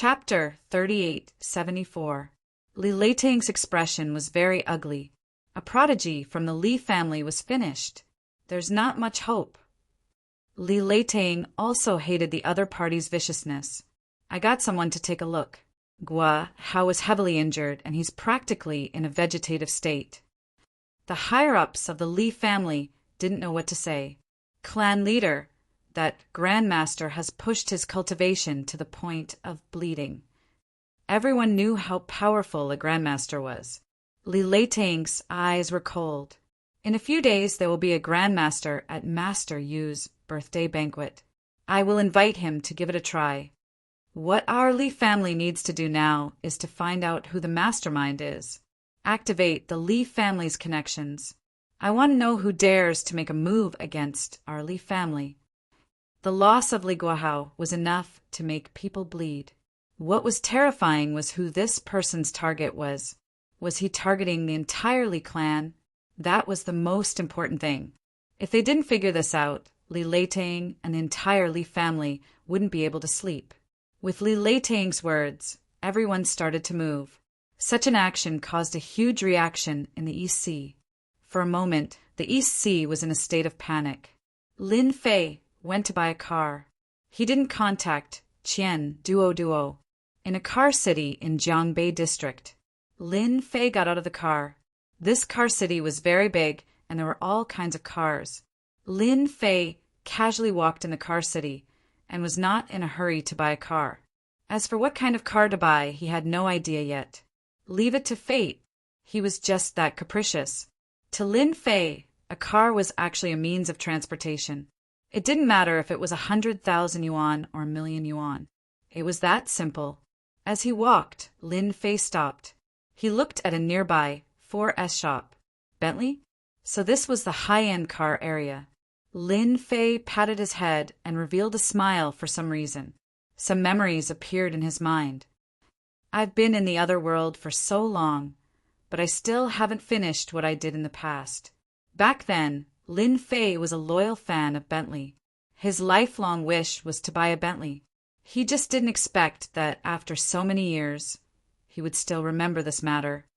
Chapter 3874. Li Leiting's expression was very ugly. A prodigy from the Li family was finished. There's not much hope. Li Leiting also hated the other party's viciousness. I got someone to take a look. Gua Hao was heavily injured, and he's practically in a vegetative state. The higher-ups of the Li family didn't know what to say. Clan leader, that grandmaster has pushed his cultivation to the point of bleeding. Everyone knew how powerful a grandmaster was. Li Leiting's eyes were cold. In a few days there will be a grandmaster at Master Yu's birthday banquet. I will invite him to give it a try. What our Li family needs to do now is to find out who the mastermind is. Activate the Li family's connections. I want to know who dares to make a move against our Li family. The loss of Li Guahao was enough to make people bleed. What was terrifying was who this person's target was. Was he targeting the entire Li clan? That was the most important thing. If they didn't figure this out, Li Leiting and the entire Li family wouldn't be able to sleep. With Li Leiting's words, everyone started to move. Such an action caused a huge reaction in the East Sea. For a moment, the East Sea was in a state of panic. Lin Fei went to buy a car. He didn't contact Qian Duo in a car city in Jiangbei district. Lin Fei got out of the car. This car city was very big, and there were all kinds of cars. Lin Fei casually walked in the car city and was not in a hurry to buy a car. As for what kind of car to buy, he had no idea yet. Leave it to fate. He was just that capricious. To Lin Fei, a car was actually a means of transportation. It didn't matter if it was 100,000 yuan or 1,000,000 yuan. It was that simple. As he walked, Lin Fei stopped. He looked at a nearby 4S shop. Bentley? So this was the high-end car area. Lin Fei patted his head and revealed a smile for some reason. Some memories appeared in his mind. I've been in the other world for so long, but I still haven't finished what I did in the past. Back then, Lin Fei was a loyal fan of Bentley. His lifelong wish was to buy a Bentley. He just didn't expect that after so many years, he would still remember this matter.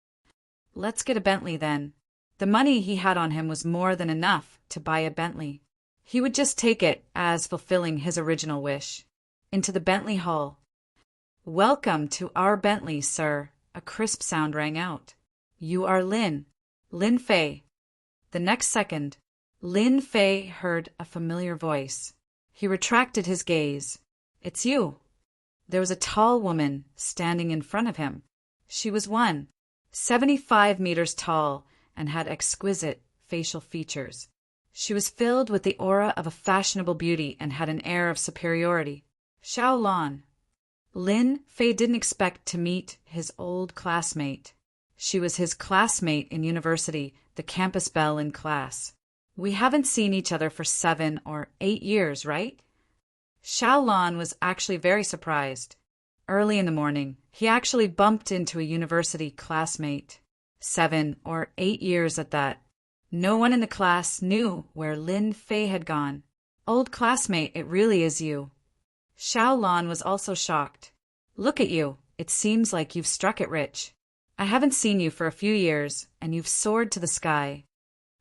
Let's get a Bentley then. The money he had on him was more than enough to buy a Bentley. He would just take it as fulfilling his original wish. Into the Bentley Hall. Welcome to our Bentley, sir. A crisp sound rang out. You are Lin Fei. The next second, Lin Fei heard a familiar voice. He retracted his gaze. It's you. There was a tall woman standing in front of him. She was 175 meters tall and had exquisite facial features. She was filled with the aura of a fashionable beauty and had an air of superiority. Xiaolan. Lin Fei didn't expect to meet his old classmate. She was his classmate in university, the campus belle in class. We haven't seen each other for 7 or 8 years, right? Xiaolan was actually very surprised. Early in the morning, he actually bumped into a university classmate. 7 or 8 years at that. No one in the class knew where Lin Fei had gone. Old classmate, it really is you. Xiaolan was also shocked. Look at you. It seems like you've struck it rich. I haven't seen you for a few years, and you've soared to the sky.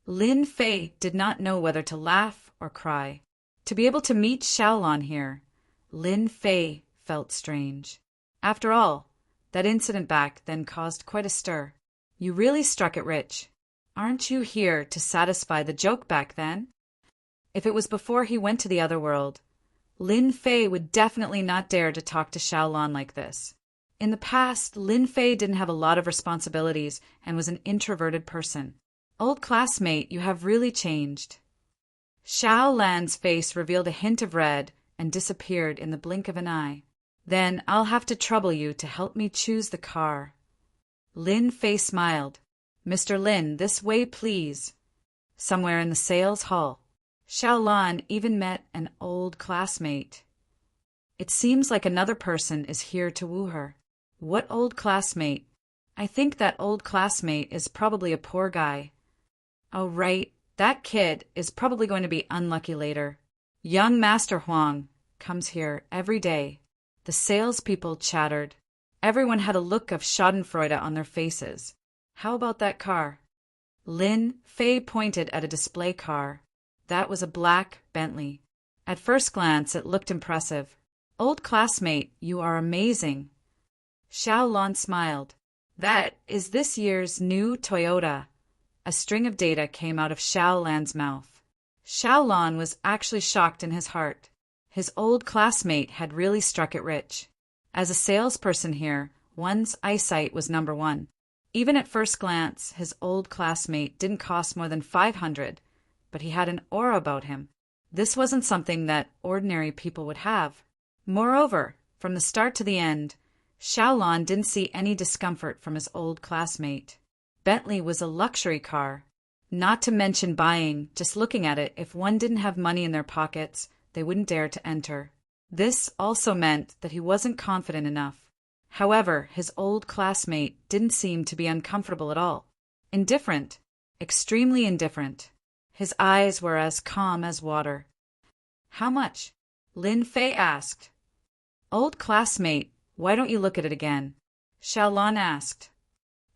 Lin Fei did not know whether to laugh or cry. To be able to meet Xiaolan here, Lin Fei felt strange. After all, that incident back then caused quite a stir. You really struck it rich. Aren't you here to satisfy the joke back then? If it was before he went to the other world, Lin Fei would definitely not dare to talk to Xiaolan like this. In the past, Lin Fei didn't have a lot of responsibilities and was an introverted person. Old classmate, you have really changed. Xiaolan's face revealed a hint of red and disappeared in the blink of an eye. Then I'll have to trouble you to help me choose the car. Lin Fei smiled. Mr. Lin, this way, please. Somewhere in the sales hall, Xiaolan even met an old classmate. It seems like another person is here to woo her. What old classmate? I think that old classmate is probably a poor guy. Oh, right. That kid is probably going to be unlucky later. Young Master Huang comes here every day. The salespeople chattered. Everyone had a look of schadenfreude on their faces. How about that car? Lin Fei pointed at a display car. That was a black Bentley. At first glance, it looked impressive. Old classmate, you are amazing. Xiaolon smiled. That is this year's new Toyota. A string of data came out of Xiaolan's mouth. Xiaolon was actually shocked in his heart. His old classmate had really struck it rich. As a salesperson here, one's eyesight was number one. Even at first glance, his old classmate didn't cost more than 500, but he had an aura about him. This wasn't something that ordinary people would have. Moreover, from the start to the end, Xiaolon didn't see any discomfort from his old classmate. Bentley was a luxury car. Not to mention buying, just looking at it, if one didn't have money in their pockets, they wouldn't dare to enter. This also meant that he wasn't confident enough. However, his old classmate didn't seem to be uncomfortable at all. Indifferent. Extremely indifferent. His eyes were as calm as water. How much? Lin Fei asked. Old classmate, why don't you look at it again? Xiaolon asked.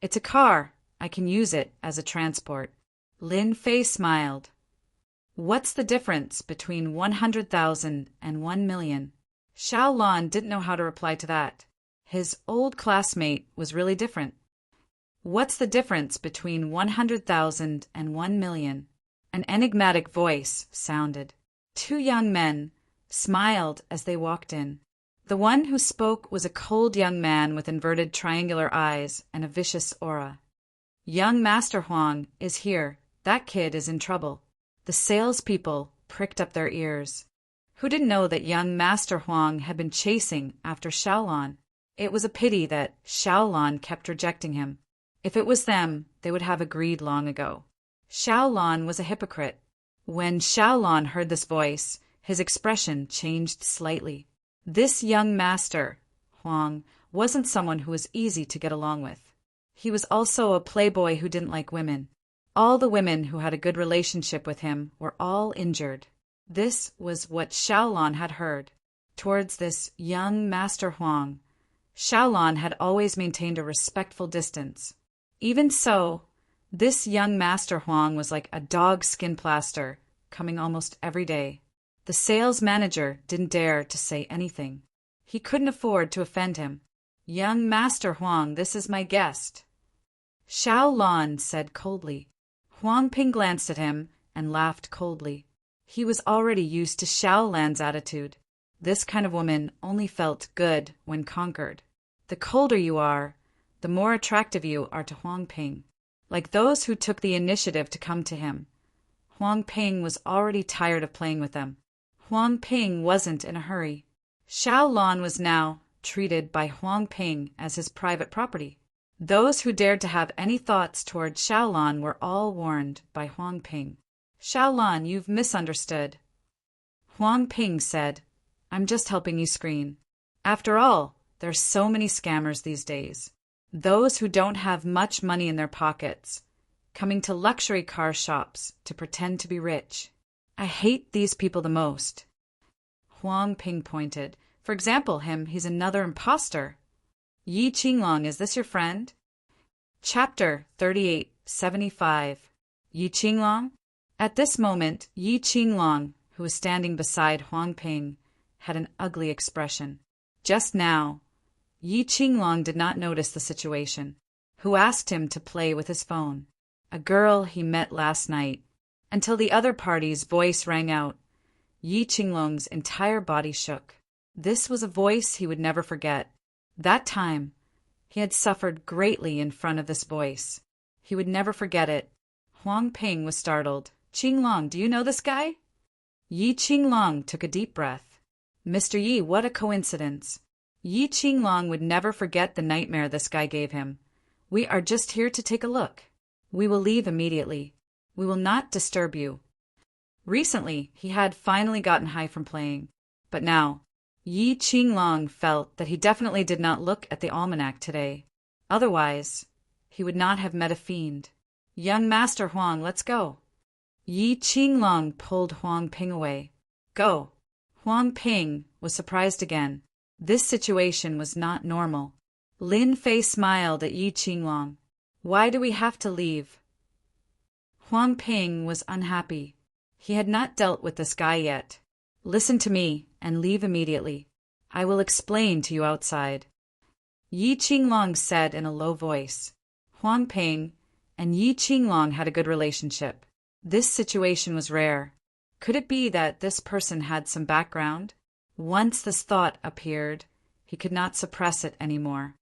It's a car. I can use it as a transport. Lin Fei smiled. What's the difference between 100,000 and 1 million? Xiaolon didn't know how to reply to that. His old classmate was really different. What's the difference between 100,000 and 1 million? An enigmatic voice sounded. Two young men smiled as they walked in. The one who spoke was a cold young man with inverted triangular eyes and a vicious aura. Young Master Huang is here. That kid is in trouble. The salespeople pricked up their ears. Who didn't know that young Master Huang had been chasing after Xiaolon? It was a pity that Xiaolon kept rejecting him. If it was them, they would have agreed long ago. Xiaolon was a hypocrite. When Xiaolon heard this voice, his expression changed slightly. This young master, Huang, wasn't someone who was easy to get along with. He was also a playboy who didn't like women. All the women who had a good relationship with him were all injured. This was what Xiaolon had heard. Towards this young Master Huang, Xiaolon had always maintained a respectful distance. Even so, this young Master Huang was like a dog skin plaster, coming almost every day. The sales manager didn't dare to say anything. He couldn't afford to offend him. Young Master Huang, this is my guest. Xiaolon said coldly. Huang Ping glanced at him and laughed coldly. He was already used to Xiaolan's attitude. This kind of woman only felt good when conquered. The colder you are, the more attractive you are to Huang Ping. Like those who took the initiative to come to him. Huang Ping was already tired of playing with them. Huang Ping wasn't in a hurry. Xiaolon was now treated by Huang Ping as his private property. Those who dared to have any thoughts toward Xiaolon were all warned by Huang Ping. Xiaolon, you've misunderstood. Huang Ping said, I'm just helping you screen. After all, there's so many scammers these days. Those who don't have much money in their pockets, coming to luxury car shops to pretend to be rich. I hate these people the most. Huang Ping pointed. For example, he's another imposter. Yi Qinglong, is this your friend? Chapter 3875. Yi Qinglong? At this moment, Yi Qinglong, who was standing beside Huang Ping, had an ugly expression. Just now, Yi Qinglong did not notice the situation. Who asked him to play with his phone? A girl he met last night. Until the other party's voice rang out. Yi Qinglong's entire body shook. This was a voice he would never forget. That time, he had suffered greatly in front of this voice. He would never forget it. Huang Ping was startled. Qinglong, do you know this guy? Yi Qinglong took a deep breath. Mr. Yi, what a coincidence. Yi Qinglong would never forget the nightmare this guy gave him. We are just here to take a look. We will leave immediately. We will not disturb you. Recently, he had finally gotten high from playing. But now, Yi Qinglong felt that he definitely did not look at the almanac today. Otherwise, he would not have met a fiend. Young Master Huang, let's go. Yi Qinglong pulled Huang Ping away. Go. Huang Ping was surprised again. This situation was not normal. Lin Fei smiled at Yi Qinglong. Why do we have to leave? Huang Ping was unhappy. He had not dealt with this guy yet. Listen to me and leave immediately. I will explain to you outside. Yi Qinglong said in a low voice. Huang Ping and Yi Qinglong had a good relationship. This situation was rare. Could it be that this person had some background? Once this thought appeared, he could not suppress it anymore.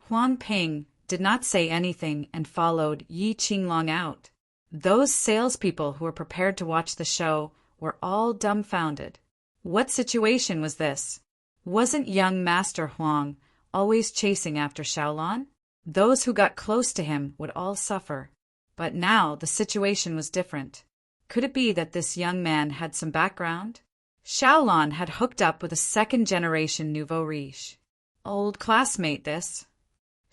Huang Ping did not say anything and followed Yi Qinglong out. Those salespeople who were prepared to watch the show were all dumbfounded. What situation was this? Wasn't young Master Huang always chasing after Xiaolon? Those who got close to him would all suffer. But now the situation was different. Could it be that this young man had some background? Xiaolon had hooked up with a second-generation nouveau riche. Old classmate, this.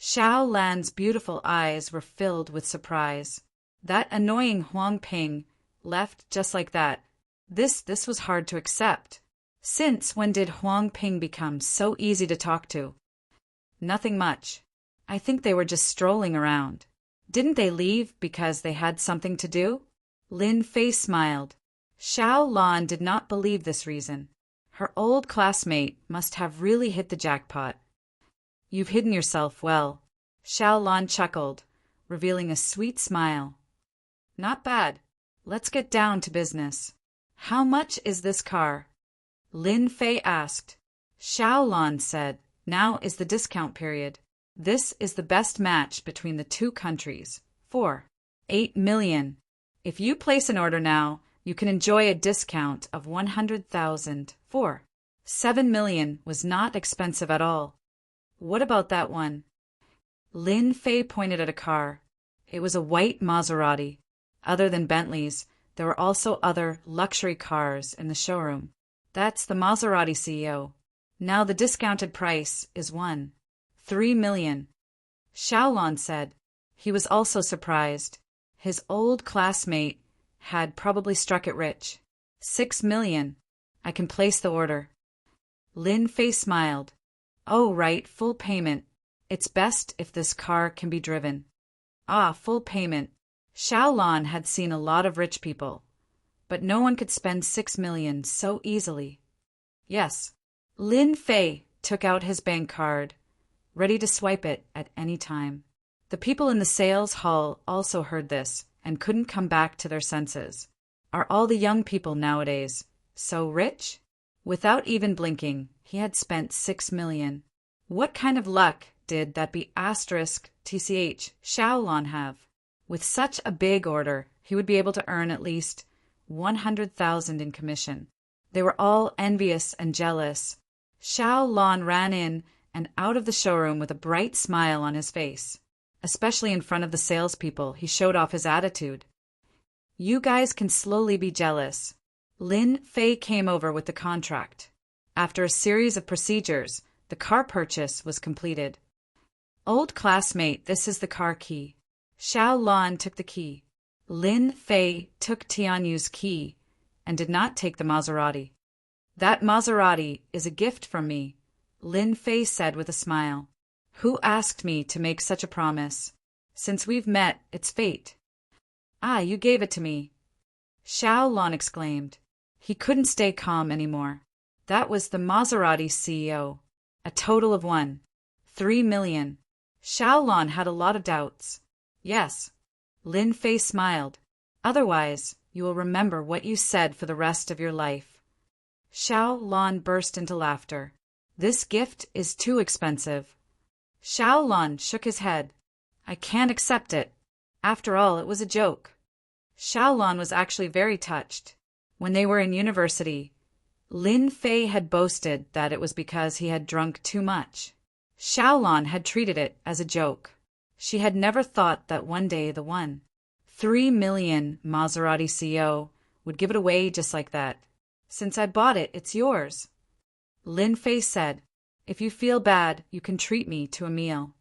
Xiaolan's beautiful eyes were filled with surprise. That annoying Huang Ping left just like that. This was hard to accept. Since when did Huang Ping become so easy to talk to? Nothing much. I think they were just strolling around. Didn't they leave because they had something to do? Lin Fei smiled. Xiaolan did not believe this reason. Her old classmate must have really hit the jackpot. You've hidden yourself well. Xiaolan chuckled, revealing a sweet smile. Not bad. Let's get down to business. How much is this car? Lin Fei asked. Xiaolan said, now is the discount period. This is the best match between the two countries. 8 million. If you place an order now, you can enjoy a discount of 100,000. 7 million was not expensive at all. What about that one? Lin Fei pointed at a car. It was a white Maserati. Other than Bentleys, there were also other luxury cars in the showroom. That's the Maserati CEO. Now the discounted price is 3 million. Xiaolon said. He was also surprised. His old classmate had probably struck it rich. 6 million. I can place the order. Lin Fei smiled. Oh, right, full payment. It's best if this car can be driven. Ah, full payment. Xiaolon had seen a lot of rich people, but no one could spend 6 million so easily. Yes. Lin Fei took out his bank card, ready to swipe it at any time. The people in the sales hall also heard this and couldn't come back to their senses. Are all the young people nowadays so rich? Without even blinking, he had spent 6 million. What kind of luck did that be asterisk TCH Xiaolon have? With such a big order, he would be able to earn at least 100,000 in commission. They were all envious and jealous. Xiaolon ran in and out of the showroom with a bright smile on his face. Especially in front of the salespeople, he showed off his attitude. You guys can slowly be jealous. Lin Fei came over with the contract. After a series of procedures, the car purchase was completed. Old classmate, this is the car key. Xiaolon took the key. Lin Fei took Tianyu's key and did not take the Maserati. That Maserati is a gift from me, Lin Fei said with a smile. Who asked me to make such a promise? Since we've met, it's fate. Ah, you gave it to me. Xiaolon exclaimed. He couldn't stay calm anymore. That was the Maserati CEO. A total of 3 million. Xiaolon had a lot of doubts. Yes. Lin Fei smiled. Otherwise, you will remember what you said for the rest of your life. Xiaolon burst into laughter. This gift is too expensive. Xiaolon shook his head. I can't accept it. After all, it was a joke. Xiaolon was actually very touched. When they were in university, Lin Fei had boasted that it was because he had drunk too much. Xiaolon had treated it as a joke. She had never thought that one day the 3 million Maserati CEO would give it away just like that. Since I bought it, it's yours. Lin Fei said, if you feel bad, you can treat me to a meal.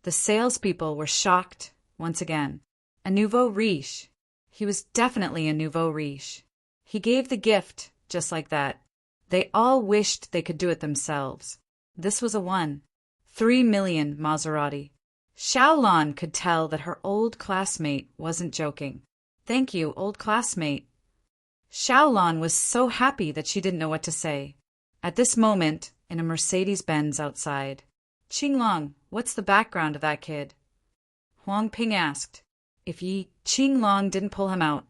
The salespeople were shocked once again. A nouveau riche. He was definitely a nouveau riche. He gave the gift just like that. They all wished they could do it themselves. This was a 1.3 million Maserati. Xiaolan could tell that her old classmate wasn't joking. Thank you, old classmate. Xiaolan was so happy that she didn't know what to say. At this moment, in a Mercedes-Benz outside, Qinglong, what's the background of that kid? Huang Ping asked. If Yi Qinglong didn't pull him out,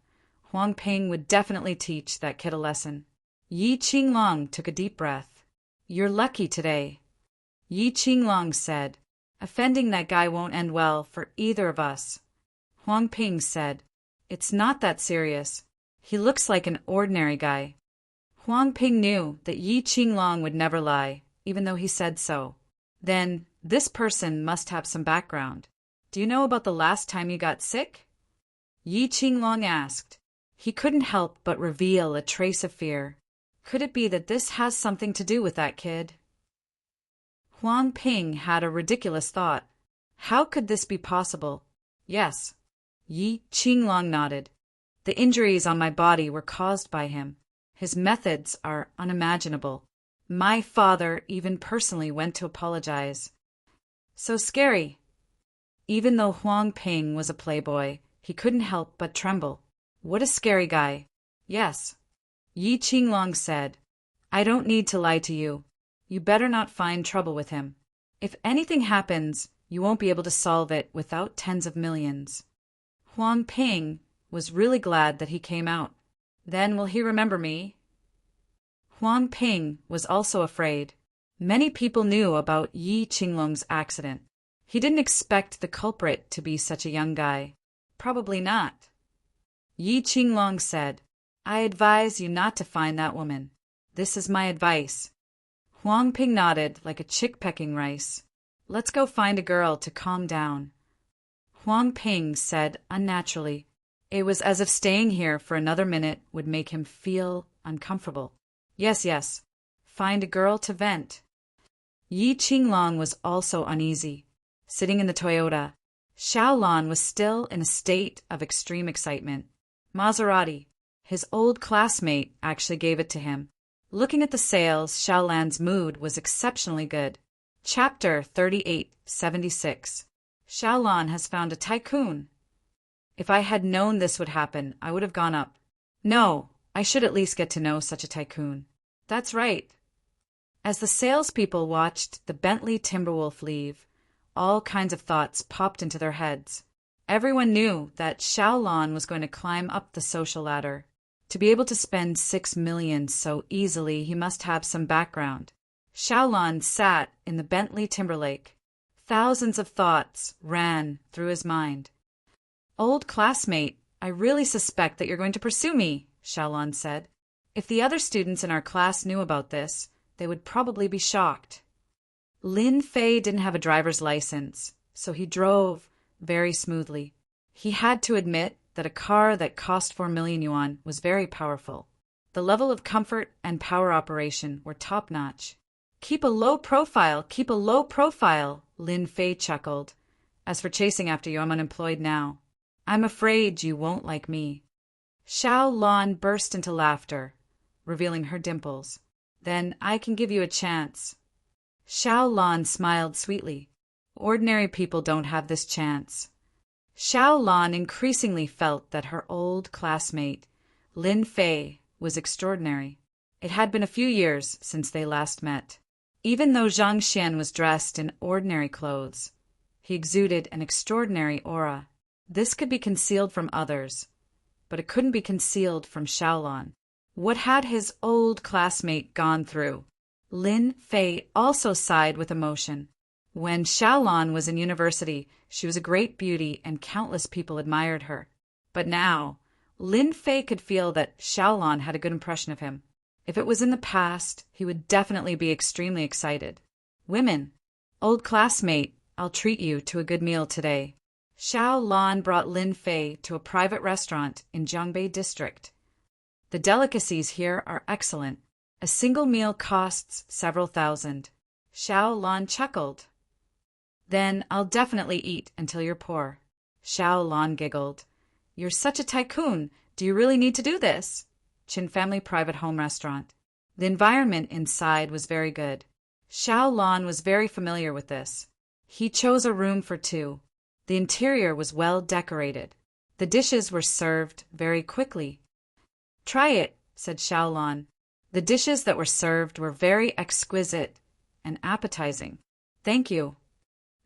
Huang Ping would definitely teach that kid a lesson. Yi Qinglong took a deep breath. You're lucky today, Yi Qinglong said. Offending that guy won't end well for either of us. Huang Ping said, It's not that serious. He looks like an ordinary guy. Huang Ping knew that Yi Qinglong would never lie, even though he said so. Then, this person must have some background. Do you know about the last time you got sick? Yi Qinglong asked. He couldn't help but reveal a trace of fear. Could it be that this has something to do with that kid? Huang Ping had a ridiculous thought. How could this be possible? Yes. Yi Qinglong nodded. The injuries on my body were caused by him. His methods are unimaginable. My father even personally went to apologize. So scary. Even though Huang Ping was a playboy, he couldn't help but tremble. What a scary guy. Yes. Yi Qinglong said. I don't need to lie to you. You better not find trouble with him. If anything happens, you won't be able to solve it without tens of millions. Huang Ping was really glad that he came out. Then will he remember me? Huang Ping was also afraid. Many people knew about Yi Qinglong's accident. He didn't expect the culprit to be such a young guy. Probably not. Yi Qinglong said, I advise you not to find that woman. This is my advice. Huang Ping nodded like a chick pecking rice. Let's go find a girl to calm down. Huang Ping said unnaturally. It was as if staying here for another minute would make him feel uncomfortable. Yes. Find a girl to vent. Yi Qinglong was also uneasy. Sitting in the Toyota, Xiaolan was still in a state of extreme excitement. Maserati. His old classmate actually gave it to him. Looking at the sales, Xiaolan's mood was exceptionally good. Chapter 3876. Xiaolan has found a tycoon. If I had known this would happen, I would have gone up. No, I should at least get to know such a tycoon. That's right. As the salespeople watched the Bentley Timberwolf leave, all kinds of thoughts popped into their heads. Everyone knew that Xiaolan was going to climb up the social ladder. To be able to spend 6 million so easily, he must have some background. Xiaolan sat in the Bentley Timberlake. Thousands of thoughts ran through his mind. Old classmate, I really suspect that you're going to pursue me, Xiaolan said. If the other students in our class knew about this, they would probably be shocked. Lin Fei didn't have a driver's license, so he drove very smoothly. He had to admit that a car that cost 4 million yuan was very powerful. The level of comfort and power operation were top-notch. Keep a low profile, Lin Fei chuckled. As for chasing after you, I'm unemployed now. I'm afraid you won't like me. Xiaolan burst into laughter, revealing her dimples. Then I can give you a chance. Xiaolan smiled sweetly. Ordinary people don't have this chance. Xiaolan increasingly felt that her old classmate, Lin Fei, was extraordinary. It had been a few years since they last met. Even though Zhang Xian was dressed in ordinary clothes, he exuded an extraordinary aura. This could be concealed from others, but it couldn't be concealed from Xiaolan. What had his old classmate gone through? Lin Fei also sighed with emotion. When Xiaolan was in university, she was a great beauty and countless people admired her. But now, Lin Fei could feel that Xiaolan had a good impression of him. If it was in the past, he would definitely be extremely excited. Women, old classmate, I'll treat you to a good meal today. Xiaolan brought Lin Fei to a private restaurant in Jiangbei district. The delicacies here are excellent. A single meal costs several thousand. Xiaolan chuckled. Then I'll definitely eat until you're poor. Xiaolan giggled. You're such a tycoon. Do you really need to do this? Qin Family Private Home Restaurant. The environment inside was very good. Xiao Lan was very familiar with this. He chose a room for two. The interior was well decorated. The dishes were served very quickly. "Try it," said Xiao Lan. The dishes that were served were very exquisite and appetizing. "Thank you."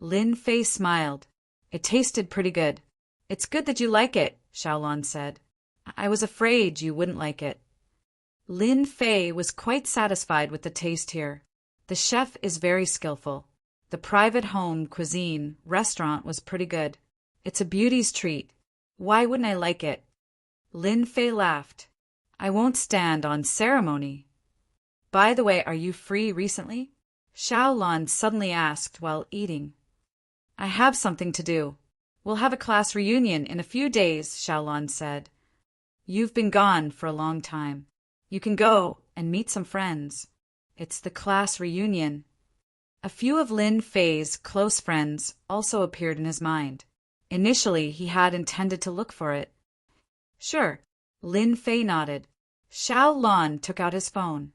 Lin Fei smiled. "It tasted pretty good." "It's good that you like it," Xiao Lan said. "I was afraid you wouldn't like it." Lin Fei was quite satisfied with the taste here. The chef is very skillful. The private home cuisine restaurant was pretty good. It's a beauty's treat. Why wouldn't I like it? Lin Fei laughed. "I won't stand on ceremony." "By the way, are you free recently?" Xiao Lan suddenly asked while eating. "I have something to do. We'll have a class reunion in a few days," Xiao Lan said. "You've been gone for a long time. You can go and meet some friends. It's the class reunion." A few of Lin Fei's close friends also appeared in his mind. Initially, he had intended to look for it. "Sure." Lin Fei nodded. Xiao Lan took out his phone.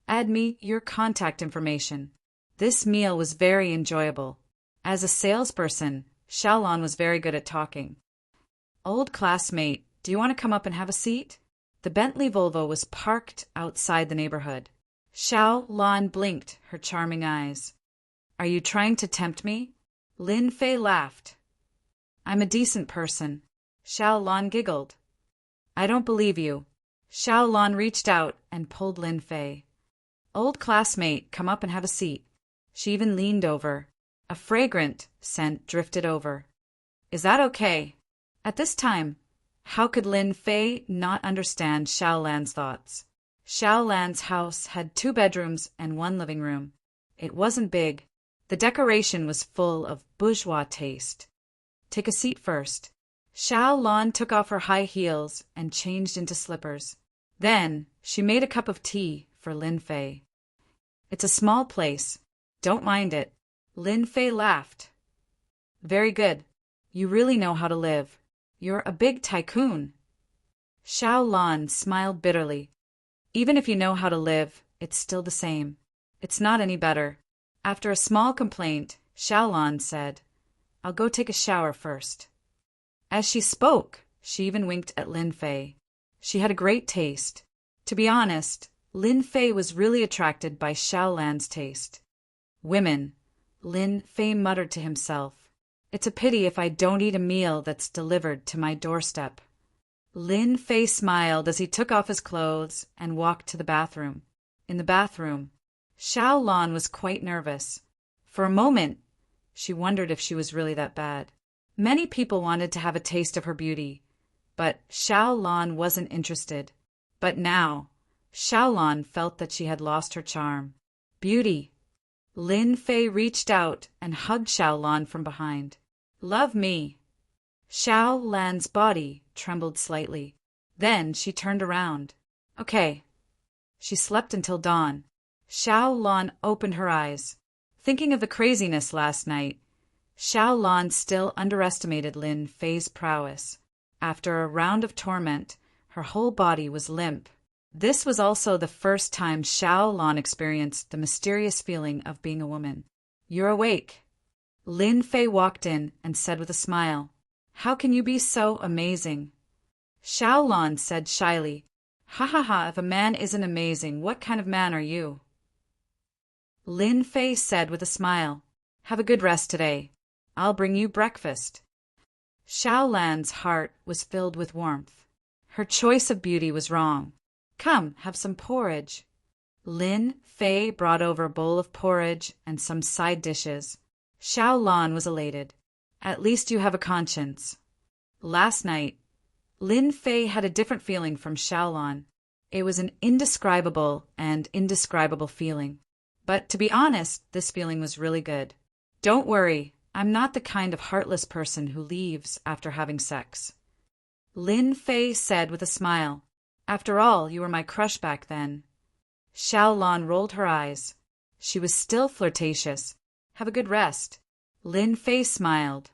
"Add me your contact information." This meal was very enjoyable. As a salesperson, Xiao Lan was very good at talking. "Old classmate, do you want to come up and have a seat?" The Bentley Volvo was parked outside the neighborhood. Xiao Lan blinked her charming eyes. "Are you trying to tempt me?" Lin Fei laughed. "I'm a decent person." Xiao Lan giggled. "I don't believe you." Xiao Lan reached out and pulled Lin Fei. "Old classmate, come up and have a seat." She even leaned over. A fragrant scent drifted over. "Is that okay?" At this time, how could Lin Fei not understand Xiao Lan's thoughts? Xiao Lan's house had 2 bedrooms and 1 living room. It wasn't big. The decoration was full of bourgeois taste. "Take a seat first." Xiao Lan took off her high heels and changed into slippers. Then she made a cup of tea for Lin Fei. "It's a small place. Don't mind it." Lin Fei laughed. "Very good. You really know how to live. You're a big tycoon." Xiao Lan smiled bitterly. "Even if you know how to live, it's still the same. It's not any better." After a small complaint, Xiao Lan said, "I'll go take a shower first." As she spoke, she even winked at Lin Fei. She had a great taste. To be honest, Lin Fei was really attracted by Xiao Lan's taste. "Women," Lin Fei muttered to himself. "It's a pity if I don't eat a meal that's delivered to my doorstep." Lin Fei smiled as he took off his clothes and walked to the bathroom. In the bathroom, Xiao Lan was quite nervous. For a moment, she wondered if she was really that bad. Many people wanted to have a taste of her beauty, but Xiao Lan wasn't interested. But now, Xiao Lan felt that she had lost her charm. "Beauty." Lin Fei reached out and hugged Xiao Lan from behind. "Love me." Xiao Lan's body trembled slightly. Then she turned around. "Okay." She slept until dawn. Xiao Lan opened her eyes. Thinking of the craziness last night, Xiao Lan still underestimated Lin Fei's prowess. After a round of torment, her whole body was limp. This was also the first time Xiao Lan experienced the mysterious feeling of being a woman. "You're awake." Lin Fei walked in and said with a smile, "How can you be so amazing?" Xiao Lan said shyly, "Ha ha ha, if a man isn't amazing, what kind of man are you?" Lin Fei said with a smile, "Have a good rest today. I'll bring you breakfast." Xiao Lan's heart was filled with warmth. Her choice of beauty was wrong. "Come, have some porridge." Lin Fei brought over a bowl of porridge and some side dishes. Xiao Lan was elated. "At least you have a conscience." Last night, Lin Fei had a different feeling from Xiao Lan. It was an indescribable feeling. But to be honest, this feeling was really good. "Don't worry, I'm not the kind of heartless person who leaves after having sex." Lin Fei said with a smile. "After all, you were my crush back then." Xiao Lan rolled her eyes. She was still flirtatious. "Have a good rest." Lin Fei smiled.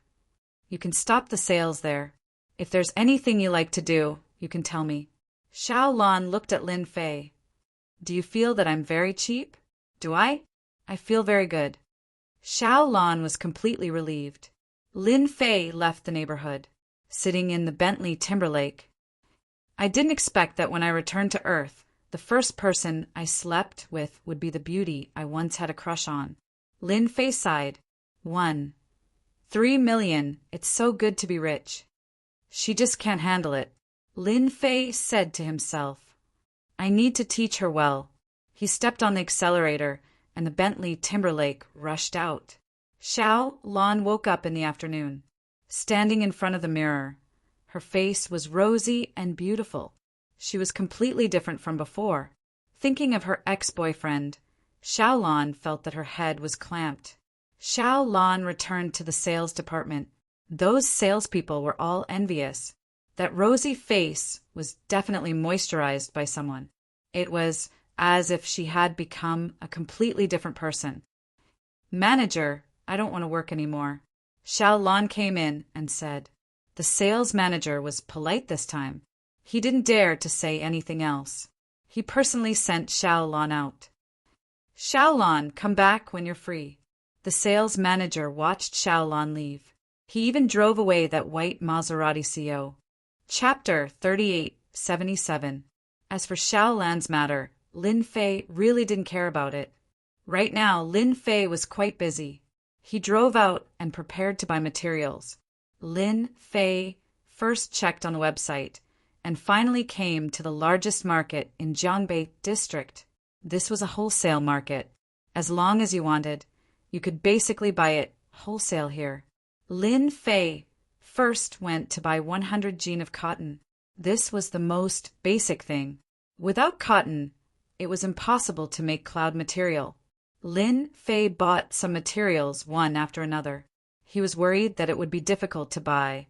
"You can stop the sales there. If there's anything you like to do, you can tell me." Xiao Lan looked at Lin Fei. "Do you feel that I'm very cheap?" "Do I?" I feel very good. Xiao Lan was completely relieved. Lin Fei left the neighborhood, sitting in the Bentley Timberlake. I didn't expect that when I returned to Earth, the first person I slept with would be the beauty I once had a crush on. Lin Fei sighed. 3 million, it's so good to be rich. She just can't handle it. Lin Fei said to himself. I need to teach her well. He stepped on the accelerator, and the Bentley Timberlake rushed out. Xiao Lan woke up in the afternoon, standing in front of the mirror. Her face was rosy and beautiful. She was completely different from before. Thinking of her ex-boyfriend, Xiao Lan felt that her head was clamped. Xiao Lan returned to the sales department. Those salespeople were all envious. That rosy face was definitely moisturized by someone. It was as if she had become a completely different person. Manager, I don't want to work anymore. Xiao Lan came in and said. The sales manager was polite this time. He didn't dare to say anything else. He personally sent Xiao Lan out. Xiao Lan, come back when you're free. The sales manager watched Xiao Lan leave. He even drove away that white Maserati CO. Chapter 3877. As for Xiao Lan's matter, Lin Fei really didn't care about it. Right now, Lin Fei was quite busy. He drove out and prepared to buy materials. Lin Fei first checked on the website and finally came to the largest market in Jiangbei district. This was a wholesale market. As long as you wanted, you could basically buy it wholesale here. Lin Fei first went to buy 100 jean of cotton. This was the most basic thing. Without cotton, it was impossible to make cloud material. Lin Fei bought some materials one after another. He was worried that it would be difficult to buy,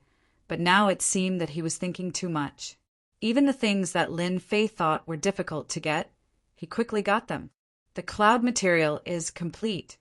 but now it seemed that he was thinking too much. Even the things that Lin Fei thought were difficult to get, he quickly got them. The cloud material is complete.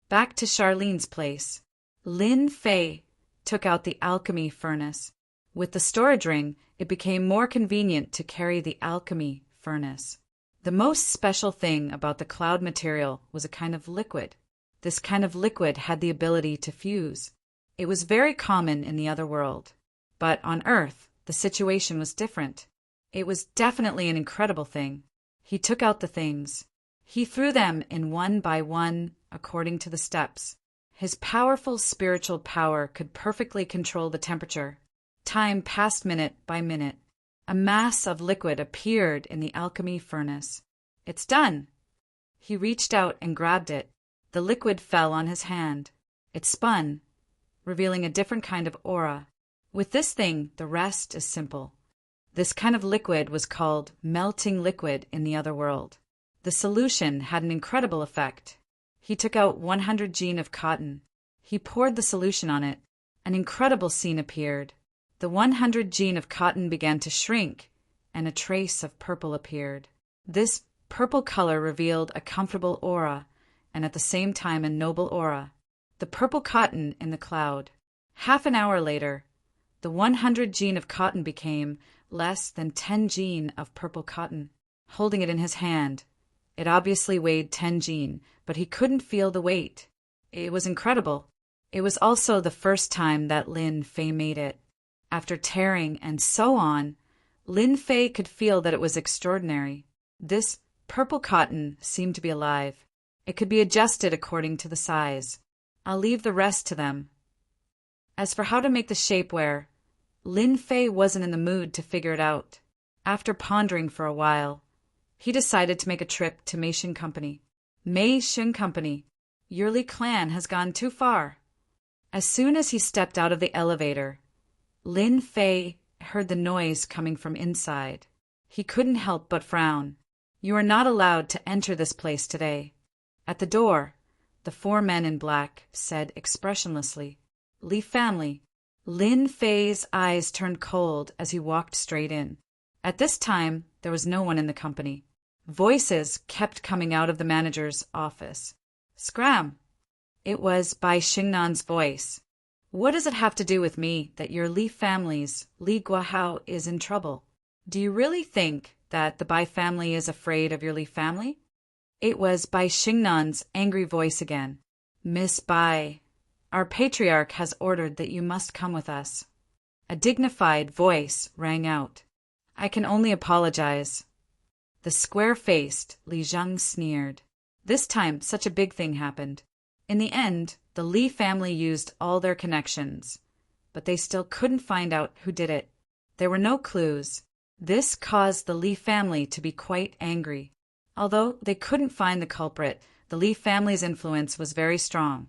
Back to Charlene's place. Lin Fei took out the alchemy furnace. With the storage ring, it became more convenient to carry the alchemy furnace. The most special thing about the cloud material was a kind of liquid. This kind of liquid had the ability to fuse. It was very common in the other world. But on Earth, the situation was different. It was definitely an incredible thing. He took out the things. He threw them in one by one according to the steps. His powerful spiritual power could perfectly control the temperature. Time passed minute by minute. A mass of liquid appeared in the alchemy furnace. It's done. He reached out and grabbed it. The liquid fell on his hand. It spun, revealing a different kind of aura. With this thing, the rest is simple. This kind of liquid was called melting liquid in the other world. The solution had an incredible effect. He took out 100 jean of cotton. He poured the solution on it. An incredible scene appeared. The 100 jean of cotton began to shrink, and a trace of purple appeared. This purple color revealed a comfortable aura, and at the same time a noble aura. The purple cotton in the cloud. Half an hour later, the 100 jean of cotton became less than 10 jean of purple cotton. Holding it in his hand, it obviously weighed 10 jean, but he couldn't feel the weight. It was incredible. It was also the first time that Lin Fei made it. After tearing and so on, Lin Fei could feel that it was extraordinary. This purple cotton seemed to be alive. It could be adjusted according to the size. I'll leave the rest to them. As for how to make the shapewear, Lin Fei wasn't in the mood to figure it out. After pondering for a while, he decided to make a trip to Mei Xun Company. Mei Xun Company, your Li clan has gone too far. As soon as he stepped out of the elevator, Lin Fei heard the noise coming from inside. He couldn't help but frown. You are not allowed to enter this place today. At the door, the 4 men in black said expressionlessly, Li family. Lin Fei's eyes turned cold as he walked straight in. At this time, there was no one in the company. Voices kept coming out of the manager's office. Scram! It was Bai Xingnan's voice. What does it have to do with me that your Li family's Li Guahao is in trouble? Do you really think that the Bai family is afraid of your Li family? It was Bai Xingnan's angry voice again. Miss Bai, our patriarch has ordered that you must come with us. A dignified voice rang out. I can only apologize. The square-faced Li Zheng sneered. This time such a big thing happened. In the end, the Li family used all their connections, but they still couldn't find out who did it. There were no clues. This caused the Li family to be quite angry. Although they couldn't find the culprit, the Li family's influence was very strong,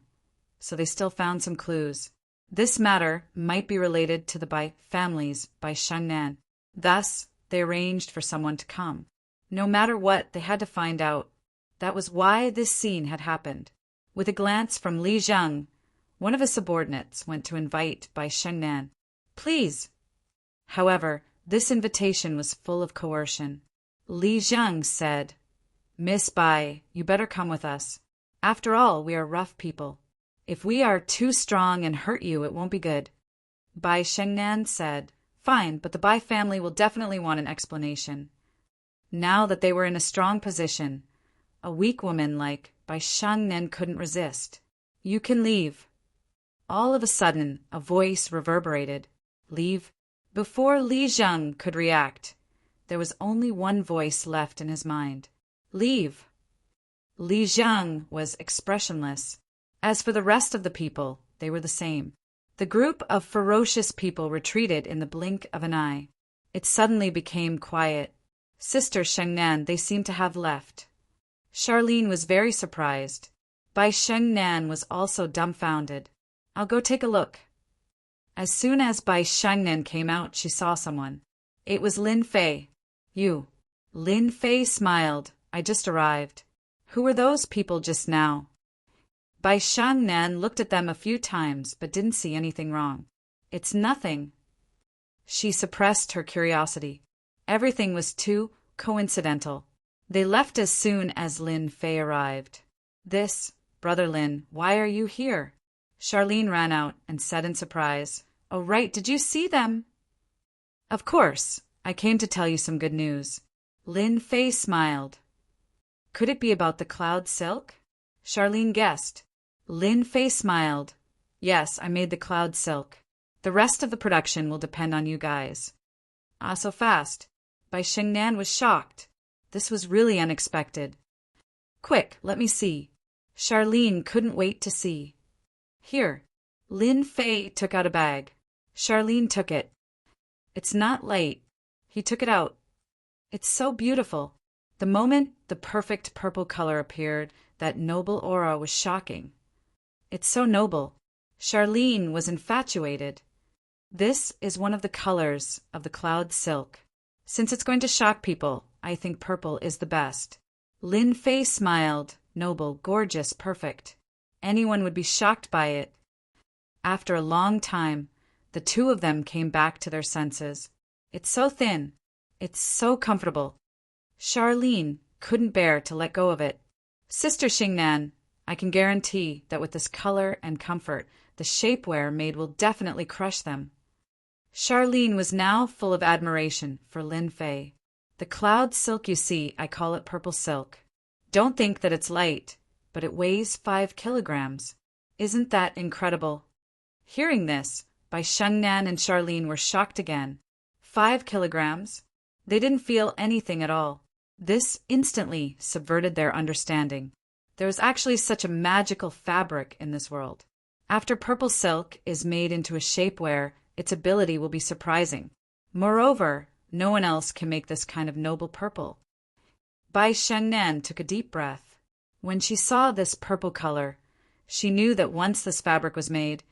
so they still found some clues. This matter might be related to the Bai families by Shangnan. Thus, they arranged for someone to come. No matter what, they had to find out. That was why this scene had happened. With a glance from Li Zheng, one of his subordinates went to invite Bai Shengnan. Please. However, this invitation was full of coercion. Li Zheng said, Miss Bai, you better come with us. After all, we are rough people. If we are too strong and hurt you, it won't be good. Bai Shengnan said, Fine, but the Bai family will definitely want an explanation. Now that they were in a strong position, a weak woman like Bai Shengnan couldn't resist. You can leave. All of a sudden, a voice reverberated. Leave? Before Li Zheng could react, there was only one voice left in his mind. Leave. Li Zheng was expressionless. As for the rest of the people, they were the same. The group of ferocious people retreated in the blink of an eye. It suddenly became quiet. Sister Shengnan, they seemed to have left. Charlene was very surprised. Bai Shengnan was also dumbfounded. I'll go take a look. As soon as Bai Shengnan came out, she saw someone. It was Lin Fei. You. Lin Fei smiled. I just arrived. Who were those people just now? Bai Shengnan looked at them a few times but didn't see anything wrong. It's nothing. She suppressed her curiosity. Everything was too coincidental. They left as soon as Lin Fei arrived. Brother Lin, why are you here? Charlene ran out and said in surprise, Oh right, did you see them? Of course, I came to tell you some good news. Lin Fei smiled. Could it be about the cloud silk? Charlene guessed. Lin Fei smiled. Yes, I made the cloud silk. The rest of the production will depend on you guys. Ah, so fast. Bai Shengnan was shocked. This was really unexpected. Quick, let me see. Charlene couldn't wait to see. Here. Lin Fei took out a bag. Charlene took it. It's not light. He took it out. It's so beautiful. The moment the perfect purple color appeared, that noble aura was shocking. It's so noble. Charlene was infatuated. This is one of the colors of the cloud silk. Since it's going to shock people, I think purple is the best. Lin Fei smiled. Noble, gorgeous, perfect. Anyone would be shocked by it. After a long time, the two of them came back to their senses. It's so thin. It's so comfortable. Charlene couldn't bear to let go of it. Sister Xingnan, I can guarantee that with this color and comfort, the shapewear made will definitely crush them. Charlene was now full of admiration for Lin Fei. The cloud silk you see, I call it purple silk. Don't think that it's light, but it weighs 5 kilograms. Isn't that incredible? Hearing this, Bai Shengnan and Charlene were shocked again. 5 kilograms? They didn't feel anything at all. This instantly subverted their understanding. There was actually such a magical fabric in this world. After purple silk is made into a shapewear, its ability will be surprising. Moreover, no one else can make this kind of noble purple. Bai Shengnan took a deep breath. When she saw this purple color, she knew that once this fabric was made,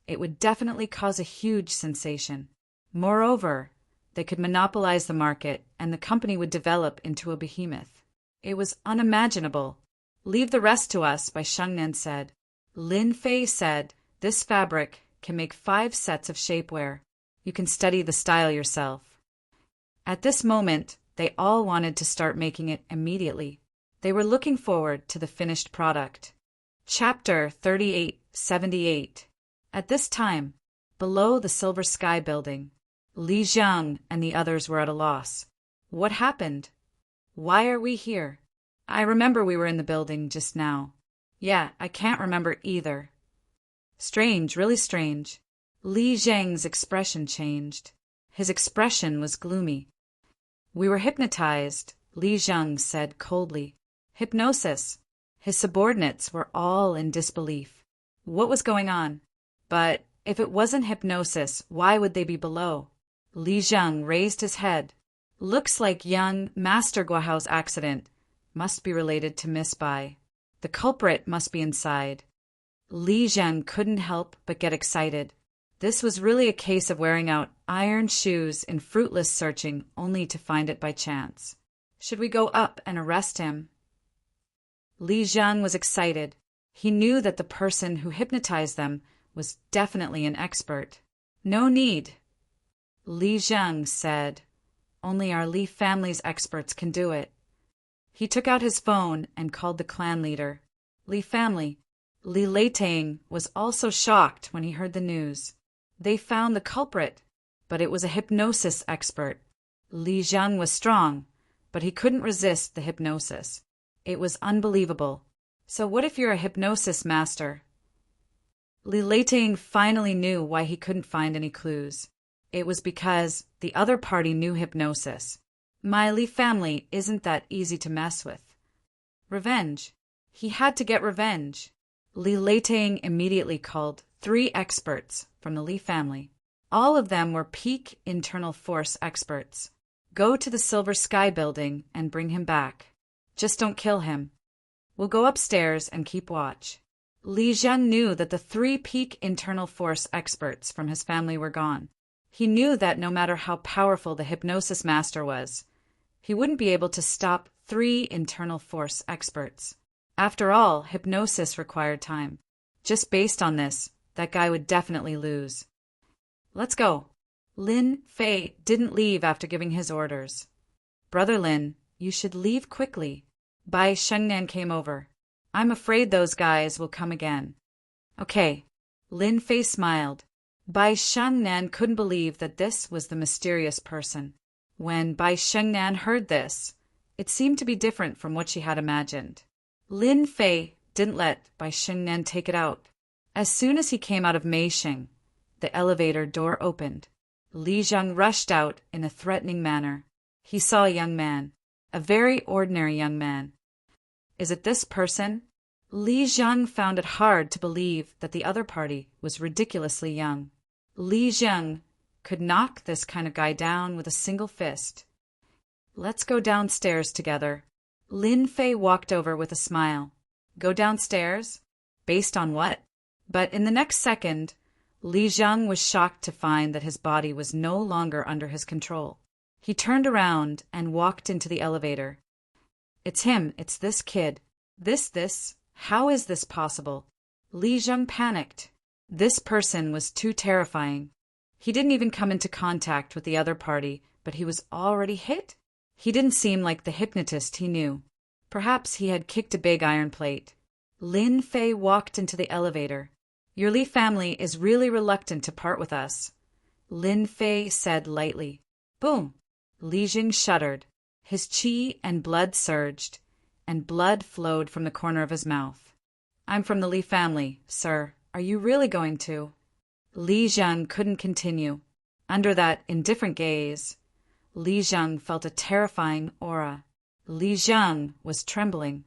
it would definitely cause a huge sensation. Moreover, they could monopolize the market and the company would develop into a behemoth. It was unimaginable. Leave the rest to us, Bai Shengnan said. Lin Fei said, this fabric can make 5 sets of shapewear. You can study the style yourself. At this moment, they all wanted to start making it immediately. They were looking forward to the finished product. Chapter 3878. At this time, below the Silver Sky building, Li Zheng and the others were at a loss. What happened? Why are we here? I remember we were in the building just now. Yeah, I can't remember either. Strange, really strange. Li Zheng's expression changed. His expression was gloomy. We were hypnotized, Li Zheng said coldly. Hypnosis. His subordinates were all in disbelief. What was going on? But if it wasn't hypnosis, why would they be below? Li Zheng raised his head. Looks like young Master Guahao's accident. Must be related to Miss Bai. The culprit must be inside. Li Zheng couldn't help but get excited. This was really a case of wearing out iron shoes in fruitless searching only to find it by chance. Should we go up and arrest him? Li Zheng was excited. He knew that the person who hypnotized them was definitely an expert. No need. Li Zheng said, only our Li family's experts can do it. He took out his phone and called the clan leader. Li family. Li Leiting was also shocked when he heard the news. They found the culprit, but it was a hypnosis expert. Li Zheng was strong, but he couldn't resist the hypnosis. It was unbelievable. So what if you're a hypnosis master? Li Leiting finally knew why he couldn't find any clues. It was because the other party knew hypnosis. My Li family isn't that easy to mess with. Revenge. He had to get revenge. Li Leiting immediately called 3 experts from the Li family. All of them were peak internal force experts. Go to the Silver Sky building and bring him back. Just don't kill him. We'll go upstairs and keep watch. Li Zheng knew that the 3 peak internal force experts from his family were gone. He knew that no matter how powerful the hypnosis master was, he wouldn't be able to stop 3 internal force experts. After all, hypnosis required time. Just based on this, that guy would definitely lose. Let's go. Lin Fei didn't leave after giving his orders. Brother Lin, you should leave quickly. Bai Shengnan came over. I'm afraid those guys will come again. Okay. Lin Fei smiled. Bai Shengnan couldn't believe that this was the mysterious person. When Bai Shengnan heard this, it seemed to be different from what she had imagined. Lin Fei didn't let Bai Shengnan take it out. As soon as he came out of Meisheng, the elevator door opened. Li Zheng rushed out in a threatening manner. He saw a young man, a very ordinary young man. Is it this person? Li Zheng found it hard to believe that the other party was ridiculously young. Li Zheng could knock this kind of guy down with a single fist. Let's go downstairs together. Lin Fei walked over with a smile. Go downstairs? Based on what? But in the next second, Li Zheng was shocked to find that his body was no longer under his control. He turned around and walked into the elevator. It's him, it's this kid. How is this possible? Li Zheng panicked. This person was too terrifying. He didn't even come into contact with the other party, but he was already hit? He didn't seem like the hypnotist he knew. Perhaps he had kicked a big iron plate. Lin Fei walked into the elevator. Your Li family is really reluctant to part with us, Lin Fei said lightly. Boom! Li Jing shuddered. His qi and blood surged, and blood flowed from the corner of his mouth. I'm from the Li family, sir. Are you really going to? Li Zheng couldn't continue. Under that indifferent gaze, Li Zheng felt a terrifying aura. Li Zheng was trembling.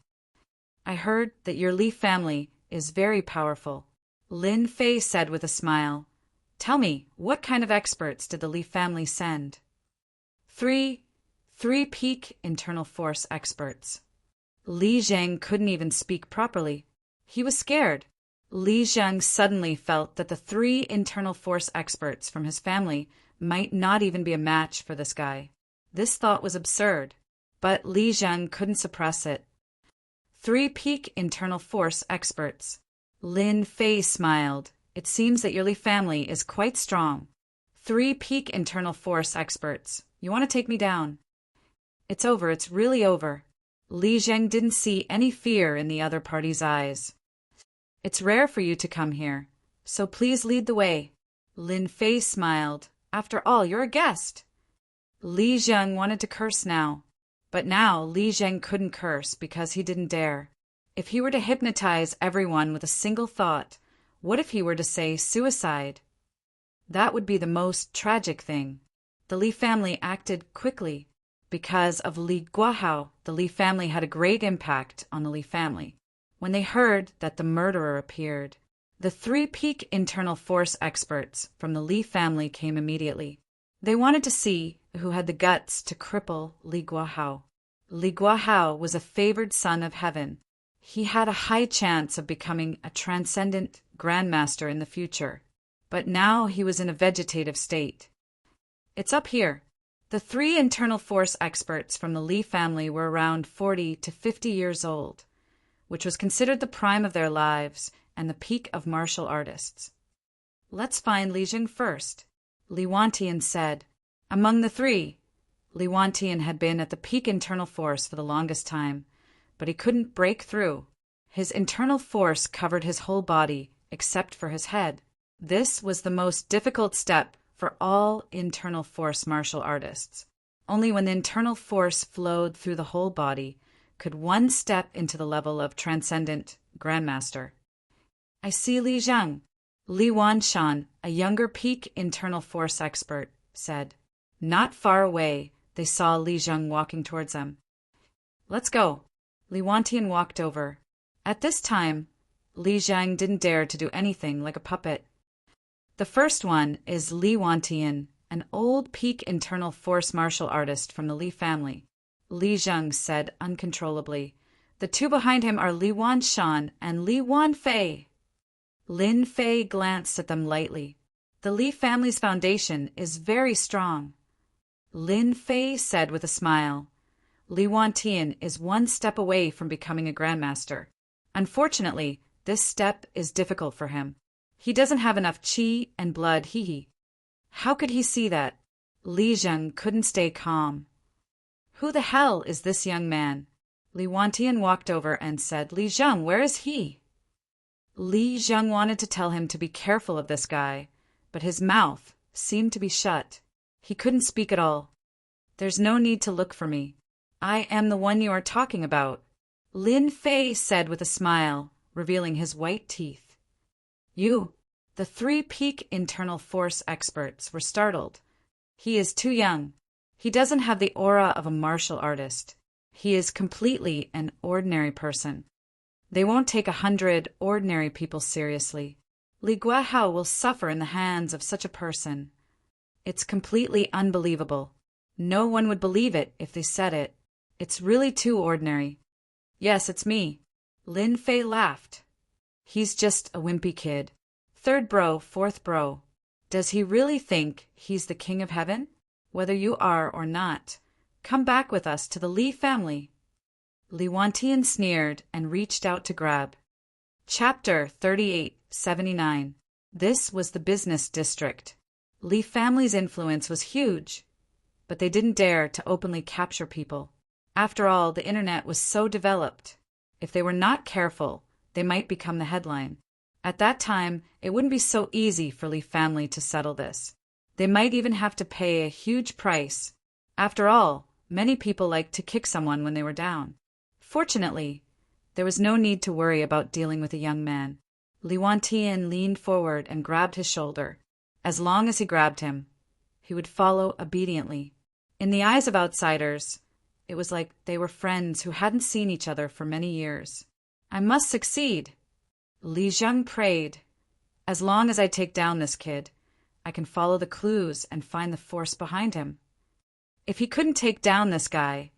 I heard that your Li family is very powerful, Lin Fei said with a smile. Tell me, what kind of experts did the Li family send? Three peak internal force experts. Li Zheng couldn't even speak properly. He was scared. Li Zheng suddenly felt that the 3 internal force experts from his family might not even be a match for this guy. This thought was absurd, but Li Zheng couldn't suppress it. 3 peak internal force experts. Lin Fei smiled. It seems that your Li family is quite strong. 3 peak internal force experts. You want to take me down? It's over, it's really over. Li Zheng didn't see any fear in the other party's eyes. It's rare for you to come here, so please lead the way. Lin Fei smiled. After all, you're a guest. Li Zheng wanted to curse now, But now Li Zheng couldn't curse because he didn't dare. If he were to hypnotize everyone with a single thought, what if he were to say suicide? That would be the most tragic thing. The Li family acted quickly. Because of Li Guahao, the Li family had a great impact on the Li family. When they heard that the murderer appeared, the 3 peak internal force experts from the Li family came immediately. They wanted to see who had the guts to cripple Li Guahao. Li Guahao was a favored son of heaven. He had a high chance of becoming a transcendent grandmaster in the future. But now he was in a vegetative state. It's up here. The 3 internal force experts from the Li family were around 40 to 50 years old, which was considered the prime of their lives and the peak of martial artists. Let's find Li Zheng first, Li Wantian said. Among the 3, Li Wantian had been at the peak internal force for the longest time, but he couldn't break through. His internal force covered his whole body except for his head. This was the most difficult step for all internal force martial artists. Only when the internal force flowed through the whole body could one step into the level of transcendent grandmaster. I see Li Zheng. Li Wanshan, a younger peak internal force expert, said. Not far away, they saw Li Zheng walking towards them. Let's go. Li Wantian walked over. At this time, Li Zheng didn't dare to do anything like a puppet. The first one is Li Wantian, an old peak internal force martial artist from the Li family. Li Zheng said uncontrollably. The 2 behind him are Li Wanshan and Li Wanfei. Lin Fei glanced at them lightly. The Li family's foundation is very strong. Lin Fei said with a smile. Li Wantian is 1 step away from becoming a grandmaster. Unfortunately, this step is difficult for him. He doesn't have enough qi and blood, hee. How could he see that? Li Zheng couldn't stay calm. Who the hell is this young man? Li Wantian walked over and said, Li Zheng, where is he? Li Zheng wanted to tell him to be careful of this guy, but his mouth seemed to be shut. He couldn't speak at all. There's no need to look for me. I am the one you are talking about, Lin Fei said with a smile, revealing his white teeth. You. The 3 peak internal force experts were startled. He is too young. He doesn't have the aura of a martial artist. He is completely an ordinary person. They won't take 100 ordinary people seriously. Li Guahao will suffer in the hands of such a person. It's completely unbelievable. No one would believe it if they said it. It's really too ordinary. Yes, it's me. Lin Fei laughed. He's just a wimpy kid. 3rd bro, 4th bro. Does he really think he's the king of heaven? Whether you are or not, come back with us to the Li family. Li Wantian sneered and reached out to grab. Chapter 3879. This was the business district. Li family's influence was huge, but they didn't dare to openly capture people. After all, the internet was so developed. If they were not careful, they might become the headline. At that time, it wouldn't be so easy for Li family to settle this. They might even have to pay a huge price. After all, many people liked to kick someone when they were down. Fortunately, there was no need to worry about dealing with a young man. Li Wantian leaned forward and grabbed his shoulder. As long as he grabbed him, he would follow obediently. In the eyes of outsiders, it was like they were friends who hadn't seen each other for many years. I must succeed. Li Zheng prayed. As long as I take down this kid, I can follow the clues and find the force behind him. If he couldn't take down this guy,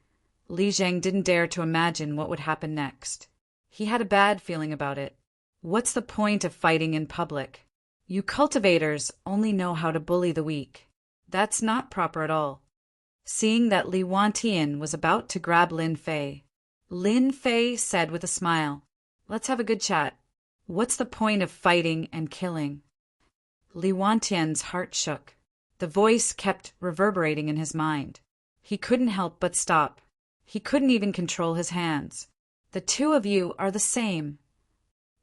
Li Zheng didn't dare to imagine what would happen next. He had a bad feeling about it. What's the point of fighting in public? You cultivators only know how to bully the weak. That's not proper at all. Seeing that Li Wantian was about to grab Lin Fei said with a smile, Let's have a good chat. What's the point of fighting and killing? Li Wantian's heart shook. The voice kept reverberating in his mind. He couldn't help but stop. He couldn't even control his hands. The 2 of you are the same.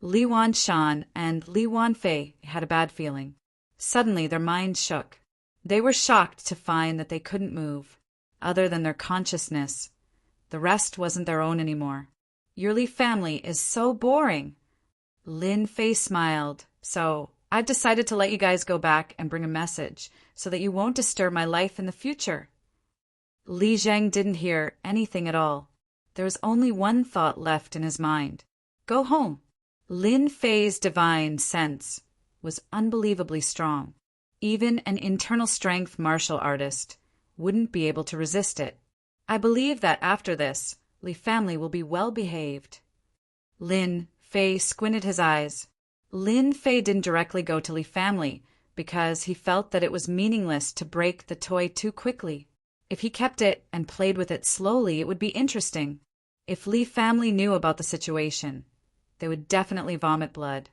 Li Wanshan and Li Wanfei had a bad feeling. Suddenly their minds shook. They were shocked to find that they couldn't move, other than their consciousness. The rest wasn't their own anymore. Your Lee family is so boring. Lin Fei smiled. So, I've decided to let you guys go back and bring a message so that you won't disturb my life in the future. Li Zheng didn't hear anything at all. There was only one thought left in his mind. Go home. Lin Fei's divine sense was unbelievably strong. Even an internal strength martial artist wouldn't be able to resist it. I believe that after this, Li family will be well behaved. Lin Fei squinted his eyes. Lin Fei didn't directly go to Li family because he felt that it was meaningless to break the toy too quickly. If he kept it and played with it slowly, it would be interesting. If Li family knew about the situation, they would definitely vomit blood.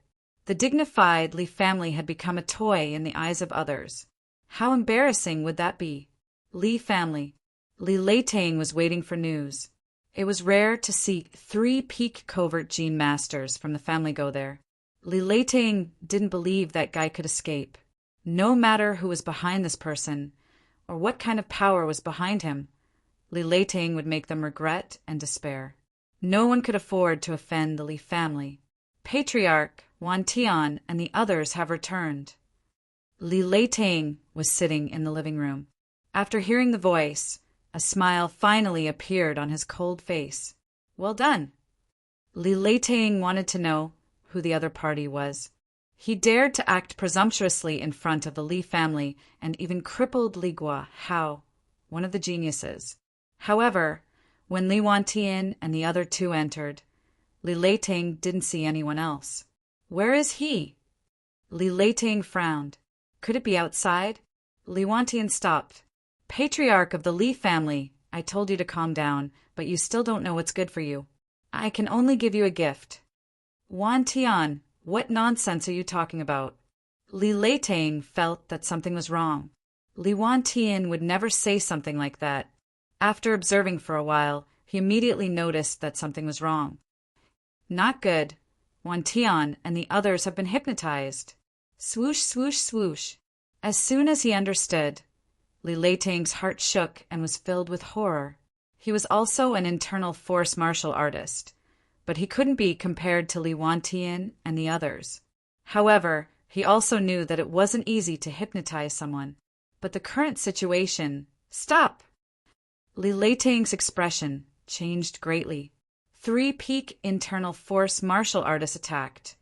The dignified Li family had become a toy in the eyes of others. How embarrassing would that be? Li family. Li Leitang was waiting for news. It was rare to see 3 peak covert gene masters from the family go there. Li Leitang didn't believe that guy could escape. No matter who was behind this person, or what kind of power was behind him, Li Leitang would make them regret and despair. No one could afford to offend the Li family. Patriarch Wan Tian and the others have returned. Li Leitang was sitting in the living room. After hearing the voice, a smile finally appeared on his cold face. Well done. Li Leitang wanted to know who the other party was. He dared to act presumptuously in front of the Li family and even crippled Li Guo, one of the geniuses. However, when Li Wantian and the other 2 entered, Li Leitang didn't see anyone else. Where is he? Li Leitang frowned. Could it be outside? Li Wantian stopped. Patriarch of the Li family, I told you to calm down, but you still don't know what's good for you. I can only give you a gift. Wan Tian, what nonsense are you talking about? Li Leitang felt that something was wrong. Li Wantian would never say something like that. After observing for a while, he immediately noticed that something was wrong. Not good. Wan Tian and the others have been hypnotized. Swoosh, swoosh, swoosh. As soon as he understood, Li Leitang's heart shook and was filled with horror. He was also an internal force martial artist, but he couldn't be compared to Li Wantian and the others. However, he also knew that it wasn't easy to hypnotize someone. But the current situation... Stop! Li Leitang's expression changed greatly. 3 peak internal force martial artists attacked.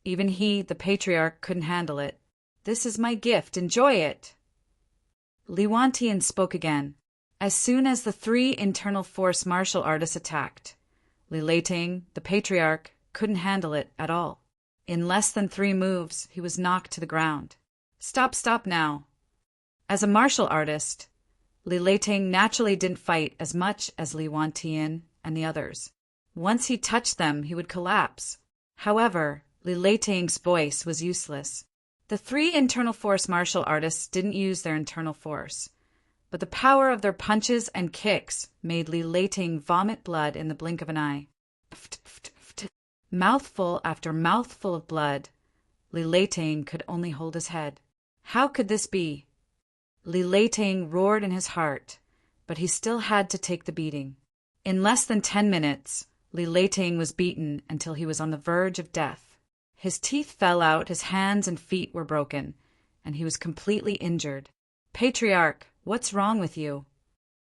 Even he, the patriarch, couldn't handle it. This is my gift, enjoy it! Li Wantian spoke again. As soon as the 3 internal force martial artists attacked, Li Leitang, the patriarch, couldn't handle it at all. In less than 3 moves, he was knocked to the ground. Stop now. As a martial artist, Li Leitang naturally didn't fight as much as Li Wantian and the others. Once he touched them, he would collapse. However, Li Leitang's voice was useless. The 3 internal force martial artists didn't use their internal force, but the power of their punches and kicks made Li Leitang vomit blood in the blink of an eye. Mouthful after mouthful of blood, Li Leitang could only hold his head. How could this be? Li Leitang roared in his heart, but he still had to take the beating. In less than 10 minutes, Li Leitang was beaten until he was on the verge of death. His teeth fell out, his hands and feet were broken, and he was completely injured. Patriarch, what's wrong with you?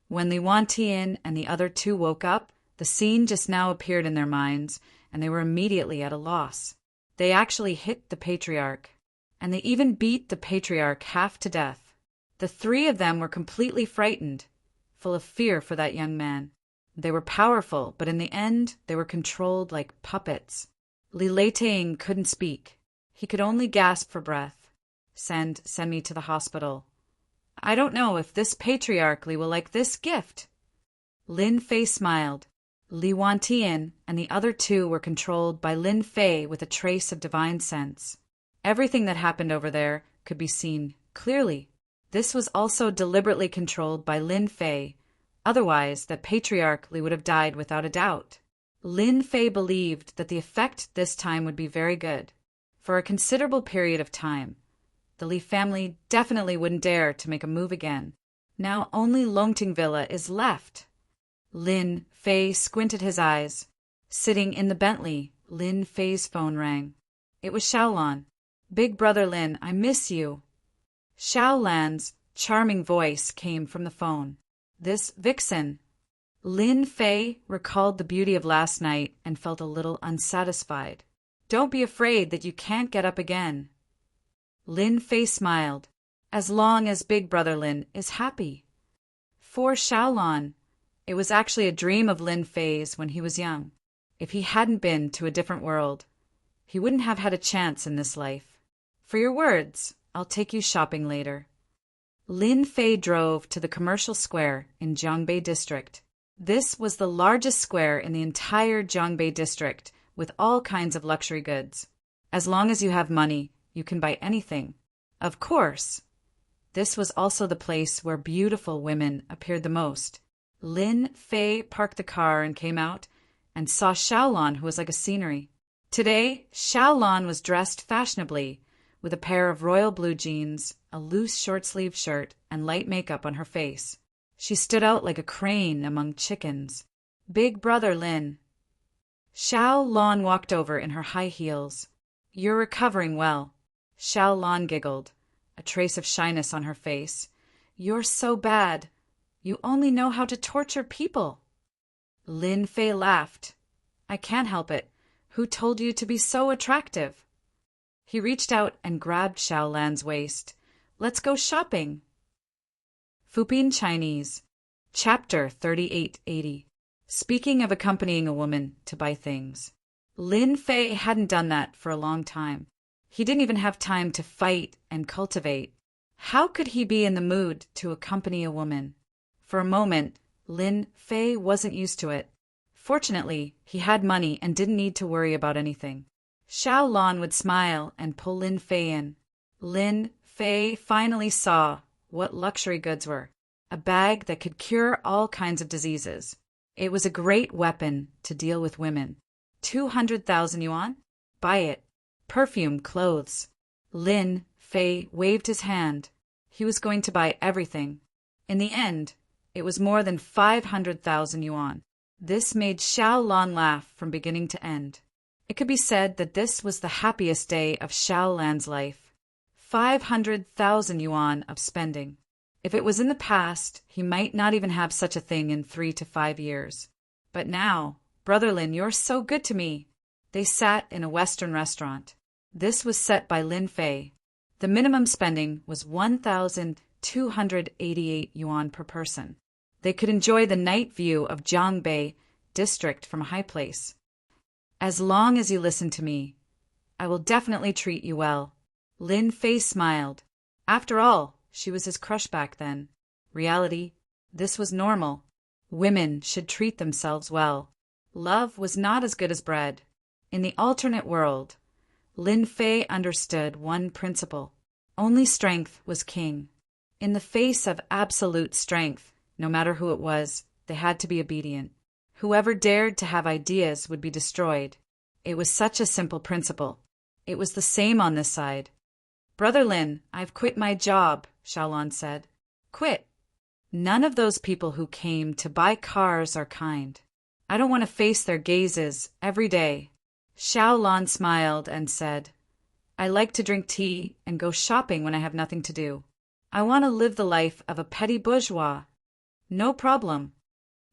When Li Wantian and the other 2 woke up, the scene just now appeared in their minds, and they were immediately at a loss. They actually hit the patriarch, and they even beat the patriarch half to death. The 3 of them were completely frightened, full of fear for that young man. They were powerful, but in the end, they were controlled like puppets. Li Leitang couldn't speak. He could only gasp for breath. Send me to the hospital. I don't know if this patriarch will like this gift. Lin Fei smiled. Li Wantian and the other 2 were controlled by Lin Fei with a trace of divine sense. Everything that happened over there could be seen clearly. This was also deliberately controlled by Lin Fei. Otherwise, that patriarch would have died without a doubt. Lin Fei believed that the effect this time would be very good. For a considerable period of time, the Li family definitely wouldn't dare to make a move again. Now only Longting Villa is left. Lin Fei squinted his eyes. Sitting in the Bentley, Lin Fei's phone rang. It was Xiaolan. "Big brother Lin, I miss you." Xiaolan's charming voice came from the phone. "This vixen." Lin Fei recalled the beauty of last night and felt a little unsatisfied. "Don't be afraid that you can't get up again." Lin Fei smiled. "As long as Big Brother Lin is happy." For Xiaolan, it was actually a dream of Lin Fei's when he was young. If he hadn't been to a different world, he wouldn't have had a chance in this life. "For your words, I'll take you shopping later." Lin Fei drove to the commercial square in Jiangbei District. This was the largest square in the entire Jiangbei District, with all kinds of luxury goods. As long as you have money, you can buy anything. Of course, this was also the place where beautiful women appeared the most. Lin Fei parked the car and came out and saw Xiaolan, who was like a scenery. Today, Xiaolan was dressed fashionably, with a pair of royal blue jeans, a loose short-sleeved shirt, and light makeup on her face. She stood out like a crane among chickens. "Big brother Lin." Xiaolan walked over in her high heels. "You're recovering well." Xiaolan giggled, a trace of shyness on her face. "You're so bad. You only know how to torture people." Lin Fei laughed. "I can't help it. Who told you to be so attractive?" He reached out and grabbed Xiaolan's waist. "Let's go shopping." Fupin Chinese, Chapter 3880. Speaking of accompanying a woman to buy things. Lin Fei hadn't done that for a long time. He didn't even have time to fight and cultivate. How could he be in the mood to accompany a woman? For a moment, Lin Fei wasn't used to it. Fortunately, he had money and didn't need to worry about anything. Xiaolan would smile and pull Lin Fei in. Lin Fei finally saw what luxury goods were. A bag that could cure all kinds of diseases. It was a great weapon to deal with women. 200,000 yuan? Buy it. Perfume, clothes. Lin Fei waved his hand. He was going to buy everything. In the end, it was more than 500,000 yuan. This made Xiaolan laugh from beginning to end. It could be said that this was the happiest day of Xiaolan's life. 500,000 yuan of spending. If it was in the past, he might not even have such a thing in 3 to 5 years. But now, Brother Lin, you're so good to me. They sat in a Western restaurant. This was set by Lin Fei. The minimum spending was 1,288 yuan per person. They could enjoy the night view of Jiangbei District from a high place. "As long as you listen to me, I will definitely treat you well." Lin Fei smiled. After all, she was his crush back then. Reality, this was normal. Women should treat themselves well. Love was not as good as bread. In the alternate world, Lin Fei understood one principle. Only strength was king. In the face of absolute strength, no matter who it was, they had to be obedient. Whoever dared to have ideas would be destroyed. It was such a simple principle. It was the same on this side. "Brother Lin, I've quit my job," Xiaolan said. "Quit? None of those people who came to buy cars are kind. I don't want to face their gazes every day." Xiaolan smiled and said, "I like to drink tea and go shopping when I have nothing to do. I want to live the life of a petty bourgeois." "No problem."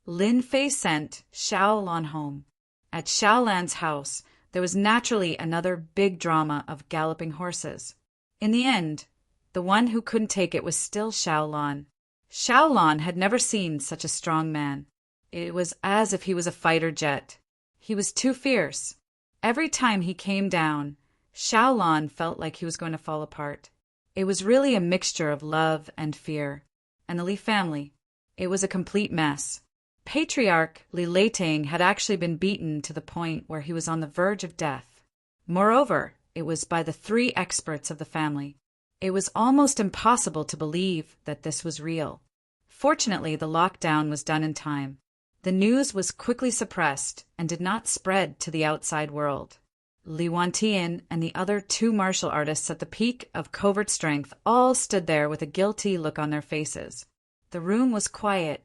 Lin Fei sent Xiaolan home. At Xiaolan's house, there was naturally another big drama of galloping horses. In the end, the one who couldn't take it was still Xiaolan. Xiaolan had never seen such a strong man. It was as if he was a fighter jet. He was too fierce. Every time he came down, Xiaolan felt like he was going to fall apart. It was really a mixture of love and fear. And the Li family, it was a complete mess. Patriarch Li Leiting had actually been beaten to the point where he was on the verge of death. Moreover, it was by the 3 experts of the family. It was almost impossible to believe that this was real. Fortunately, the lockdown was done in time. The news was quickly suppressed and did not spread to the outside world. Li Wantian and the other 2 martial artists at the peak of covert strength all stood there with a guilty look on their faces. The room was quiet.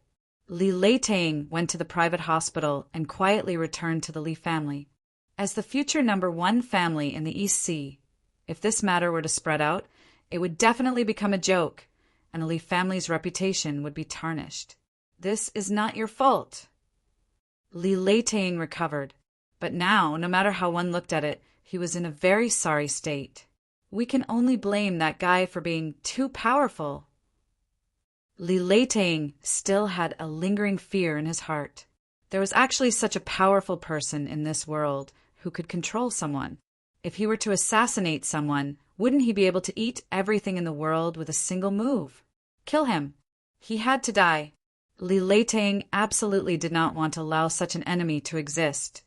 Li Leiting went to the private hospital and quietly returned to the Li family. As the future #1 family in the East Sea, if this matter were to spread out, it would definitely become a joke, and the Li family's reputation would be tarnished. This is not your fault. Li Leiting recovered, but now, no matter how one looked at it, he was in a very sorry state. We can only blame that guy for being too powerful. Li Leiting still had a lingering fear in his heart. There was actually such a powerful person in this world who could control someone. If he were to assassinate someone, wouldn't he be able to eat everything in the world with a single move? Kill him. He had to die. Li Leiting absolutely did not want to allow such an enemy to exist,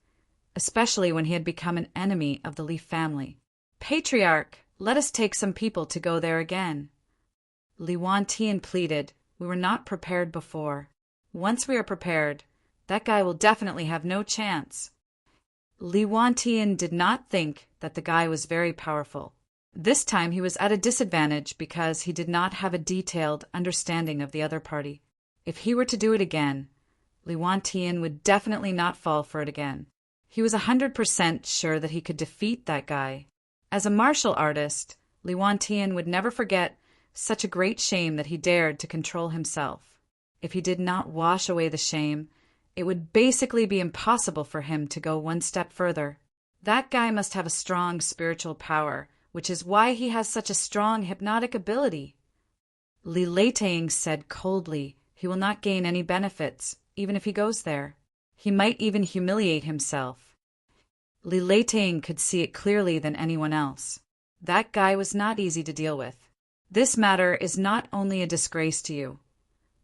especially when he had become an enemy of the Li family. Patriarch, let us take some people to go there again. Li Wantian pleaded, we were not prepared before. Once we are prepared, that guy will definitely have no chance. Li Wantian did not think that the guy was very powerful. This time he was at a disadvantage because he did not have a detailed understanding of the other party. If he were to do it again, Li Wantian would definitely not fall for it again. He was 100% sure that he could defeat that guy. As a martial artist, Li Wantian would never forget such a great shame that he dared to control himself. If he did not wash away the shame, it would basically be impossible for him to go one step further. That guy must have a strong spiritual power, which is why he has such a strong hypnotic ability. Li Leiting said coldly, he will not gain any benefits, even if he goes there. He might even humiliate himself. Li Leiting could see it clearly than anyone else. That guy was not easy to deal with. This matter is not only a disgrace to you,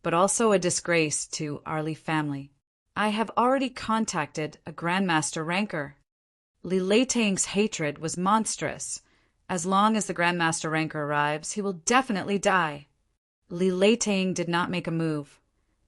but also a disgrace to our Li family. I have already contacted a Grandmaster Ranker. Li Leiting's hatred was monstrous. As long as the Grandmaster Ranker arrives, he will definitely die. Li Leiting did not make a move,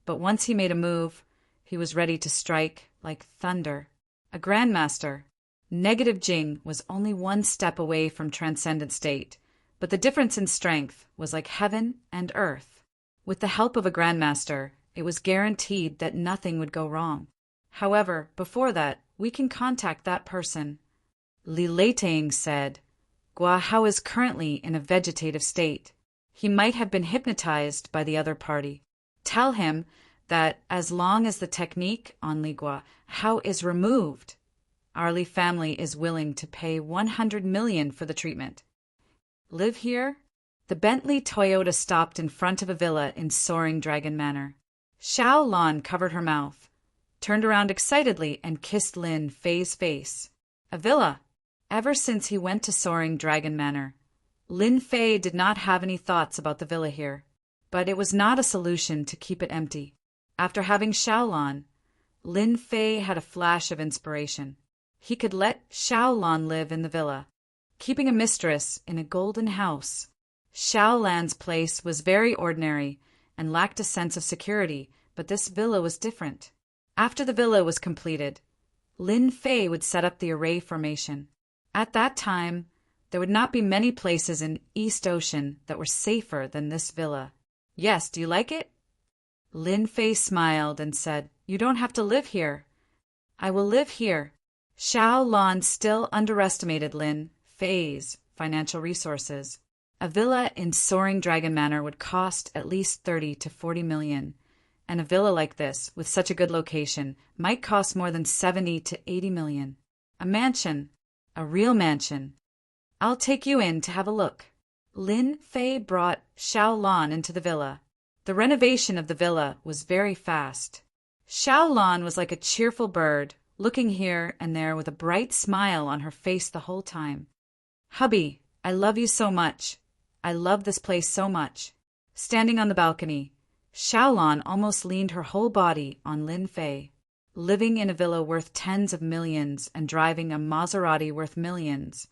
but once he made a move, he was ready to strike like thunder. A Grandmaster. Negative Jing was only one step away from Transcendent State, but the difference in strength was like heaven and earth. With the help of a Grandmaster, it was guaranteed that nothing would go wrong. However, before that, we can contact that person. Li Leiting said, Gua Hao is currently in a vegetative state. He might have been hypnotized by the other party. Tell him that as long as the technique on Li Gua Hao is removed, our Li family is willing to pay 100 million for the treatment. Live here? The Bentley Toyota stopped in front of a villa in Soaring Dragon Manor. Xiao Lan covered her mouth, turned around excitedly, and kissed Lin Fei's face. A villa. Ever since he went to Soaring Dragon Manor, Lin Fei did not have any thoughts about the villa here, but it was not a solution to keep it empty. After having Xiao Lan, Lin Fei had a flash of inspiration. He could let Xiao Lan live in the villa, keeping a mistress in a golden house. Xiao Lan's place was very ordinary and lacked a sense of security, but this villa was different. After the villa was completed, Lin Fei would set up the array formation. At that time, there would not be many places in East Ocean that were safer than this villa. Yes, do you like it? Lin Fei smiled and said, You don't have to live here. I will live here. Xiao Lan still underestimated Lin Fei's financial resources. A villa in Soaring Dragon Manor would cost at least 30 to 40 million, and a villa like this, with such a good location, might cost more than 70 to 80 million. A mansion. A real mansion. I'll take you in to have a look. Lin Fei brought Xiao Lan into the villa. The renovation of the villa was very fast. Xiao Lan was like a cheerful bird, looking here and there with a bright smile on her face the whole time. Hubby, I love you so much. I love this place so much. Standing on the balcony, Xiao Lan almost leaned her whole body on Lin Fei. Living in a villa worth tens of millions and driving a Maserati worth millions.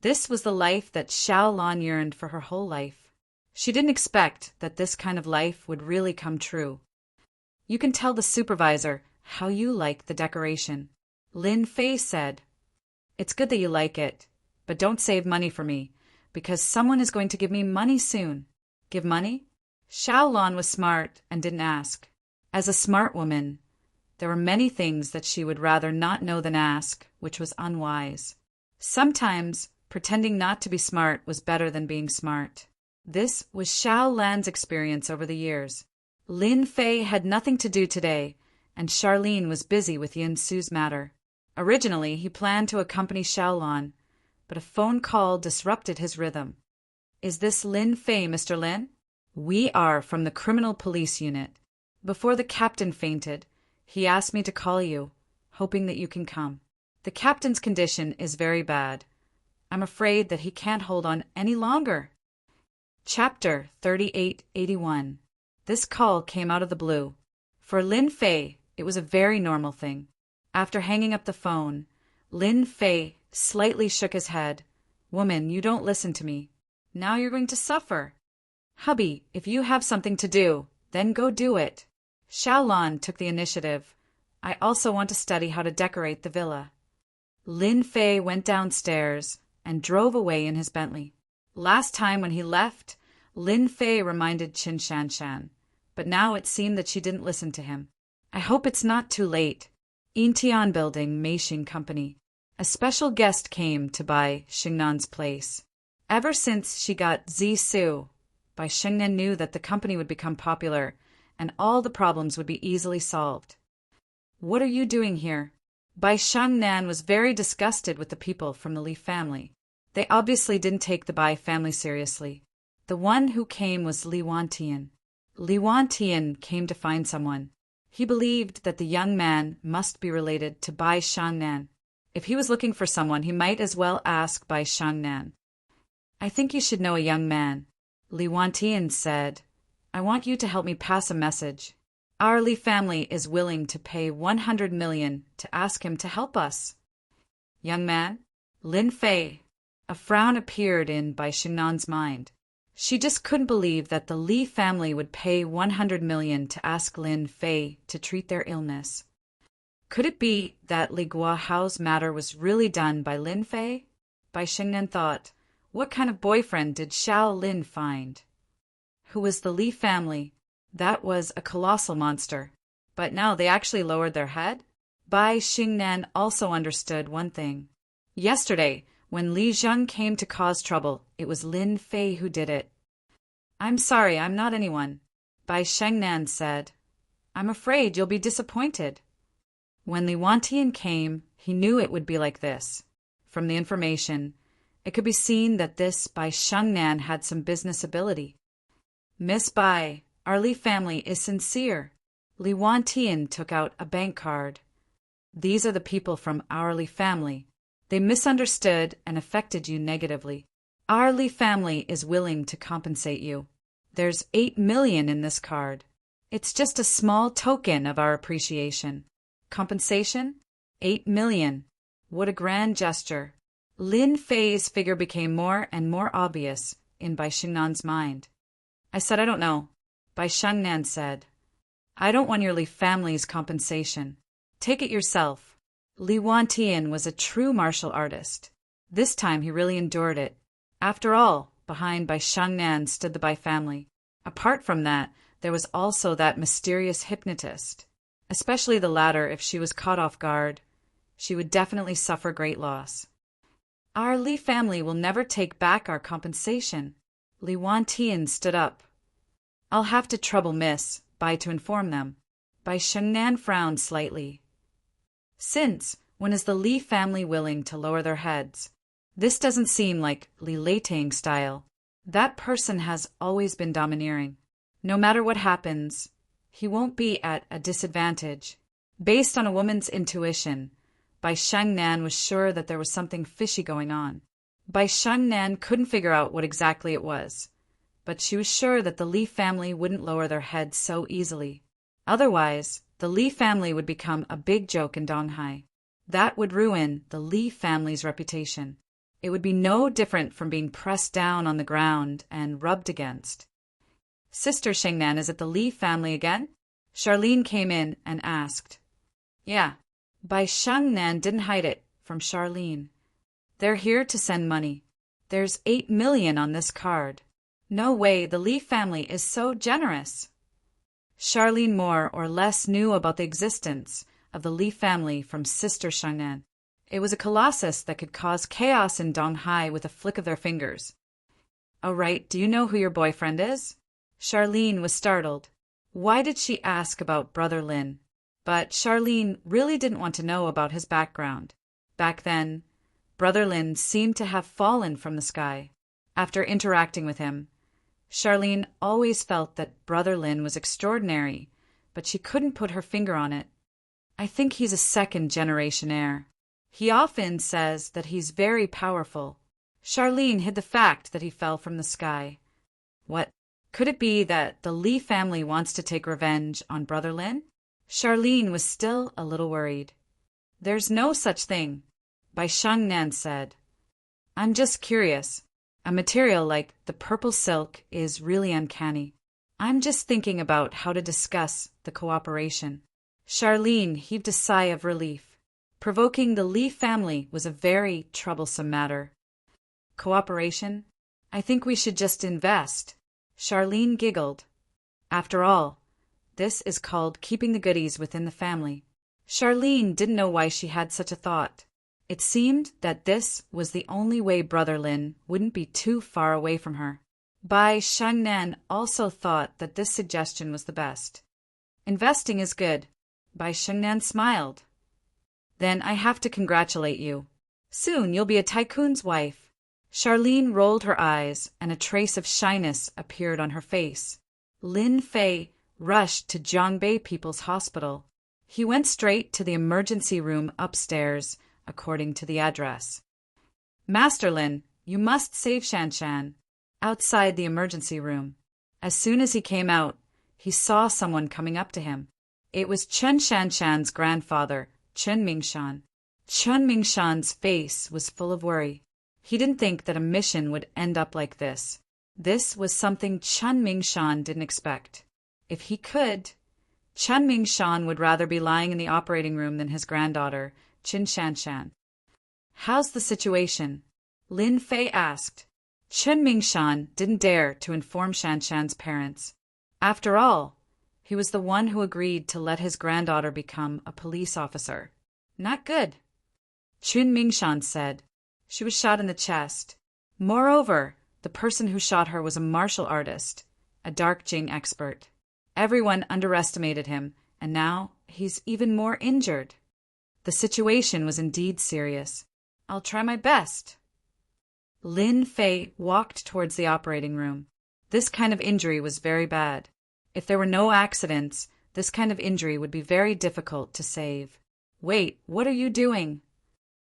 This was the life that Xiao Lan yearned for her whole life. She didn't expect that this kind of life would really come true. You can tell the supervisor how you like the decoration. Lin Fei said, It's good that you like it, but don't save money for me, because someone is going to give me money soon. Give money? Xiao Lan was smart and didn't ask. As a smart woman, there were many things that she would rather not know than ask, which was unwise. Sometimes, pretending not to be smart was better than being smart. This was Xiao Lan's experience over the years. Lin Fei had nothing to do today, and Charlene was busy with Yin Su's matter. Originally, he planned to accompany Xiaolan, but a phone call disrupted his rhythm. "Is this Lin Fei, Mr. Lin?" "We are from the Criminal Police Unit. Before the captain fainted, he asked me to call you, hoping that you can come. The captain's condition is very bad. I'm afraid that he can't hold on any longer." Chapter 3881. This call came out of the blue. For Lin Fei, it was a very normal thing. After hanging up the phone, Lin Fei slightly shook his head. "Woman, you don't listen to me. Now you're going to suffer." "Hubby, if you have something to do, then go do it." Xiaolan took the initiative. "I also want to study how to decorate the villa." Lin Fei went downstairs and drove away in his Bentley. Last time when he left, Lin Fei reminded Qin Shanshan, but now it seemed that she didn't listen to him. "I hope it's not too late." Intian Building, Meixing Company. A special guest came to buy Xingnan's place. Ever since she got Zisu, Bai Shengnan knew that the company would become popular and all the problems would be easily solved. "What are you doing here?" Bai Shengnan was very disgusted with the people from the Li family. They obviously didn't take the Bai family seriously. The one who came was Li Wantian. Li Wantian came to find someone. He believed that the young man must be related to Bai Shengnan. If he was looking for someone, he might as well ask Bai Shengnan. "I think you should know a young man." Li Wantian said, "I want you to help me pass a message. Our Li family is willing to pay 100 million to ask him to help us." "Young man?" "Lin Fei." A frown appeared in Bai Shingnan's mind. She just couldn't believe that the Li family would pay 100 million to ask Lin Fei to treat their illness. Could it be that Li Guohao's matter was really done by Lin Fei? Bai Shengnan thought, what kind of boyfriend did Xiao Lin find? Who was the Li family? That was a colossal monster. But now they actually lowered their head? Bai Shengnan also understood one thing. Yesterday, when Li Zheng came to cause trouble, it was Lin Fei who did it. "I'm sorry, I'm not anyone," Bai Shengnan said. "I'm afraid you'll be disappointed." When Li Wantian came, he knew it would be like this. From the information, it could be seen that this Bai Shengnan had some business ability. "Miss Bai, our Li family is sincere." Li Wantian took out a bank card. "These are the people from our Li family. They misunderstood and affected you negatively. Our Li family is willing to compensate you. There's 8 million in this card. It's just a small token of our appreciation." Compensation? 8 million. What a grand gesture. Lin Fei's figure became more and more obvious in Bai Shingnan's mind. "I said I don't know." Bai Shengnan said, "I don't want your Li family's compensation. Take it yourself." Li Wantian was a true martial artist. This time he really endured it. After all, behind Bai Shengnan stood the Bai family. Apart from that, there was also that mysterious hypnotist. Especially the latter, if she was caught off guard, she would definitely suffer great loss. "Our Li family will never take back our compensation." Li Wantian stood up. "I'll have to trouble Miss Bai to inform them." Bai Shengnan frowned slightly. "Since when is the Li family willing to lower their heads? This doesn't seem like Li Leiting style. That person has always been domineering. No matter what happens, he won't be at a disadvantage." Based on a woman's intuition, Bai Shengnan was sure that there was something fishy going on. Bai Shengnan couldn't figure out what exactly it was, but she was sure that the Li family wouldn't lower their heads so easily. Otherwise, the Li family would become a big joke in Donghai. That would ruin the Li family's reputation. It would be no different from being pressed down on the ground and rubbed against. "Sister Shengnan, is it the Li family again?" Charlene came in and asked. "Yeah." Bai Shengnan didn't hide it from Charlene. "They're here to send money. There's 8 million on this card." "No way, the Li family is so generous." Charlene more or less knew about the existence of the Li family from Sister Shangnan. It was a colossus that could cause chaos in Donghai with a flick of their fingers. "Oh, right, do you know who your boyfriend is?" Charlene was startled. Why did she ask about Brother Lin? But Charlene really didn't want to know about his background. Back then, Brother Lin seemed to have fallen from the sky. After interacting with him, Charlene always felt that Brother Lin was extraordinary, but she couldn't put her finger on it. "I think he's a second-generation heir. He often says that he's very powerful." Charlene hid the fact that he fell from the sky. What? Could it be that the Li family wants to take revenge on Brother Lin? Charlene was still a little worried. "There's no such thing," Bai Shangnan said. "I'm just curious. A material like the purple silk is really uncanny. I'm just thinking about how to discuss the cooperation." Charlene heaved a sigh of relief. Provoking the Li family was a very troublesome matter. "Cooperation? I think we should just invest." Charlene giggled. After all, this is called keeping the goodies within the family. Charlene didn't know why she had such a thought. It seemed that this was the only way Brother Lin wouldn't be too far away from her. Bai Shangnan also thought that this suggestion was the best. "Investing is good." Bai Shangnan smiled. "Then I have to congratulate you. Soon you'll be a tycoon's wife." Charlene rolled her eyes, and a trace of shyness appeared on her face. Lin Fei rushed to Zhongbei People's Hospital. He went straight to the emergency room upstairs, according to the address. "Master Lin, you must save Shanshan." Outside the emergency room. As soon as he came out, he saw someone coming up to him. It was Chen Shanshan's grandfather, Chen Mingshan. Chen Mingshan's face was full of worry. He didn't think that a mission would end up like this. This was something Chen Mingshan didn't expect. If he could, Chen Mingshan would rather be lying in the operating room than his granddaughter, Qin Shanshan. "How's the situation?" Lin Fei asked. Chen Mingshan didn't dare to inform Shanshan's parents. After all, he was the one who agreed to let his granddaughter become a police officer. "Not good," Qin Mingshan said. "She was shot in the chest. Moreover, the person who shot her was a martial artist, a dark Jing expert. Everyone underestimated him, and now he's even more injured." The situation was indeed serious. "I'll try my best." Lin Fei walked towards the operating room. This kind of injury was very bad. If there were no accidents, this kind of injury would be very difficult to save. "Wait, what are you doing?"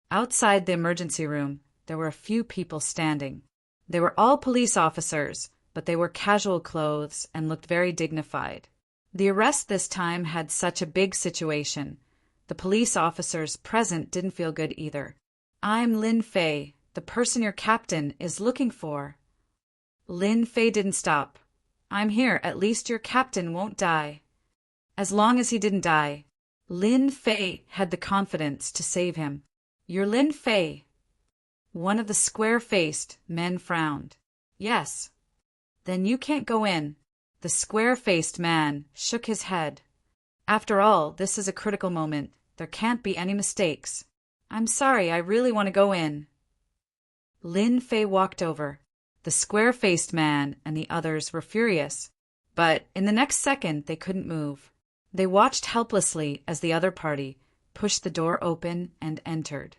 Outside the emergency room, there were a few people standing. They were all police officers, but they wore casual clothes and looked very dignified. The arrest this time had such a big situation. The police officers present didn't feel good either. "I'm Lin Fei, the person your captain is looking for." Lin Fei didn't stop. "I'm here, at least your captain won't die." As long as he didn't die, Lin Fei had the confidence to save him. "You're Lin Fei." One of the square-faced men frowned. "Yes." "Then you can't go in." The square-faced man shook his head. "After all, this is a critical moment. There can't be any mistakes." "I'm sorry, I really want to go in." Lin Fei walked over. The square-faced man and the others were furious, but in the next second they couldn't move. They watched helplessly as the other party pushed the door open and entered.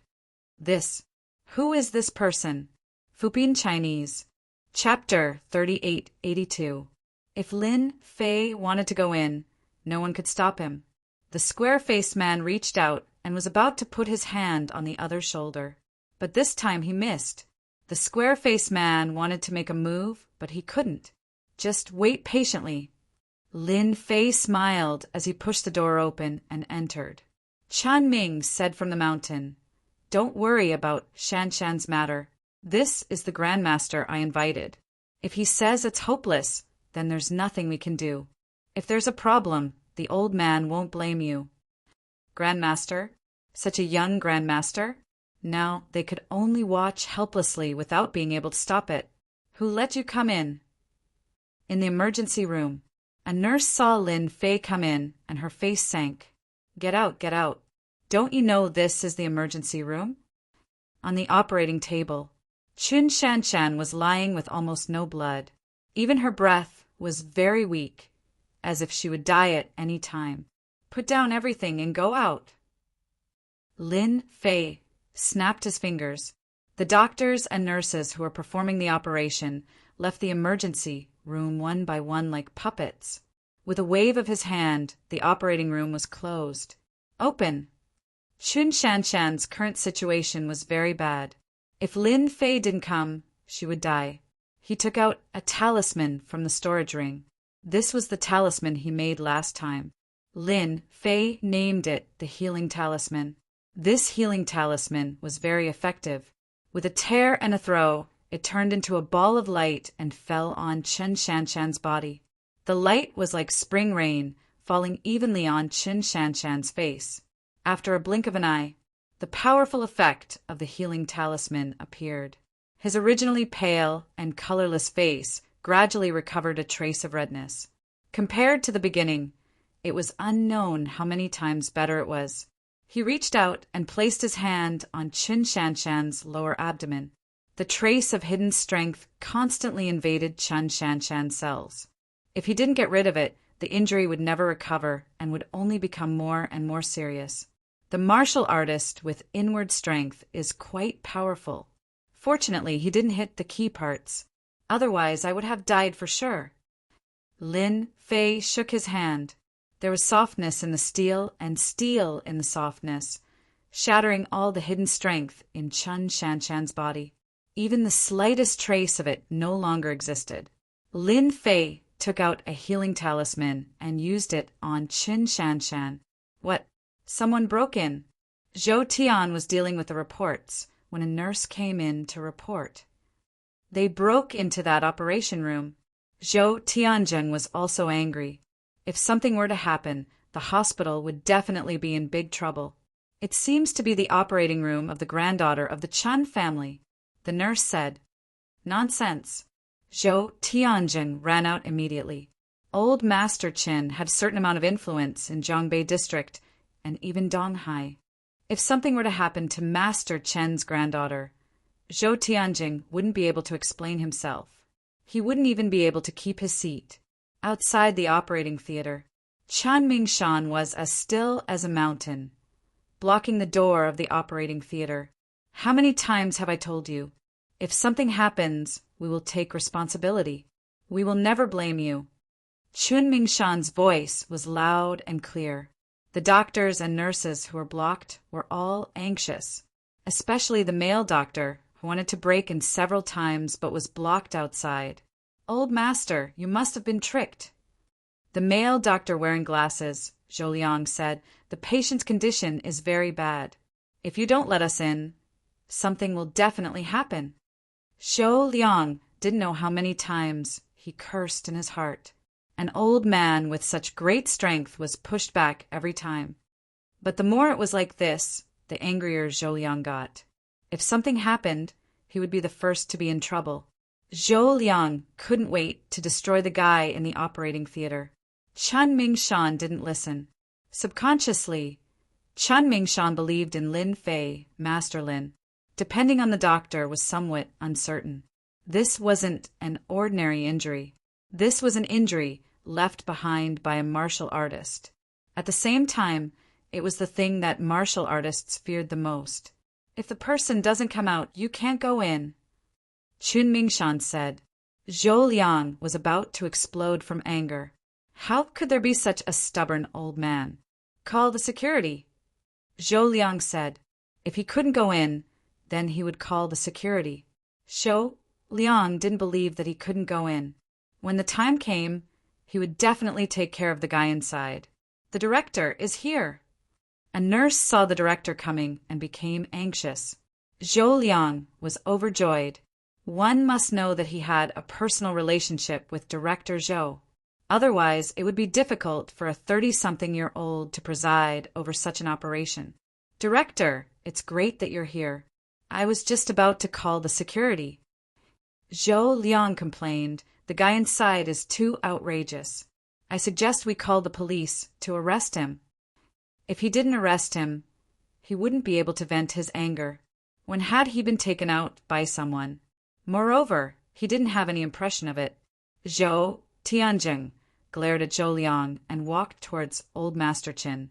Who is this person? Fupin Chinese. Chapter 3882. If Lin Fei wanted to go in, no one could stop him. The square-faced man reached out and was about to put his hand on the other's shoulder. But this time he missed. The square-faced man wanted to make a move, but he couldn't. "Just wait patiently." Lin Fei smiled as he pushed the door open and entered. Chan Ming said from the mountain, "Don't worry about Shanshan's matter. This is the Grandmaster I invited. If he says it's hopeless, then there's nothing we can do. If there's a problem, the old man won't blame you." Grandmaster? Such a young Grandmaster? Now they could only watch helplessly without being able to stop it. "Who let you come in?" In the emergency room, A nurse saw Lin Fei come in, and her face sank. Get out, get out. Don't you know this is the emergency room? On the operating table, Chun Shanshan was lying with almost no blood. Even her breath was very weak, as if she would die at any time. Put down everything and go out. Lin Fei snapped his fingers. The doctors and nurses who were performing the operation left the emergency room one by one like puppets. With a wave of his hand, the operating room was closed. Open! Chun Shanshan's current situation was very bad. If Lin Fei didn't come, she would die. He took out a talisman from the storage ring. This was the talisman he made last time. Lin Fei named it the healing talisman. This healing talisman was very effective. With a tear and a throw, it turned into a ball of light and fell on Chun Shanshan's body. The light was like spring rain, falling evenly on Chun Shanshan's face. After a blink of an eye, the powerful effect of the healing talisman appeared. His originally pale and colorless face gradually recovered a trace of redness. Compared to the beginning, it was unknown how many times better it was. He reached out and placed his hand on Chun Shanshan's lower abdomen. The trace of hidden strength constantly invaded Chun Shanshan's cells. If he didn't get rid of it, the injury would never recover and would only become more and more serious. The martial artist with inward strength is quite powerful. Fortunately, he didn't hit the key parts. Otherwise, I would have died for sure. Lin Fei shook his hand. There was softness in the steel and steel in the softness, shattering all the hidden strength in Chun Shanshan's body. Even the slightest trace of it no longer existed. Lin Fei took out a healing talisman and used it on Chun Shanshan. What? Someone broke in. Zhou Tian was dealing with the reports when a nurse came in to report. They broke into that operation room. Zhou Tianzheng was also angry. If something were to happen, the hospital would definitely be in big trouble. It seems to be the operating room of the granddaughter of the Chun family, the nurse said. Nonsense. Zhou Tianzheng ran out immediately. Old Master Qin had a certain amount of influence in Zhongbei district and even Donghai. If something were to happen to Master Chen's granddaughter, Zhou Tianjing wouldn't be able to explain himself. He wouldn't even be able to keep his seat. Outside the operating theater, Chan Mingshan was as still as a mountain, blocking the door of the operating theater. How many times have I told you? If something happens, we will take responsibility. We will never blame you. Chun Mingshan's voice was loud and clear. The doctors and nurses who were blocked were all anxious, especially the male doctor who wanted to break in several times but was blocked outside. Old master, you must have been tricked. The male doctor wearing glasses, Zhou Liang said, the patient's condition is very bad. If you don't let us in, something will definitely happen. Zhou Liang didn't know how many times he cursed in his heart. An old man with such great strength was pushed back every time. But the more it was like this, the angrier Zhou Liang got. If something happened, he would be the first to be in trouble. Zhou Liang couldn't wait to destroy the guy in the operating theater. Chun Mingshan didn't listen. Subconsciously, Chun Mingshan believed in Lin Fei, Master Lin. Depending on the doctor was somewhat uncertain. This wasn't an ordinary injury. This was an injury left behind by a martial artist. At the same time, it was the thing that martial artists feared the most. If the person doesn't come out, you can't go in. Chun Mingshan said. Zhou Liang was about to explode from anger. How could there be such a stubborn old man? Call the security. Zhou Liang said. If he couldn't go in, then he would call the security. Zhou Liang didn't believe that he couldn't go in. When the time came, he would definitely take care of the guy inside. The director is here. A nurse saw the director coming and became anxious. Zhou Liang was overjoyed. One must know that he had a personal relationship with Director Zhou. Otherwise, it would be difficult for a 30-something-year-old to preside over such an operation. Director, it's great that you're here. I was just about to call the security. Zhou Liang complained. The guy inside is too outrageous. I suggest we call the police to arrest him. If he didn't arrest him, he wouldn't be able to vent his anger. When had he been taken out by someone? Moreover, he didn't have any impression of it. Zhou Tianjing glared at Zhou Liang and walked towards Old Master Qin.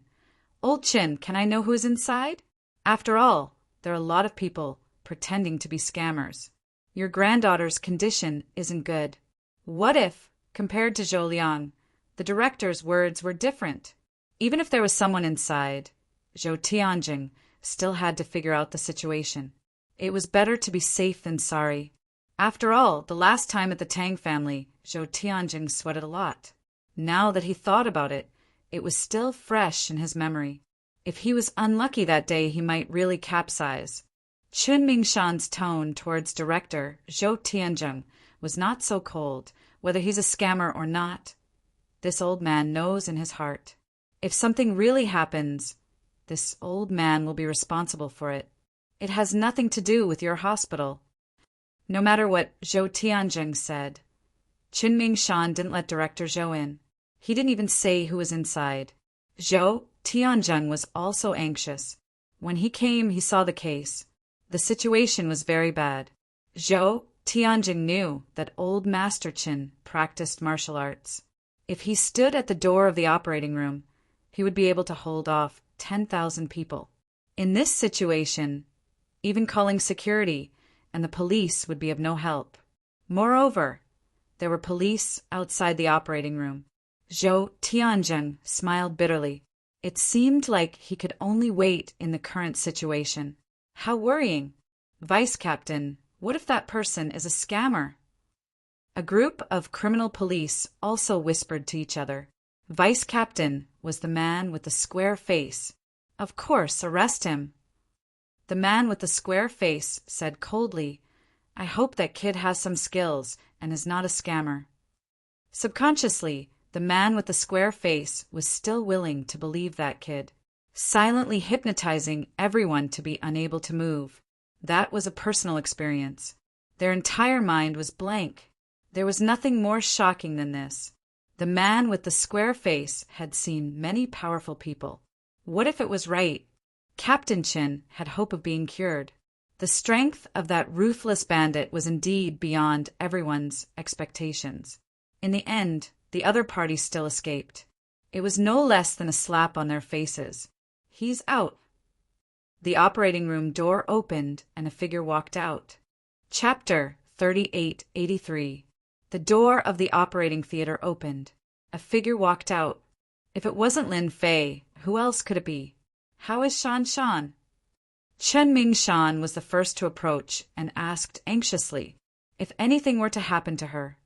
Old Qin, can I know who is inside? After all, there are a lot of people pretending to be scammers. Your granddaughter's condition isn't good. What if, compared to Zhou Liang, the director's words were different? Even if there was someone inside, Zhou Tianjing still had to figure out the situation. It was better to be safe than sorry. After all, the last time at the Tang family, Zhou Tianjing sweated a lot. Now that he thought about it, it was still fresh in his memory. If he was unlucky that day, he might really capsize. Qin Mingshan's tone towards director Zhou Tianjing was not so cold, whether he's a scammer or not. This old man knows in his heart. If something really happens, this old man will be responsible for it. It has nothing to do with your hospital. No matter what Zhou Tianjing said, Qin Mingshan didn't let Director Zhou in. He didn't even say who was inside. Zhou Tianjing was also anxious. When he came, he saw the case. The situation was very bad. Zhou Tianjing knew that old Master Qin practiced martial arts. If he stood at the door of the operating room, he would be able to hold off 10,000 people. In this situation, even calling security and the police would be of no help. Moreover, there were police outside the operating room. Zhou Tianjing smiled bitterly. It seemed like he could only wait in the current situation. How worrying! Vice Captain, what if that person is a scammer? A group of criminal police also whispered to each other. Vice Captain was the man with the square face. Of course, arrest him. The man with the square face said coldly, I hope that kid has some skills and is not a scammer. Subconsciously, the man with the square face was still willing to believe that kid, silently hypnotizing everyone to be unable to move. That was a personal experience. Their entire mind was blank. There was nothing more shocking than this. The man with the square face had seen many powerful people. What if it was right? Captain Qin had hope of being cured. The strength of that ruthless bandit was indeed beyond everyone's expectations. In the end, the other party still escaped. It was no less than a slap on their faces. He's out. The operating room door opened and a figure walked out. Chapter 3883. The door of the operating theater opened. A figure walked out. If it wasn't Lin Fei, who else could it be? How is Shan Shan? Chen Mingshan was the first to approach and asked anxiously if anything were to happen to her.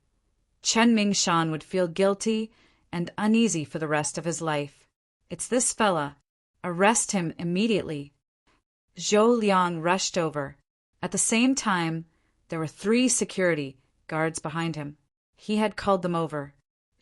Chen Mingshan would feel guilty and uneasy for the rest of his life. It's this fella. Arrest him immediately. Zhou Liang rushed over. At the same time, there were 3 security guards behind him. He had called them over.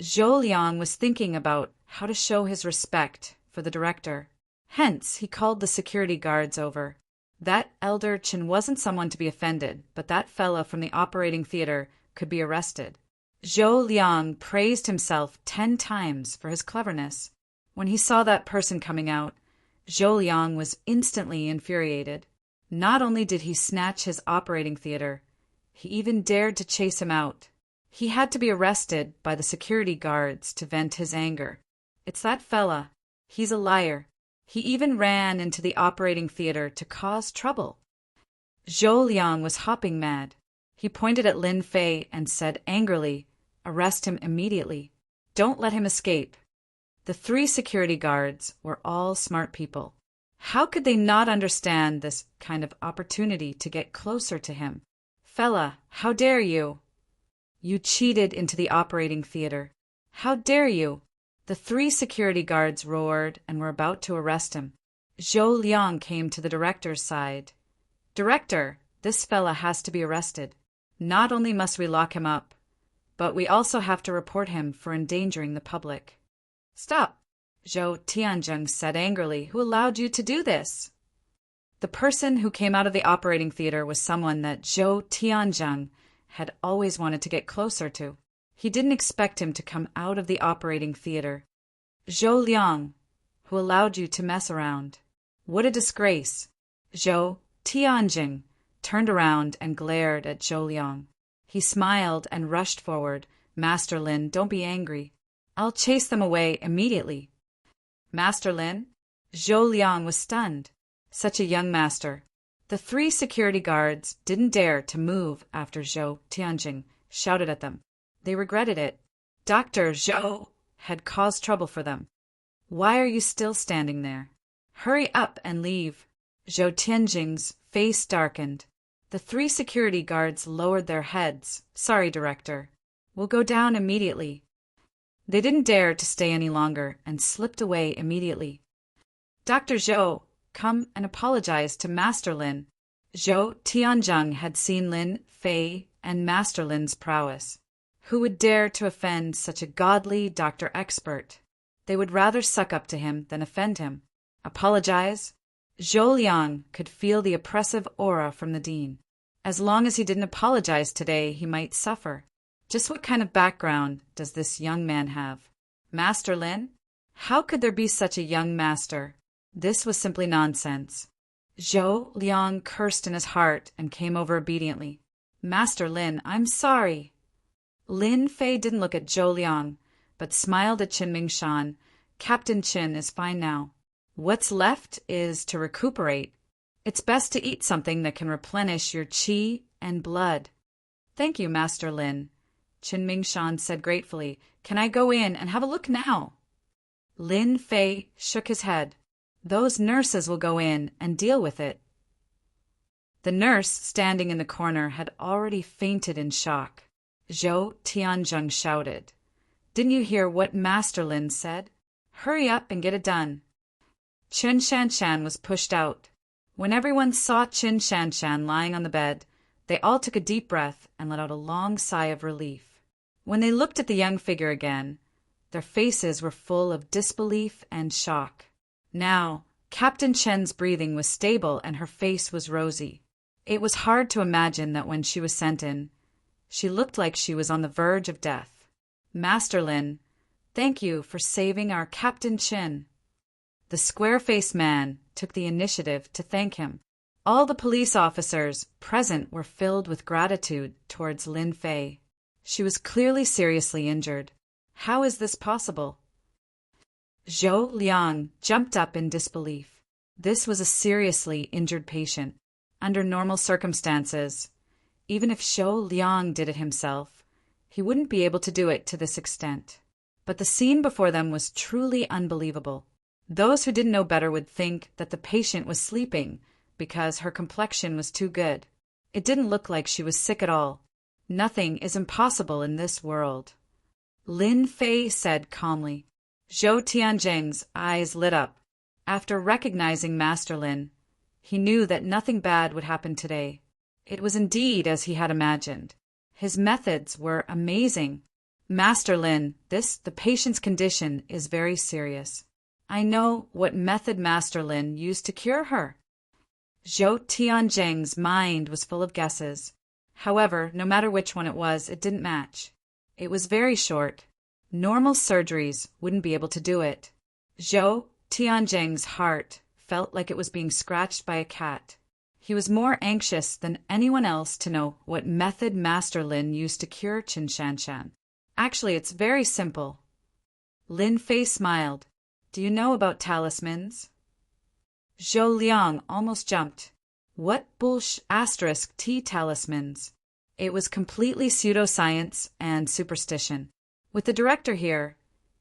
Zhou Liang was thinking about how to show his respect for the director. Hence, he called the security guards over. That elder Qin wasn't someone to be offended, but that fella from the operating theater could be arrested. Zhou Liang praised himself 10 times for his cleverness. When he saw that person coming out, Zhou Liang was instantly infuriated. Not only did he snatch his operating theater, he even dared to chase him out. He had to be arrested by the security guards to vent his anger. It's that fella. He's a liar. He even ran into the operating theater to cause trouble. Zhou Liang was hopping mad. He pointed at Lin Fei and said angrily, arrest him immediately. Don't let him escape. The 3 security guards were all smart people. How could they not understand this kind of opportunity to get closer to him? Fella, how dare you? You cheated into the operating theater. How dare you? The 3 security guards roared and were about to arrest him. Zhou Liang came to the director's side. Director, this fella has to be arrested. Not only must we lock him up, but we also have to report him for endangering the public. Stop, Zhou Tianjing said angrily. Who allowed you to do this? The person who came out of the operating theater was someone that Zhou Tianjing had always wanted to get closer to. He didn't expect him to come out of the operating theater. Zhou Liang, who allowed you to mess around. What a disgrace. Zhou Tianjing turned around and glared at Zhou Liang. He smiled and rushed forward. Master Lin, don't be angry. I'll chase them away immediately. Master Lin? Zhou Liang was stunned. Such a young master. The 3 security guards didn't dare to move after Zhou Tianjing shouted at them. They regretted it. Dr. Zhou had caused trouble for them. Why are you still standing there? Hurry up and leave. Zhou Tianjing's face darkened. The 3 security guards lowered their heads. Sorry, Director. We'll go down immediately. They didn't dare to stay any longer and slipped away immediately. Dr. Zhou, come and apologize to Master Lin. Zhou Tianjing had seen Lin Fei and Master Lin's prowess. Who would dare to offend such a godly doctor expert? They would rather suck up to him than offend him. Apologize? Zhou Liang could feel the oppressive aura from the dean. As long as he didn't apologize today, he might suffer. Just what kind of background does this young man have? Master Lin? How could there be such a young master? This was simply nonsense. Zhou Liang cursed in his heart and came over obediently. Master Lin, I'm sorry. Lin Fei didn't look at Zhou Liang, but smiled at Qin Mingshan. Captain Qin is fine now. What's left is to recuperate. It's best to eat something that can replenish your qi and blood. Thank you, Master Lin. Qin Mingshan said gratefully. Can I go in and have a look now? Lin Fei shook his head. Those nurses will go in and deal with it. The nurse standing in the corner had already fainted in shock. Zhou Tianjing shouted. Didn't you hear what Master Lin said? Hurry up and get it done. Qin Shanshan was pushed out. When everyone saw Qin Shanshan lying on the bed, they all took a deep breath and let out a long sigh of relief. When they looked at the young figure again, their faces were full of disbelief and shock. Now, Captain Chen's breathing was stable and her face was rosy. It was hard to imagine that when she was sent in, she looked like she was on the verge of death. Master Lin, thank you for saving our Captain Chen. The square-faced man took the initiative to thank him. All the police officers present were filled with gratitude towards Lin Fei. She was clearly seriously injured. How is this possible? Zhou Liang jumped up in disbelief. This was a seriously injured patient. Under normal circumstances, even if Zhou Liang did it himself, he wouldn't be able to do it to this extent. But the scene before them was truly unbelievable. Those who didn't know better would think that the patient was sleeping because her complexion was too good. It didn't look like she was sick at all. Nothing is impossible in this world. Lin Fei said calmly. Zhou Tianjing's eyes lit up. After recognizing Master Lin, he knew that nothing bad would happen today. It was indeed as he had imagined. His methods were amazing. Master Lin, the patient's condition is very serious. I know what method Master Lin used to cure her. Zhou Tianjing's mind was full of guesses. However, no matter which one it was, it didn't match. It was very short. Normal surgeries wouldn't be able to do it. Zhou Tianjing's heart felt like it was being scratched by a cat. He was more anxious than anyone else to know what method Master Lin used to cure Qin Shanshan. Actually, it's very simple. Lin Fei smiled. Do you know about talismans? Zhou Liang almost jumped. What T talismans? It was completely pseudoscience and superstition. With the director here,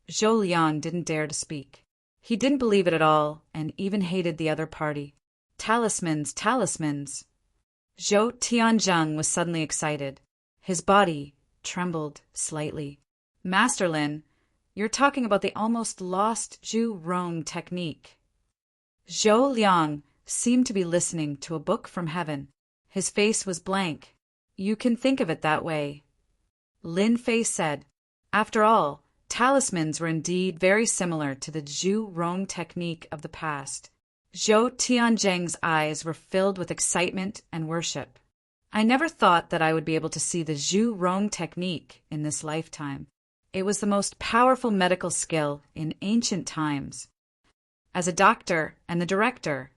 Zhou Liang didn't dare to speak. He didn't believe it at all and even hated the other party. Talismans. Zhou Tianjing was suddenly excited. His body trembled slightly. Master Lin, you're talking about the almost lost Zhu Rong technique. Zhou Liang seemed to be listening to a book from heaven. His face was blank. You can think of it that way. Lin Fei said. After all, talismans were indeed very similar to the Zhu Rong technique of the past. Zhou Tianjing's eyes were filled with excitement and worship. I never thought that I would be able to see the Zhu Rong technique in this lifetime. It was the most powerful medical skill in ancient times. As a doctor and the director,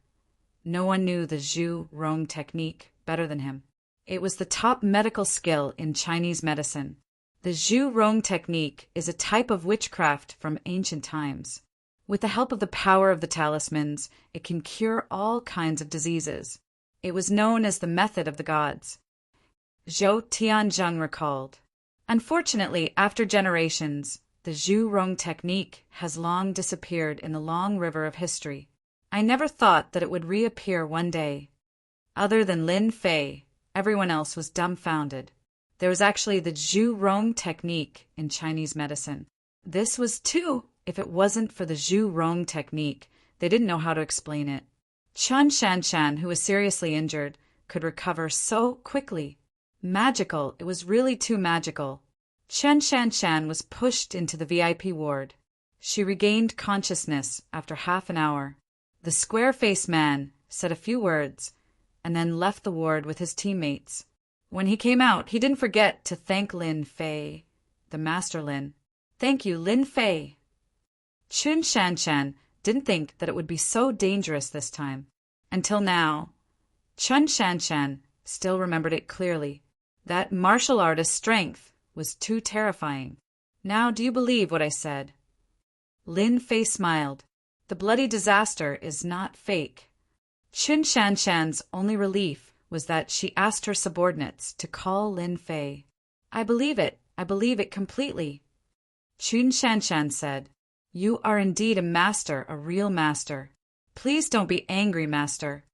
no one knew the Zhu Rong technique better than him. It was the top medical skill in Chinese medicine. The Zhu Rong technique is a type of witchcraft from ancient times. With the help of the power of the talismans, it can cure all kinds of diseases. It was known as the method of the gods. Zhou Tianzheng recalled. Unfortunately, after generations, the Zhu Rong technique has long disappeared in the long river of history. I never thought that it would reappear one day. Other than Lin Fei, everyone else was dumbfounded. There was actually the Zhu Rong technique in Chinese medicine. This was too. If it wasn't for the Zhu Rong technique, they didn't know how to explain it. Chen Shanshan, who was seriously injured, could recover so quickly. Magical, it was really too magical. Chen Shanshan was pushed into the VIP ward. She regained consciousness after half an hour. The square-faced man said a few words and then left the ward with his teammates. When he came out, he didn't forget to thank Lin Fei, the Master Lin. Thank you, Lin Fei. Chen Shanshan didn't think that it would be so dangerous this time. Until now, Chen Shanshan still remembered it clearly. That martial artist's strength was too terrifying. Now do you believe what I said? Lin Fei smiled. The bloody disaster is not fake. Chen Shanshan's only relief was that she asked her subordinates to call Lin Fei. I believe it completely. Chen Shanshan said. You are indeed a master, a real master. Please don't be angry, master.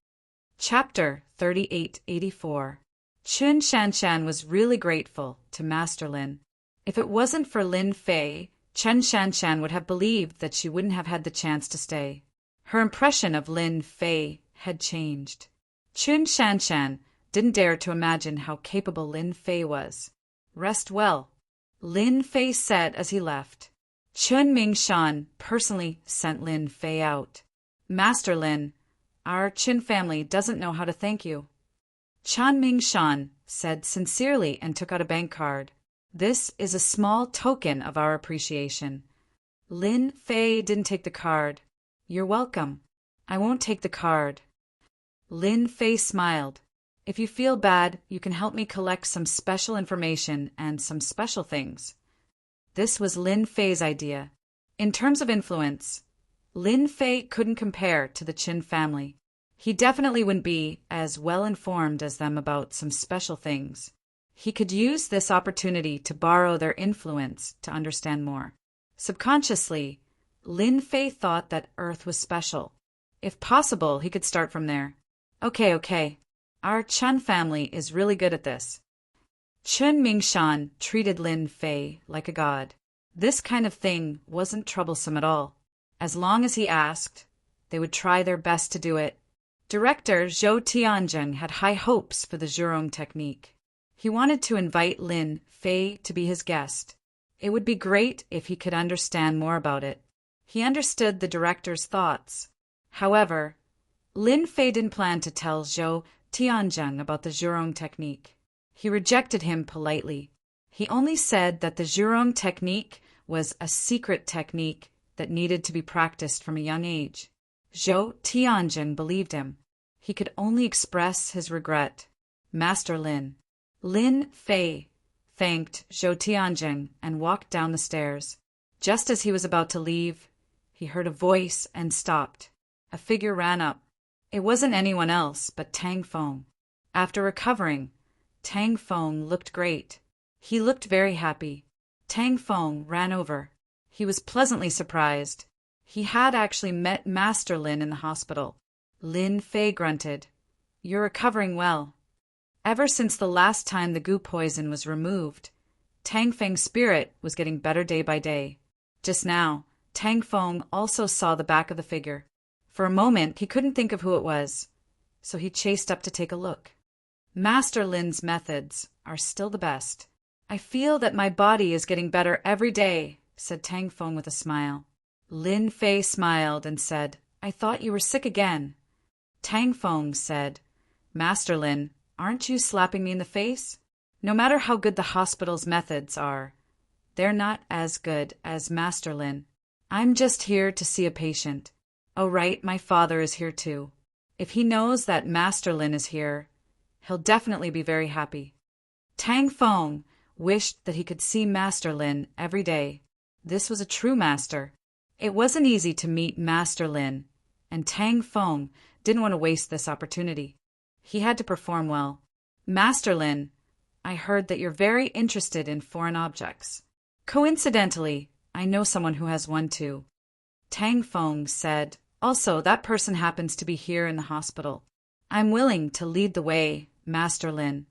Chapter 3884. Chen Shanshan was really grateful to Master Lin. If it wasn't for Lin Fei, Chen Shanshan would have believed that she wouldn't have had the chance to stay. Her impression of Lin Fei had changed. Chen Shanshan didn't dare to imagine how capable Lin Fei was. Rest well, Lin Fei said as he left. Chen Mingshan personally sent Lin Fei out. Master Lin, our Qin family doesn't know how to thank you. Chen Mingshan said sincerely and took out a bank card. This is a small token of our appreciation. Lin Fei didn't take the card. You're welcome. I won't take the card. Lin Fei smiled. If you feel bad, you can help me collect some special information and some special things. This was Lin Fei's idea. In terms of influence, Lin Fei couldn't compare to the Qin family. He definitely wouldn't be as well informed as them about some special things. He could use this opportunity to borrow their influence to understand more. Subconsciously, Lin Fei thought that Earth was special. If possible, he could start from there. Okay. Our Chen family is really good at this. Chen Mingshan treated Lin Fei like a god. This kind of thing wasn't troublesome at all. As long as he asked, they would try their best to do it. Director Zhou Tianzheng had high hopes for the Zhurong technique. He wanted to invite Lin Fei to be his guest. It would be great if he could understand more about it. He understood the director's thoughts. However, Lin Fei didn't plan to tell Zhou Tianzheng about the Zhurong technique. He rejected him politely. He only said that the Zhurong technique was a secret technique that needed to be practiced from a young age. Zhou Tianzheng believed him. He could only express his regret. Master Lin. Lin Fei thanked Zhou Tianzheng and walked down the stairs. Just as he was about to leave, he heard a voice and stopped. A figure ran up. It wasn't anyone else but Tang Feng. After recovering, Tang Feng looked great. He looked very happy. Tang Feng ran over. He was pleasantly surprised. He had actually met Master Lin in the hospital. Lin Fei grunted. You're recovering well. Ever since the last time the goo poison was removed, Tang Feng's spirit was getting better day by day. Just now, Tang Feng also saw the back of the figure. For a moment, he couldn't think of who it was, so he chased up to take a look. Master Lin's methods are still the best. I feel that my body is getting better every day, said Tang Feng with a smile. Lin Fei smiled and said, I thought you were sick again. Tang Feng said, Master Lin, Aren't you slapping me in the face? No matter how good the hospital's methods are, they're not as good as Master Lin. I'm just here to see a patient. Oh right, my father is here too. If he knows that Master Lin is here, he'll definitely be very happy. Tang Feng wished that he could see Master Lin every day. This was a true master. It wasn't easy to meet Master Lin, and Tang Feng didn't want to waste this opportunity. He had to perform well. Master Lin, I heard that you're very interested in foreign objects. Coincidentally, I know someone who has one too. Tang Feng said, also, that person happens to be here in the hospital. I'm willing to lead the way, Master Lin.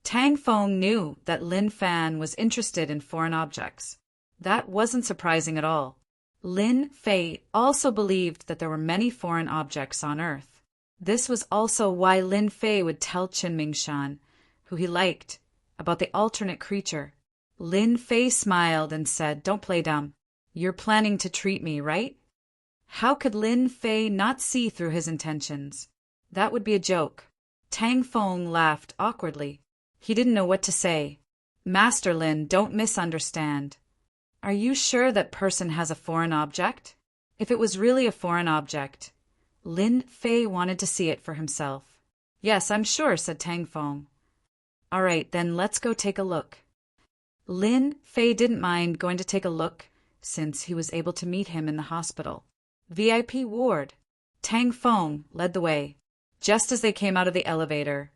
Tang Feng knew that Lin Fan was interested in foreign objects. That wasn't surprising at all. Lin Fei also believed that there were many foreign objects on Earth. This was also why Lin Fei would tell Qin Mingshan, who he liked, about the alternate creature. Lin Fei smiled and said, don't play dumb. You're planning to treat me, right? How could Lin Fei not see through his intentions? That would be a joke. Tang Feng laughed awkwardly. He didn't know what to say. Master Lin, don't misunderstand. Are you sure that person has a foreign object? If it was really a foreign object, Lin Fei wanted to see it for himself. Yes, I'm sure, said Tang Feng. All right, then let's go take a look. Lin Fei didn't mind going to take a look since he was able to meet him in the hospital. VIP ward. Tang Feng led the way. Just as they came out of the elevator,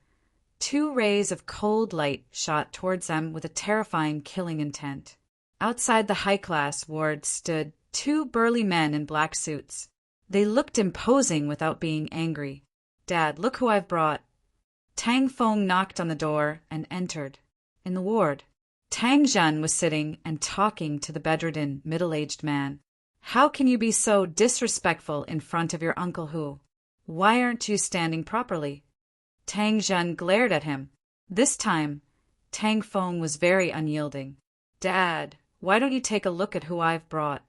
2 rays of cold light shot towards them with a terrifying killing intent. Outside the high-class ward stood 2 burly men in black suits. They looked imposing without being angry. Dad, look who I've brought. Tang Feng knocked on the door and entered. In the ward, Tang Zhen was sitting and talking to the bedridden, middle-aged man. How can you be so disrespectful in front of your Uncle Hu? Why aren't you standing properly? Tang Zhen glared at him. This time, Tang Feng was very unyielding. Dad, why don't you take a look at who I've brought?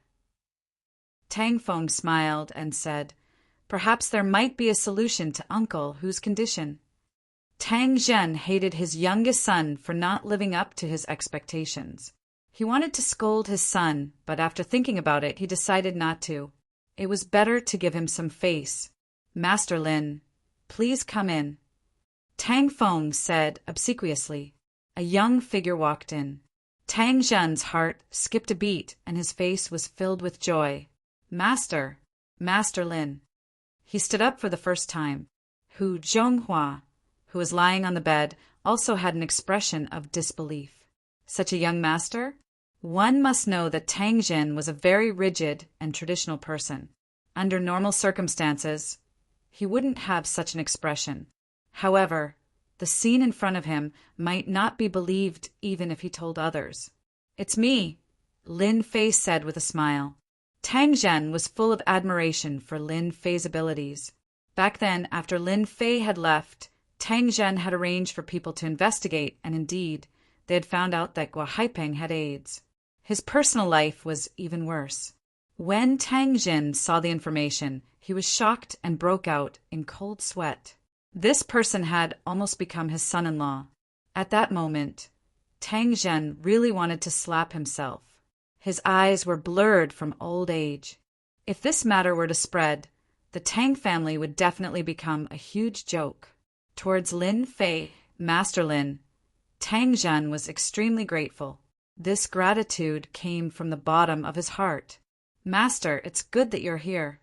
Tang Feng smiled and said, perhaps there might be a solution to Uncle Hu's condition. Tang Zhen hated his youngest son for not living up to his expectations. He wanted to scold his son, but after thinking about it, he decided not to. It was better to give him some face. Master Lin, please come in. Tang Feng said obsequiously. A young figure walked in. Tang Zhen's heart skipped a beat and his face was filled with joy. Master Lin. He stood up for the first time. Hu Zhonghua, who was lying on the bed, also had an expression of disbelief. Such a young master? One must know that Tang Zhen was a very rigid and traditional person. Under normal circumstances, he wouldn't have such an expression. However, the scene in front of him might not be believed even if he told others. It's me, Lin Fei said with a smile. Tang Zhen was full of admiration for Lin Fei's abilities. Back then, after Lin Fei had left, Tang Zhen had arranged for people to investigate, and indeed, they had found out that Guo Haipeng had AIDS. His personal life was even worse. When Tang Zhen saw the information, he was shocked and broke out in cold sweat. This person had almost become his son-in-law. At that moment, Tang Zhen really wanted to slap himself. His eyes were blurred from old age. If this matter were to spread, the Tang family would definitely become a huge joke. Towards Lin Fei, Master Lin, Tang Zhen was extremely grateful. This gratitude came from the bottom of his heart. Master, it's good that you're here.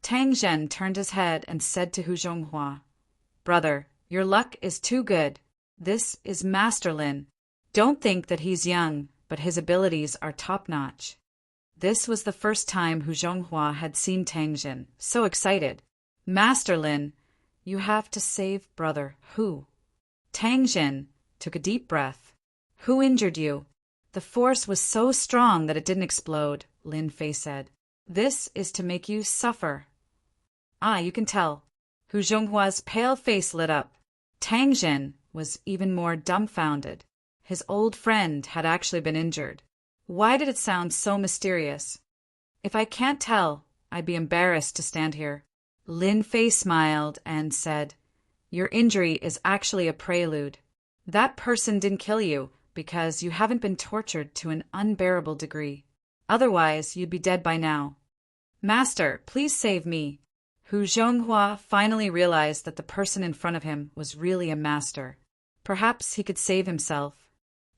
Tang Zhen turned his head and said to Hu Zhonghua, Brother, your luck is too good. This is Master Lin. Don't think that he's young, but his abilities are top-notch. This was the first time Hu Zhonghua had seen Tang Zhen, so excited. Master Lin, you have to save Brother Hu. Tang Zhen took a deep breath. Who injured you? The force was so strong that it didn't explode, Lin Fei said. This is to make you suffer. Ah, you can tell. Hu Zhonghua's pale face lit up. Tang Zhen was even more dumbfounded. His old friend had actually been injured. Why did it sound so mysterious? If I can't tell, I'd be embarrassed to stand here. Lin Fei smiled and said, Your injury is actually a prelude. That person didn't kill you because you haven't been tortured to an unbearable degree. Otherwise, you'd be dead by now. Master, please save me. Hu Zhonghua finally realized that the person in front of him was really a master. Perhaps he could save himself.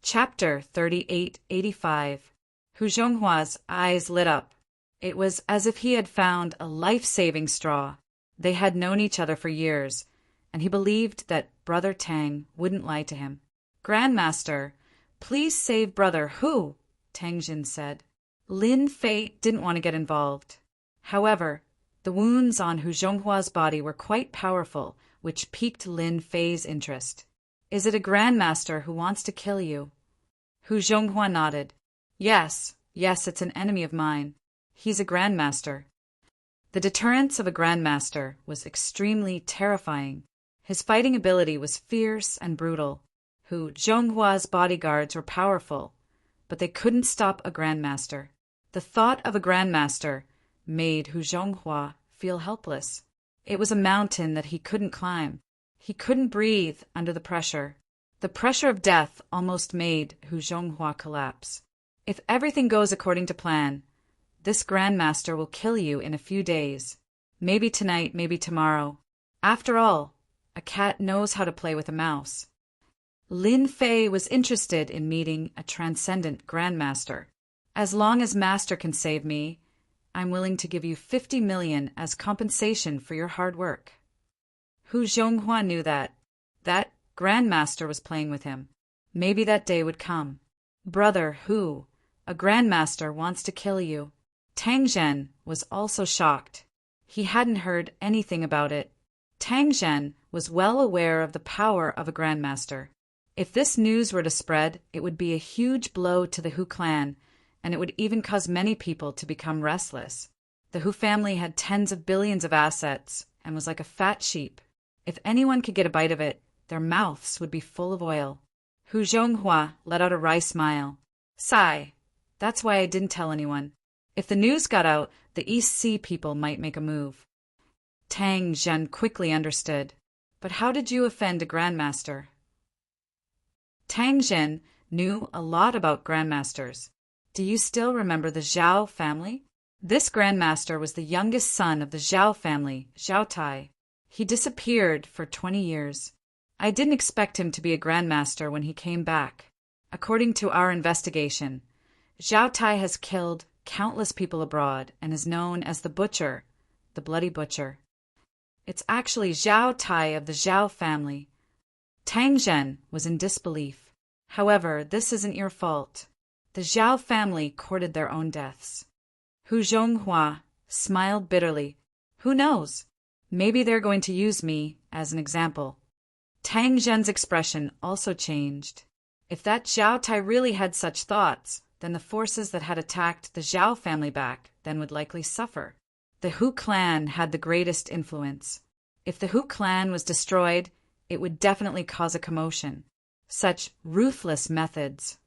Chapter 3885. Hu Zhonghua's eyes lit up. It was as if he had found a life-saving straw. They had known each other for years, and he believed that Brother Tang wouldn't lie to him. Grandmaster, please save Brother Hu, Tang Jin said. Lin Fei didn't want to get involved. However, the wounds on Hu Zhonghua's body were quite powerful, which piqued Lin Fei's interest. Is it a grandmaster who wants to kill you? Hu Zhonghua nodded. Yes, it's an enemy of mine. He's a grandmaster. The deterrence of a grandmaster was extremely terrifying. His fighting ability was fierce and brutal. Hu Zhonghua's bodyguards were powerful, but they couldn't stop a grandmaster. The thought of a grandmaster made Hu Zhonghua feel helpless. It was a mountain that he couldn't climb. He couldn't breathe under the pressure. The pressure of death almost made Hu Zhonghua collapse. If everything goes according to plan, this grandmaster will kill you in a few days. Maybe tonight, maybe tomorrow. After all, a cat knows how to play with a mouse. Lin Fei was interested in meeting a transcendent grandmaster. As long as Master can save me, I'm willing to give you 50 million as compensation for your hard work. Hu Zhonghua knew that grandmaster was playing with him. Maybe that day would come. Brother Hu, a grandmaster wants to kill you. Tang Zhen was also shocked. He hadn't heard anything about it. Tang Zhen was well aware of the power of a grandmaster. If this news were to spread, it would be a huge blow to the Hu clan, and it would even cause many people to become restless. The Hu family had tens of billions of assets and was like a fat sheep. If anyone could get a bite of it, their mouths would be full of oil. Hu Zhonghua let out a wry smile. Sigh. That's why I didn't tell anyone. If the news got out, the East Sea people might make a move. Tang Zhen quickly understood. But how did you offend a grandmaster? Tang Zhen knew a lot about grandmasters. Do you still remember the Zhao family? This grandmaster was the youngest son of the Zhao family, Zhao Tai. He disappeared for 20 years. I didn't expect him to be a grandmaster when he came back. According to our investigation, Zhao Tai has killed countless people abroad and is known as the Butcher, the Bloody Butcher. It's actually Zhao Tai of the Zhao family. Tang Zhen was in disbelief. However, this isn't your fault. The Zhao family courted their own deaths. Hu Zhonghua smiled bitterly. Who knows? Maybe they're going to use me as an example. Tang Zhen's expression also changed. If that Zhao Tai really had such thoughts, then the forces that had attacked the Zhao family back then would likely suffer. The Hu clan had the greatest influence. If the Hu clan was destroyed, it would definitely cause a commotion. Such ruthless methods.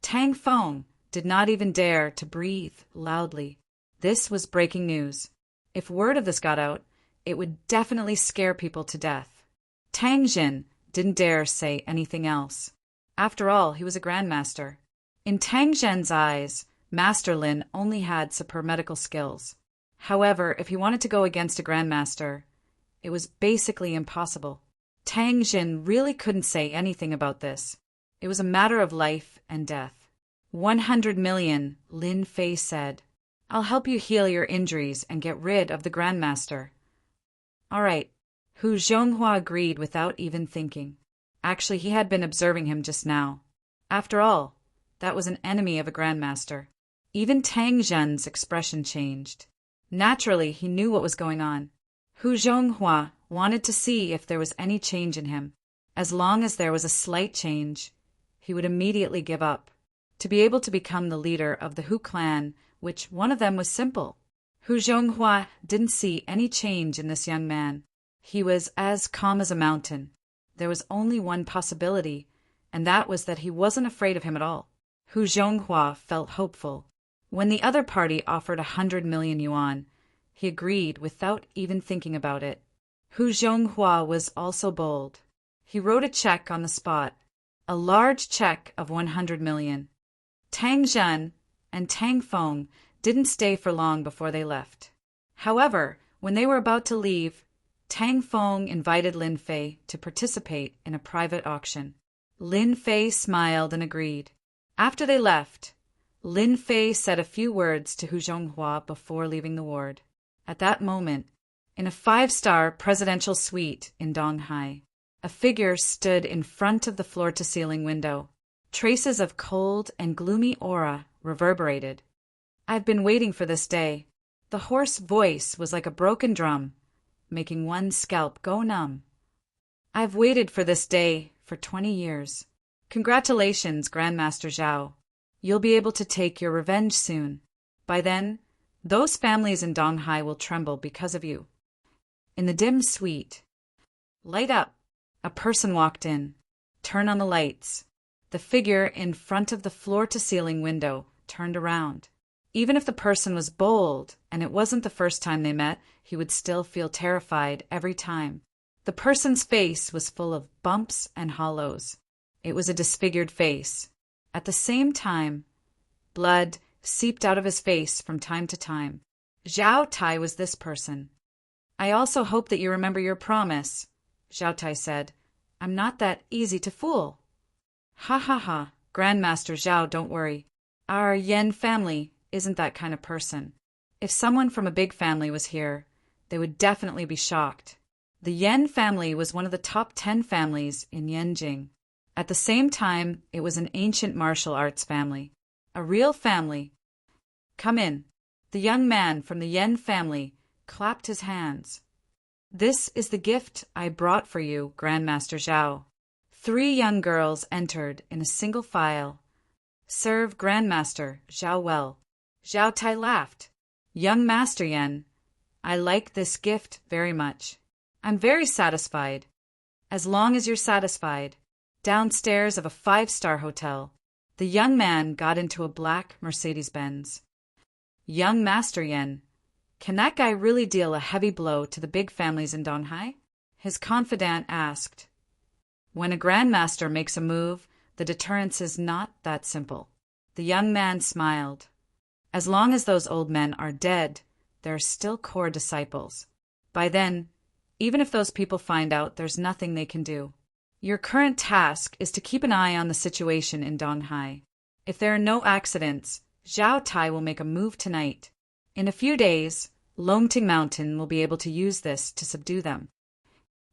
Tang Feng did not even dare to breathe loudly. This was breaking news. If word of this got out, it would definitely scare people to death. Tang Jin didn't dare say anything else. After all, he was a grandmaster. In Tang Zhen's eyes, Master Lin only had superb medical skills. However, if he wanted to go against a grandmaster, it was basically impossible. Tang Jin really couldn't say anything about this. It was a matter of life and death. 100 million, Lin Fei said. I'll help you heal your injuries and get rid of the grandmaster. All right. Hu Zhonghua agreed without even thinking. Actually, he had been observing him just now. After all, that was an enemy of a grandmaster. Even Tang Zhen's expression changed. Naturally, he knew what was going on. Hu Zhonghua wanted to see if there was any change in him. As long as there was a slight change, he would immediately give up. To be able to become the leader of the Hu clan, which one of them was simple. Hu Zhonghua didn't see any change in this young man. He was as calm as a mountain. There was only one possibility, and that was that he wasn't afraid of him at all. Hu Zhonghua felt hopeful. When the other party offered 100 million yuan, he agreed without even thinking about it. Hu Zhonghua was also bold. He wrote a check on the spot, a large check of 100 million. Tang Zhen and Tang Feng didn't stay for long before they left. However, when they were about to leave, Tang Feng invited Lin Fei to participate in a private auction. Lin Fei smiled and agreed. After they left, Lin Fei said a few words to Hu Zhonghua before leaving the ward. At that moment, in a 5-star presidential suite in Donghai, a figure stood in front of the floor-to-ceiling window. Traces of cold and gloomy aura reverberated. "I've been waiting for this day." The hoarse voice was like a broken drum, making one's scalp go numb. "I've waited for this day for 20 years. Congratulations, Grandmaster Zhao. You'll be able to take your revenge soon. By then, those families in Donghai will tremble because of you." In the dim suite, "Light up." A person walked in. "Turn on the lights." The figure in front of the floor-to-ceiling window turned around. Even if the person was bold and it wasn't the first time they met, he would still feel terrified every time. The person's face was full of bumps and hollows. It was a disfigured face. At the same time, blood seeped out of his face from time to time. Zhao Tai was this person. "I also hope that you remember your promise," Zhao Tai said. "I'm not that easy to fool." "Ha ha ha, Grandmaster Zhao, don't worry. Our Yen family isn't that kind of person. If someone from a big family was here, they would definitely be shocked." The Yen family was one of the top 10 families in Yenjing. At the same time, it was an ancient martial arts family. A real family. "Come in." The young man from the Yen family clapped his hands. "This is the gift I brought for you, Grandmaster Zhao." 3 young girls entered in a single file. "Serve Grandmaster Zhao well." Zhao Tai laughed. "Young Master Yen, I like this gift very much. I'm very satisfied." "As long as you're satisfied." Downstairs of a 5-star hotel, the young man got into a black Mercedes-Benz. "Young Master Yen, can that guy really deal a heavy blow to the big families in Donghai?" his confidant asked. "When a grandmaster makes a move, the deterrence is not that simple." The young man smiled. "As long as those old men are dead, there are still core disciples. By then, even if those people find out, there's nothing they can do. Your current task is to keep an eye on the situation in Donghai. If there are no accidents, Zhao Tai will make a move tonight. In a few days, Longting Mountain will be able to use this to subdue them."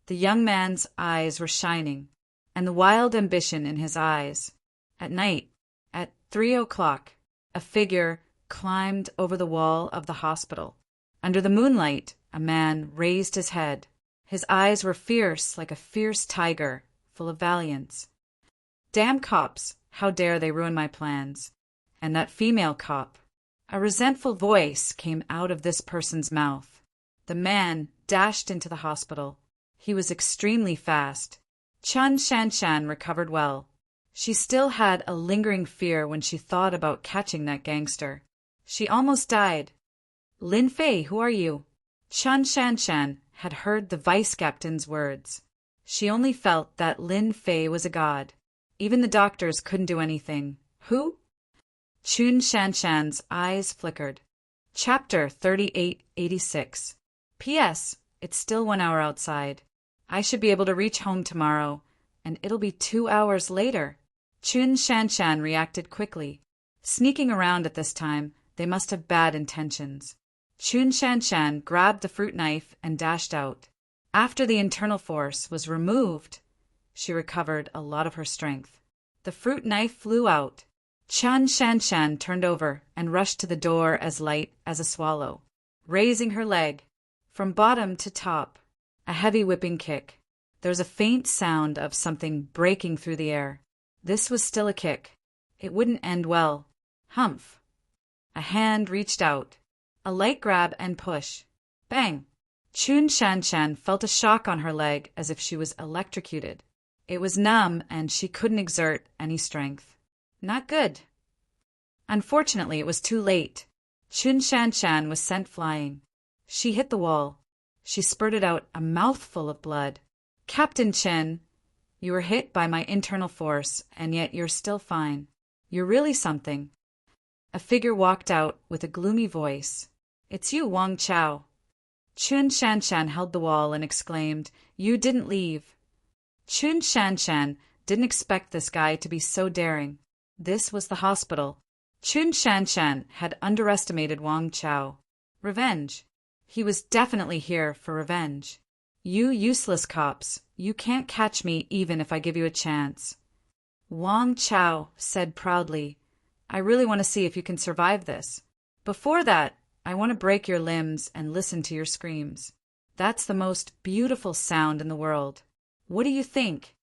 The young man's eyes were shining, and the wild ambition in his eyes. At night, at 3 o'clock, a figure climbed over the wall of the hospital. Under the moonlight, a man raised his head. His eyes were fierce like a fierce tiger, full of valiance. "Damn cops, how dare they ruin my plans? And that female cop." A resentful voice came out of this person's mouth. The man dashed into the hospital. He was extremely fast. Chun Shanshan recovered well. She still had a lingering fear when she thought about catching that gangster. She almost died. "Lin Fei, who are you?" Chun Shanshan had heard the vice captain's words. She only felt that Lin Fei was a god. Even the doctors couldn't do anything. "Who?" Chun Shanshan's eyes flickered. Chapter 3886. P.S. It's still 1 hour outside. I should be able to reach home tomorrow, and it'll be 2 hours later. Chun Shanshan reacted quickly. Sneaking around at this time, they must have bad intentions. Chun Shanshan grabbed the fruit knife and dashed out. After the internal force was removed, she recovered a lot of her strength. The fruit knife flew out. Chun Shanshan turned over and rushed to the door as light as a swallow, raising her leg. From bottom to top, a heavy whipping kick. There was a faint sound of something breaking through the air. This was still a kick. It wouldn't end well. Humph! A hand reached out. A light grab and push. Bang! Chun Shanshan felt a shock on her leg as if she was electrocuted. It was numb and she couldn't exert any strength. Not good. Unfortunately, it was too late. Chun Shanshan was sent flying. She hit the wall. She spurted out a mouthful of blood. Captain Chen, you were hit by my internal force, and yet you're still fine. You're really something. A figure walked out with a gloomy voice. It's you, Wang Chao. Chun Shanshan held the wall and exclaimed, You didn't leave. Chun Shanshan didn't expect this guy to be so daring. This was the hospital. Chun Shanshan had underestimated Wang Chao. Revenge. He was definitely here for revenge. You useless cops, you can't catch me even if I give you a chance. Wang Chao said proudly, I really want to see if you can survive this. Before that, I want to break your limbs and listen to your screams. That's the most beautiful sound in the world. What do you think?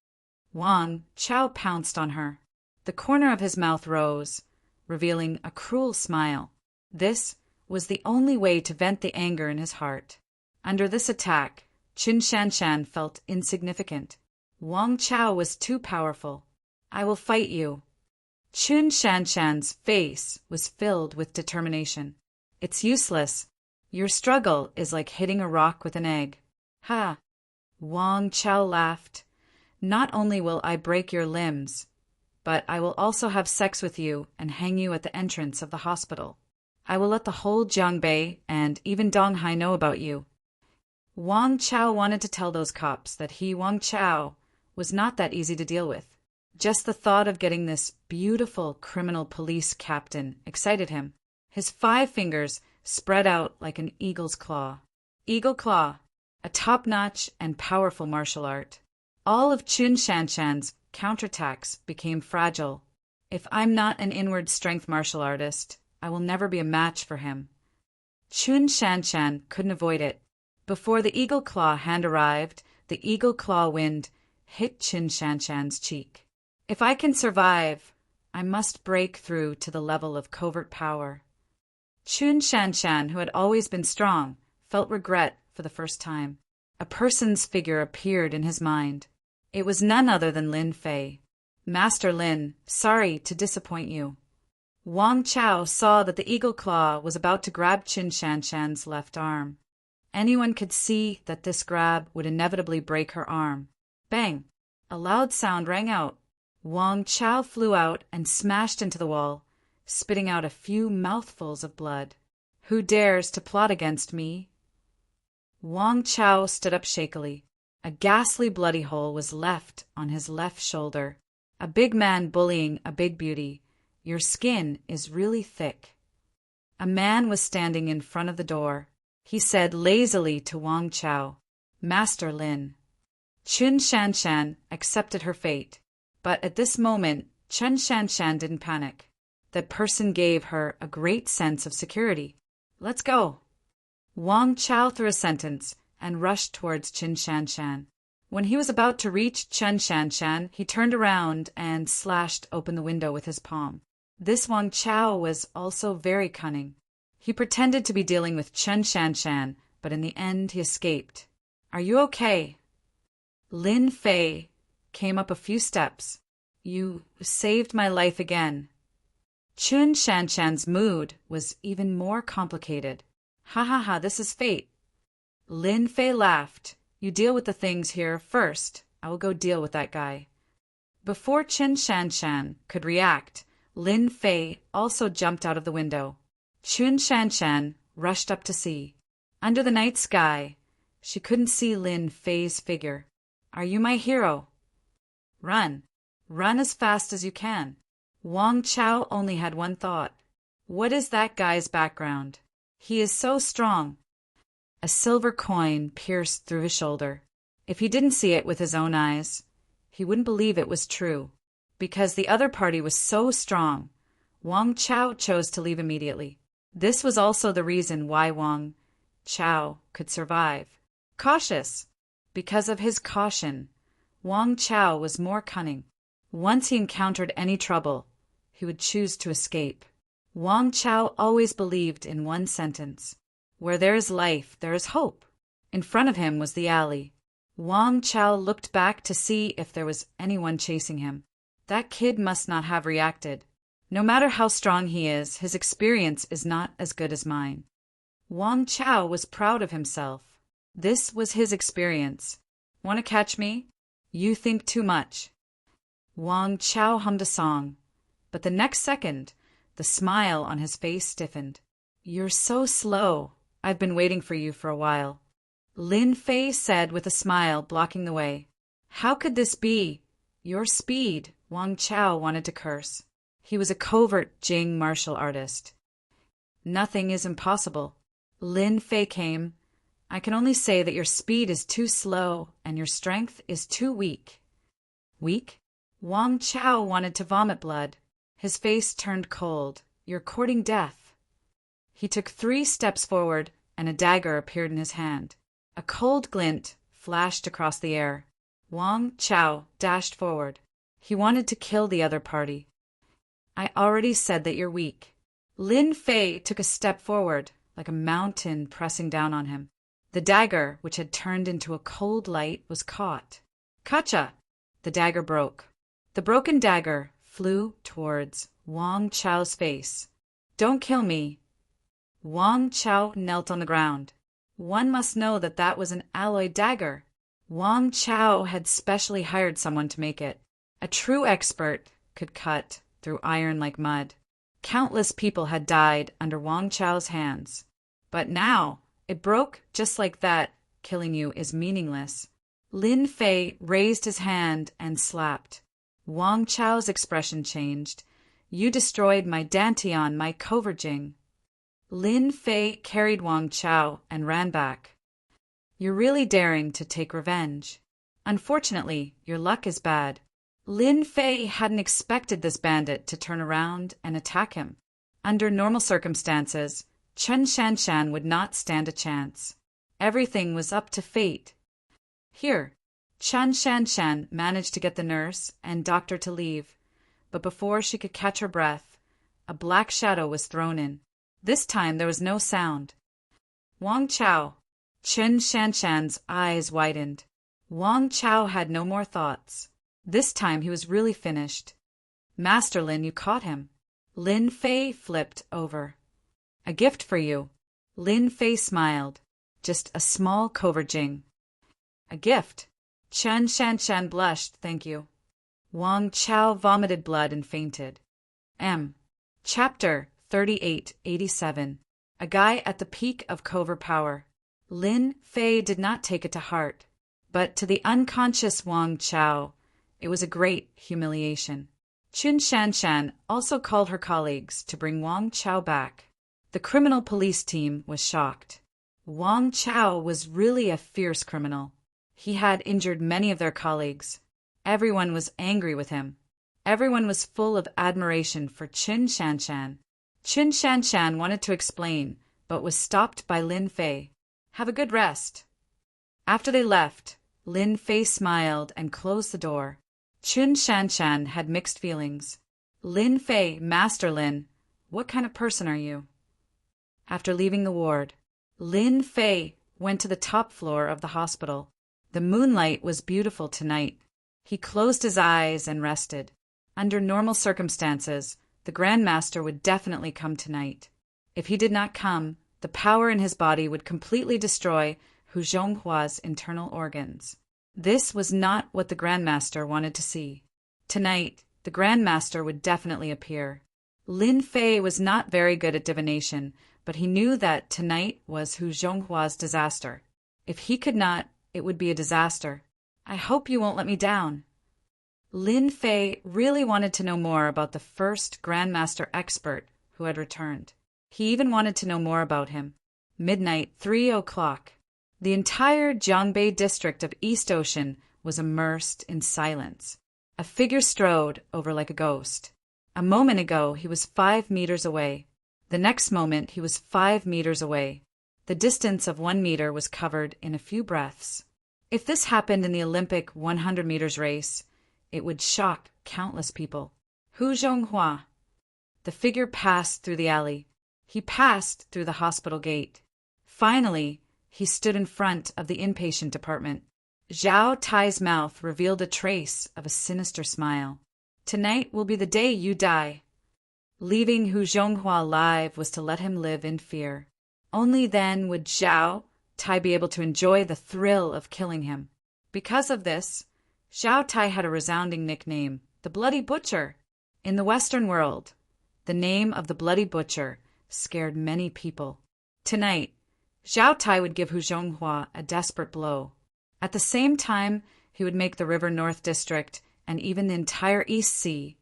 Wang Chao pounced on her. The corner of his mouth rose, revealing a cruel smile. This was the only way to vent the anger in his heart. Under this attack, Chun Shanshan felt insignificant. Wang Chao was too powerful. I will fight you. Chun Shanshan's face was filled with determination. It's useless. Your struggle is like hitting a rock with an egg. Ha! Wang Chao laughed. Not only will I break your limbs, but I will also have sex with you and hang you at the entrance of the hospital. I will let the whole Jiangbei and even Donghai know about you. Wang Chao wanted to tell those cops that he, Wang Chao, was not that easy to deal with. Just the thought of getting this beautiful criminal police captain excited him. His 5 fingers spread out like an eagle's claw. Eagle claw, a top-notch and powerful martial art. All of Chun Shanshan's counterattacks became fragile. If I'm not an inward strength martial artist, I will never be a match for him. Chun Shanshan couldn't avoid it. Before the eagle claw hand arrived, the eagle claw wind hit Chun Shanshan's cheek. If I can survive, I must break through to the level of covert power. Chun Shanshan, who had always been strong, felt regret for the first time. A person's figure appeared in his mind. It was none other than Lin Fei. Master Lin, sorry to disappoint you. Wang Chao saw that the eagle claw was about to grab Chun Shanshan's left arm. Anyone could see that this grab would inevitably break her arm. Bang! A loud sound rang out. Wang Chao flew out and smashed into the wall, spitting out a few mouthfuls of blood. Who dares to plot against me? Wang Chao stood up shakily. A ghastly bloody hole was left on his left shoulder. A big man bullying a big beauty. Your skin is really thick. A man was standing in front of the door. He said lazily to Wang Chao, Master Lin. Chun Shanshan accepted her fate, but at this moment, Chun Shanshan didn't panic. That person gave her a great sense of security. Let's go. Wang Chao threw a sentence and rushed towards Chun Shanshan. When he was about to reach Chun Shanshan, he turned around and slashed open the window with his palm. This Wang Chao was also very cunning. He pretended to be dealing with Chun Shanshan, but in the end he escaped. Are you okay? Lin Fei came up a few steps. You saved my life again. Chun Shanshan's mood was even more complicated. Ha ha ha, this is fate. Lin Fei laughed. You deal with the things here first. I will go deal with that guy. Before Chun Shanshan could react, Lin Fei also jumped out of the window. Chun Shanshan rushed up to see. Under the night sky, she couldn't see Lin Fei's figure. Are you my hero? Run. Run as fast as you can. Wang Chao only had one thought. What is that guy's background? He is so strong. A silver coin pierced through his shoulder. If he didn't see it with his own eyes, he wouldn't believe it was true. Because the other party was so strong, Wang Chao chose to leave immediately. This was also the reason why Wang Chao could survive. Cautious. Because of his caution, Wang Chao was more cunning. Once he encountered any trouble, he would choose to escape. Wang Chao always believed in one sentence. Where there is life, there is hope. In front of him was the alley. Wang Chao looked back to see if there was anyone chasing him. That kid must not have reacted. No matter how strong he is, his experience is not as good as mine. Wang Chao was proud of himself. This was his experience. Want to catch me? You think too much. Wang Chao hummed a song, but the next second, the smile on his face stiffened. You're so slow. I've been waiting for you for a while. Lin Fei said with a smile blocking the way. How could this be? Your speed, Wang Chao wanted to curse. He was a covert Jing martial artist. Nothing is impossible. Lin Fei came. I can only say that your speed is too slow and your strength is too weak. Weak? Wang Chao wanted to vomit blood. His face turned cold. You're courting death. He took 3 steps forward and a dagger appeared in his hand. A cold glint flashed across the air. Wang Chao dashed forward. He wanted to kill the other party. I already said that you're weak. Lin Fei took a step forward, like a mountain pressing down on him. The dagger, which had turned into a cold light, was caught. Kacha! The dagger broke. The broken dagger flew towards Wang Chao's face. Don't kill me. Wang Chao knelt on the ground. One must know that that was an alloy dagger. Wang Chao had specially hired someone to make it. A true expert could cut through iron like mud. Countless people had died under Wang Chao's hands. But now, it broke just like that. Killing you is meaningless. Lin Fei raised his hand and slapped. Wang Chao's expression changed. You destroyed my Dantian, my Coverjing. Lin Fei carried Wang Chao and ran back. You're really daring to take revenge. Unfortunately, your luck is bad. Lin Fei hadn't expected this bandit to turn around and attack him. Under normal circumstances, Chen Shanshan would not stand a chance. Everything was up to fate. Here, Chen Shanshan managed to get the nurse and doctor to leave, but before she could catch her breath, a black shadow was thrown in. This time there was no sound. Wang Chao. Chen Shanshan's eyes widened. Wang Chao had no more thoughts. This time he was really finished. Master Lin, you caught him. Lin Fei flipped over. A gift for you. Lin Fei smiled. Just a small Coverjing. A gift. Chen Shanshan blushed, thank you. Wang Chao vomited blood and fainted. Chapter 3887. A guy at the peak of cover power. Lin Fei did not take it to heart, but to the unconscious Wang Chao, it was a great humiliation. Chen Shanshan also called her colleagues to bring Wang Chao back. The criminal police team was shocked. Wang Chao was really a fierce criminal. He had injured many of their colleagues. Everyone was angry with him. Everyone was full of admiration for Chen Shanshan. Chen Shanshan wanted to explain, but was stopped by Lin Fei. Have a good rest. After they left, Lin Fei smiled and closed the door. Chen Shanshan had mixed feelings. Lin Fei, Master Lin, what kind of person are you? After leaving the ward, Lin Fei went to the top floor of the hospital. The moonlight was beautiful tonight. He closed his eyes and rested. Under normal circumstances, the Grand Master would definitely come tonight. If he did not come, the power in his body would completely destroy Hu Zhonghua's internal organs. This was not what the Grand Master wanted to see. Tonight, the Grand Master would definitely appear. Lin Fei was not very good at divination, but he knew that tonight was Hu Zhonghua's disaster. If he could not, it would be a disaster. I hope you won't let me down. Lin Fei really wanted to know more about the first Grand Master expert who had returned. He even wanted to know more about him. Midnight, 3 o'clock. The entire Jiangbei district of East Ocean was immersed in silence. A figure strode over like a ghost. A moment ago, he was 5 meters away. The next moment, he was 5 meters away. The distance of 1 meter was covered in a few breaths. If this happened in the Olympic 100 meters race, it would shock countless people. Hu Zhonghua. The figure passed through the alley. He passed through the hospital gate. Finally, he stood in front of the inpatient department. Zhao Tai's mouth revealed a trace of a sinister smile. Tonight will be the day you die. Leaving Hu Zhonghua alive was to let him live in fear. Only then would Zhao Tai be able to enjoy the thrill of killing him. Because of this, Zhao Tai had a resounding nickname, the Bloody Butcher. In the Western world, the name of the Bloody Butcher scared many people. Tonight, Zhao Tai would give Hu Zhonghua a desperate blow. At the same time, he would make the River North District and even the entire East Sea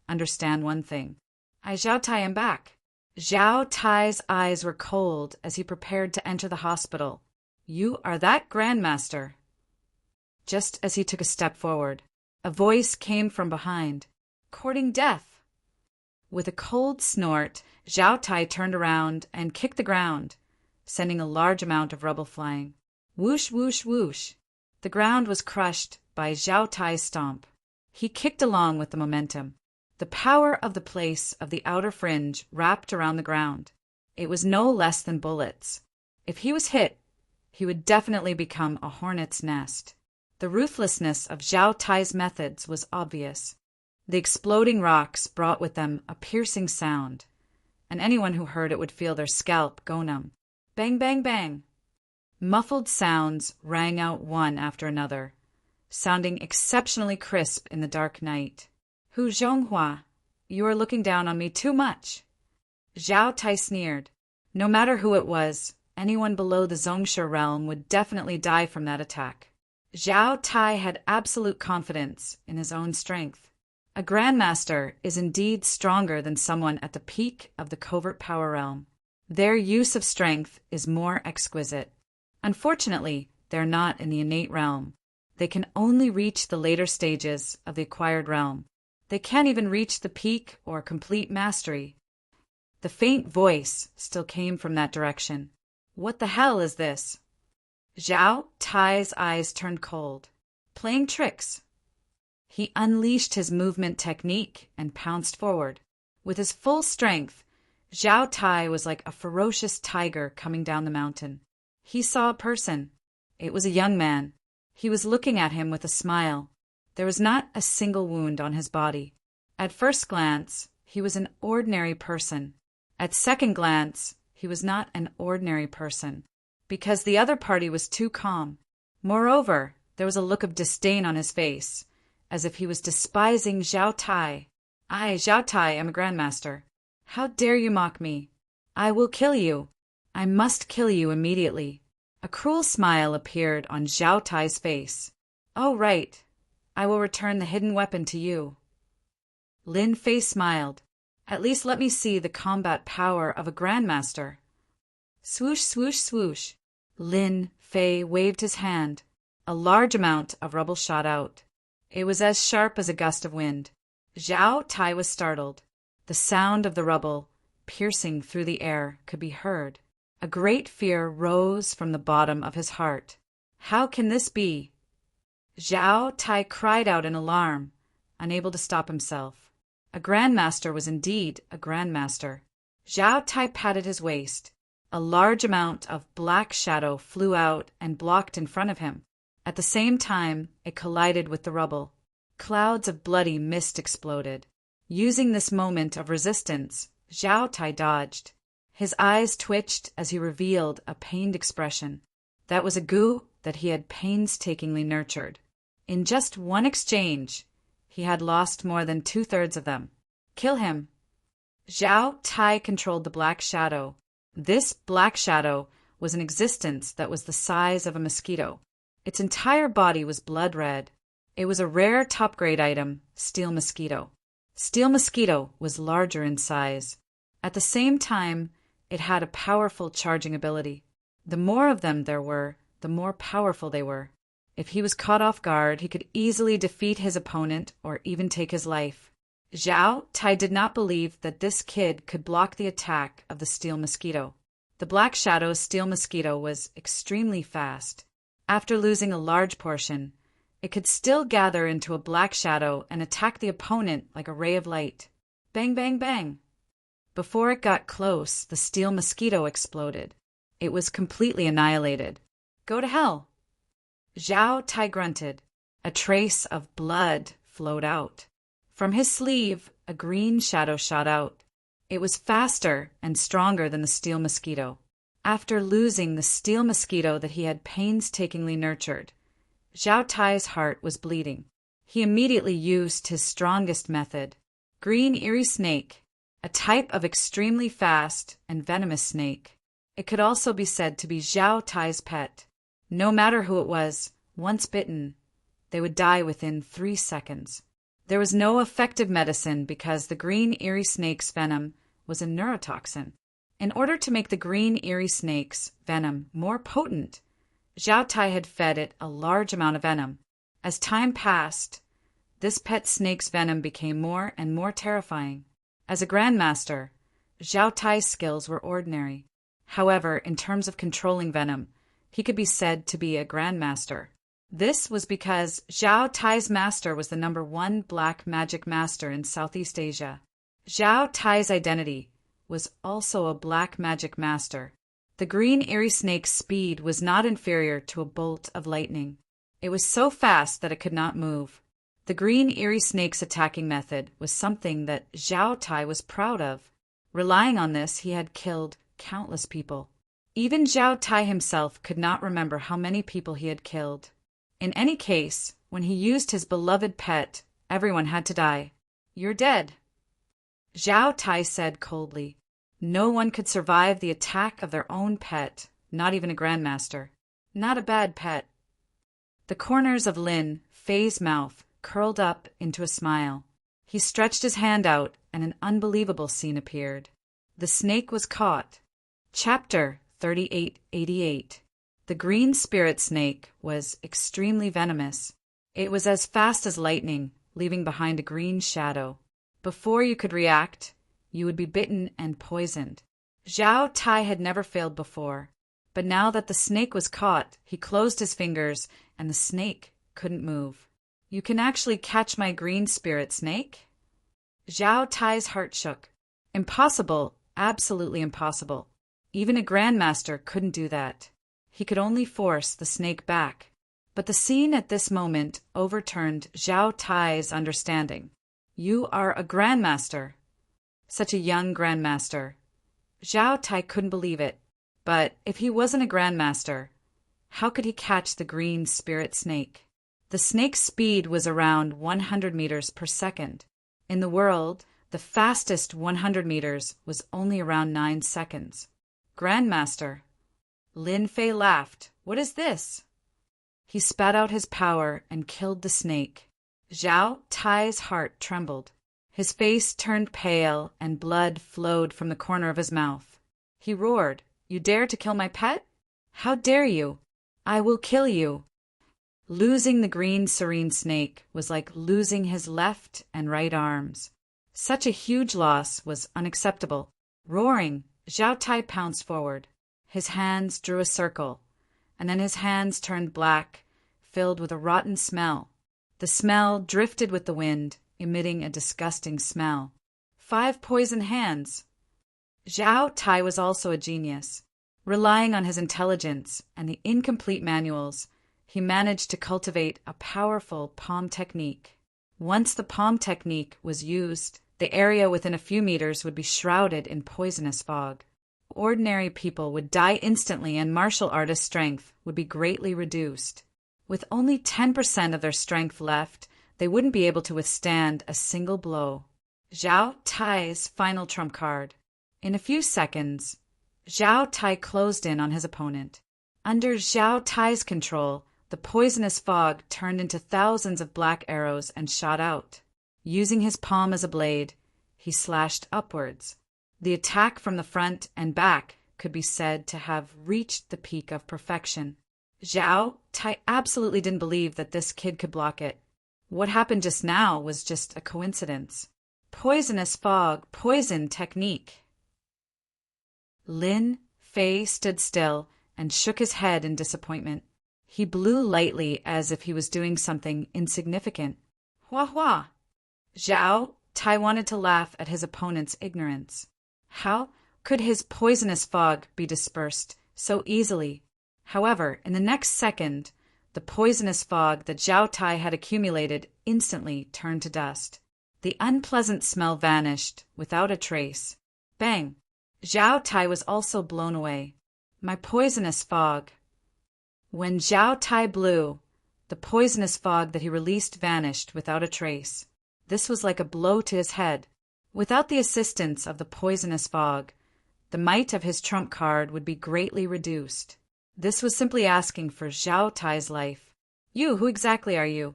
understand one thing. Zhao Tai am back. Zhao Tai's eyes were cold as he prepared to enter the hospital. You are that Grandmaster. Just as he took a step forward, a voice came from behind, courting death. With a cold snort, Zhao Tai turned around and kicked the ground, sending a large amount of rubble flying. Whoosh, whoosh, whoosh. The ground was crushed by Zhao Tai's stomp. He kicked along with the momentum. The power of the place of the outer fringe wrapped around the ground. It was no less than bullets. If he was hit, he would definitely become a hornet's nest. The ruthlessness of Zhao Tai's methods was obvious. The exploding rocks brought with them a piercing sound, and anyone who heard it would feel their scalp go numb. Bang, bang, bang. Muffled sounds rang out one after another, sounding exceptionally crisp in the dark night. Hu Zhonghua, you are looking down on me too much. Zhao Tai sneered. No matter who it was, anyone below the Zhongshe realm would definitely die from that attack. Zhao Tai had absolute confidence in his own strength. A Grandmaster is indeed stronger than someone at the peak of the covert power realm. Their use of strength is more exquisite. Unfortunately, they're not in the innate realm. They can only reach the later stages of the acquired realm. They can't even reach the peak or complete mastery. The faint voice still came from that direction. What the hell is this? Zhao Tai's eyes turned cold. Playing tricks. He unleashed his movement technique and pounced forward. With his full strength, Zhao Tai was like a ferocious tiger coming down the mountain. He saw a person. It was a young man. He was looking at him with a smile. There was not a single wound on his body. At first glance, he was an ordinary person. At second glance, he was not an ordinary person, because the other party was too calm. Moreover, there was a look of disdain on his face, as if he was despising Zhao Tai. I, Zhao Tai, am a Grandmaster. How dare you mock me? I will kill you. I must kill you immediately. A cruel smile appeared on Zhao Tai's face. Oh, right. I will return the hidden weapon to you. Lin Fei smiled. At least let me see the combat power of a Grandmaster. Swoosh, swoosh, swoosh. Lin Fei waved his hand. A large amount of rubble shot out. It was as sharp as a gust of wind. Zhao Tai was startled. The sound of the rubble, piercing through the air, could be heard. A great fear rose from the bottom of his heart. How can this be? Zhao Tai cried out in alarm, unable to stop himself. A Grandmaster was indeed a Grandmaster. Zhao Tai patted his waist. A large amount of black shadow flew out and blocked in front of him. At the same time, it collided with the rubble. Clouds of bloody mist exploded. Using this moment of resistance, Zhao Tai dodged. His eyes twitched as he revealed a pained expression. That was a goo that he had painstakingly nurtured. In just one exchange, he had lost more than 2/3 of them. Kill him. Zhao Tai controlled the black shadow. This black shadow was an existence that was the size of a mosquito. Its entire body was blood red. It was a rare top-grade item, Steel Mosquito. Steel Mosquito was larger in size. At the same time, it had a powerful charging ability. The more of them there were, the more powerful they were. If he was caught off guard, he could easily defeat his opponent or even take his life. Zhao Tai did not believe that this kid could block the attack of the Steel Mosquito. The Black Shadow's Steel Mosquito was extremely fast. After losing a large portion, it could still gather into a black shadow and attack the opponent like a ray of light. Bang, bang, bang. Before it got close, the Steel Mosquito exploded. It was completely annihilated. Go to hell. Zhao Tai grunted. A trace of blood flowed out. From his sleeve, a green shadow shot out. It was faster and stronger than the Steel Mosquito. After losing the steel mosquito that he had painstakingly nurtured, Zhao Tai's heart was bleeding. He immediately used his strongest method, green eerie snake, a type of extremely fast and venomous snake. It could also be said to be Zhao Tai's pet. No matter who it was, once bitten, they would die within 3 seconds. There was no effective medicine because the green eerie snake's venom was a neurotoxin. In order to make the green eerie snake's venom more potent, Zhao Tai had fed it a large amount of venom. As time passed, this pet snake's venom became more and more terrifying. As a grandmaster, Zhao Tai's skills were ordinary. However, in terms of controlling venom, he could be said to be a grandmaster. This was because Zhao Tai's master was the #1 black magic master in Southeast Asia. Zhao Tai's identity was also a black magic master. The green eerie snake's speed was not inferior to a bolt of lightning. It was so fast that it could not move. The green eerie snake's attacking method was something that Zhao Tai was proud of. Relying on this, he had killed countless people. Even Zhao Tai himself could not remember how many people he had killed. In any case, when he used his beloved pet, everyone had to die. "You're dead," Zhao Tai said coldly. No one could survive the attack of their own pet, not even a grandmaster. Not a bad pet. The corners of Lin Fei's mouth curled up into a smile. He stretched his hand out, and an unbelievable scene appeared. The snake was caught. Chapter 3888. The green spirit snake was extremely venomous. It was as fast as lightning, leaving behind a green shadow. Before you could react, you would be bitten and poisoned. Zhao Tai had never failed before, but now that the snake was caught, he closed his fingers and the snake couldn't move. "You can actually catch my green spirit snake?" Zhao Tai's heart shook. Impossible, absolutely impossible. Even a grandmaster couldn't do that. He could only force the snake back. But the scene at this moment overturned Zhao Tai's understanding. "You are a grandmaster." Such a young grandmaster. Zhao Tai couldn't believe it. But if he wasn't a grandmaster, how could he catch the green spirit snake? The snake's speed was around 100 meters per second. In the world, the fastest 100 meters was only around 9 seconds. "Grandmaster." Lin Fei laughed. "What is this?" He spat out his power and killed the snake. Zhao Tai's heart trembled. His face turned pale and blood flowed from the corner of his mouth. He roared, "You dare to kill my pet? How dare you? I will kill you." Losing the green serene snake was like losing his left and right arms. Such a huge loss was unacceptable. Roaring, Zhao Tai pounced forward. His hands drew a circle, and then his hands turned black, filled with a rotten smell. The smell drifted with the wind, emitting a disgusting smell. 5 poisoned hands. Zhao Tai was also a genius. Relying on his intelligence and the incomplete manuals, he managed to cultivate a powerful palm technique. Once the palm technique was used, the area within a few meters would be shrouded in poisonous fog. Ordinary people would die instantly and martial artists' strength would be greatly reduced. With only 10% of their strength left, they wouldn't be able to withstand a single blow. Zhao Tai's final trump card. In a few seconds, Zhao Tai closed in on his opponent. Under Zhao Tai's control, the poisonous fog turned into thousands of black arrows and shot out. Using his palm as a blade, he slashed upwards. The attack from the front and back could be said to have reached the peak of perfection. Zhao Tai absolutely didn't believe that this kid could block it. What happened just now was just a coincidence. Poisonous fog, poison technique. Lin Fei stood still and shook his head in disappointment. He blew lightly as if he was doing something insignificant. Hua hua! Zhao Tai wanted to laugh at his opponent's ignorance. How could his poisonous fog be dispersed so easily? However, in the next second, the poisonous fog that Zhao Tai had accumulated instantly turned to dust. The unpleasant smell vanished without a trace. Bang! Zhao Tai was also blown away. My poisonous fog. When Zhao Tai blew, the poisonous fog that he released vanished without a trace. This was like a blow to his head. Without the assistance of the poisonous fog, the might of his trump card would be greatly reduced. This was simply asking for Zhao Tai's life. You, who exactly are you?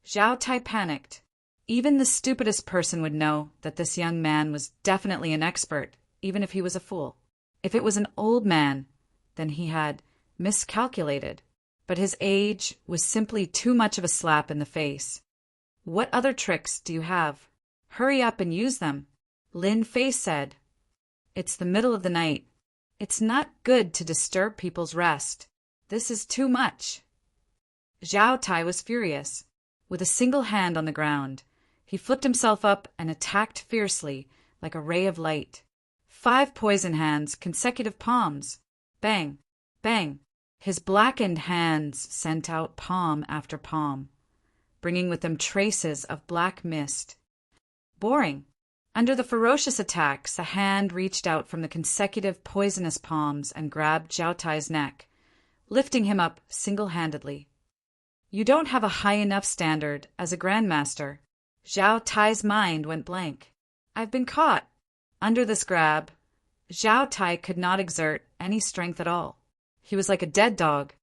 Zhao Tai panicked. Even the stupidest person would know that this young man was definitely an expert, even if he was a fool. If it was an old man, then he had miscalculated. But his age was simply too much of a slap in the face. What other tricks do you have? Hurry up and use them, Lin Fei said. It's the middle of the night. It's not good to disturb people's rest. This is too much. Zhao Tai was furious. With a single hand on the ground, he flipped himself up and attacked fiercely, like a ray of light. 5 poison hands, consecutive palms. Bang, bang. His blackened hands sent out palm after palm, bringing with them traces of black mist. Boring. Under the ferocious attacks, a hand reached out from the consecutive poisonous palms and grabbed Zhao Tai's neck, lifting him up single-handedly. You don't have a high enough standard as a grandmaster. Zhao Tai's mind went blank. I've been caught. Under this grab, Zhao Tai could not exert any strength at all. He was like a dead dog.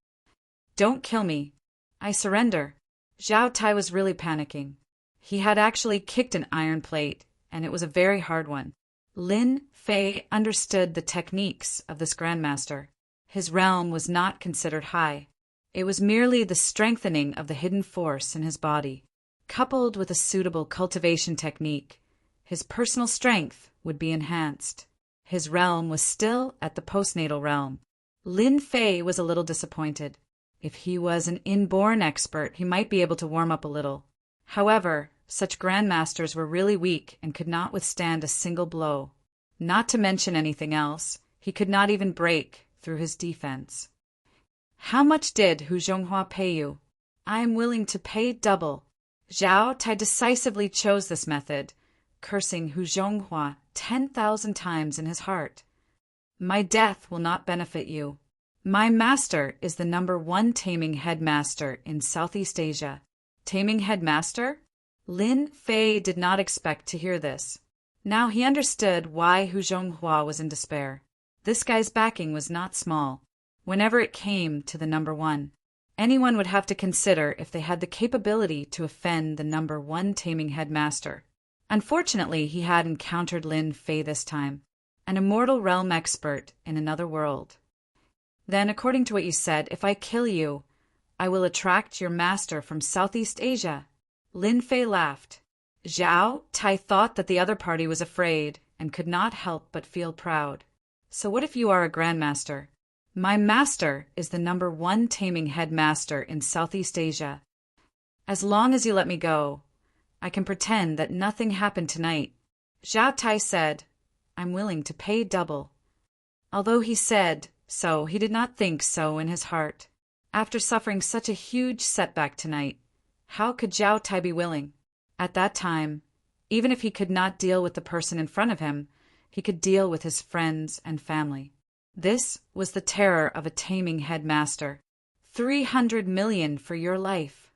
Don't kill me. I surrender. Zhao Tai was really panicking. He had actually kicked an iron plate, and it was a very hard one. Lin Fei understood the techniques of this grandmaster. His realm was not considered high. It was merely the strengthening of the hidden force in his body. Coupled with a suitable cultivation technique, his personal strength would be enhanced. His realm was still at the postnatal realm. Lin Fei was a little disappointed. If he was an inborn expert, he might be able to warm up a little. However, such grandmasters were really weak and could not withstand a single blow. Not to mention anything else, he could not even break through his defense. How much did Hu Zhonghua pay you? I am willing to pay double. Zhao Tai decisively chose this method, cursing Hu Zhonghua 10,000 times in his heart. My death will not benefit you. My master is the #1 taming headmaster in Southeast Asia. Taming headmaster? Lin Fei did not expect to hear this. Now he understood why Hu Zhonghua was in despair. This guy's backing was not small. Whenever it came to the #1, anyone would have to consider if they had the capability to offend the #1 taming headmaster. Unfortunately, he had encountered Lin Fei this time, an immortal realm expert in another world. Then, according to what you said, if I kill you, I will attract your master from Southeast Asia. Lin Fei laughed. Zhao Tai thought that the other party was afraid and could not help but feel proud. So what if you are a grandmaster? My master is the #1 taming headmaster in Southeast Asia. As long as you let me go, I can pretend that nothing happened tonight. Zhao Tai said, I'm willing to pay double. Although he said so, he did not think so in his heart. After suffering such a huge setback tonight, how could Zhao Tai be willing? At that time, even if he could not deal with the person in front of him, he could deal with his friends and family. This was the terror of a taming headmaster. 300 million for your life.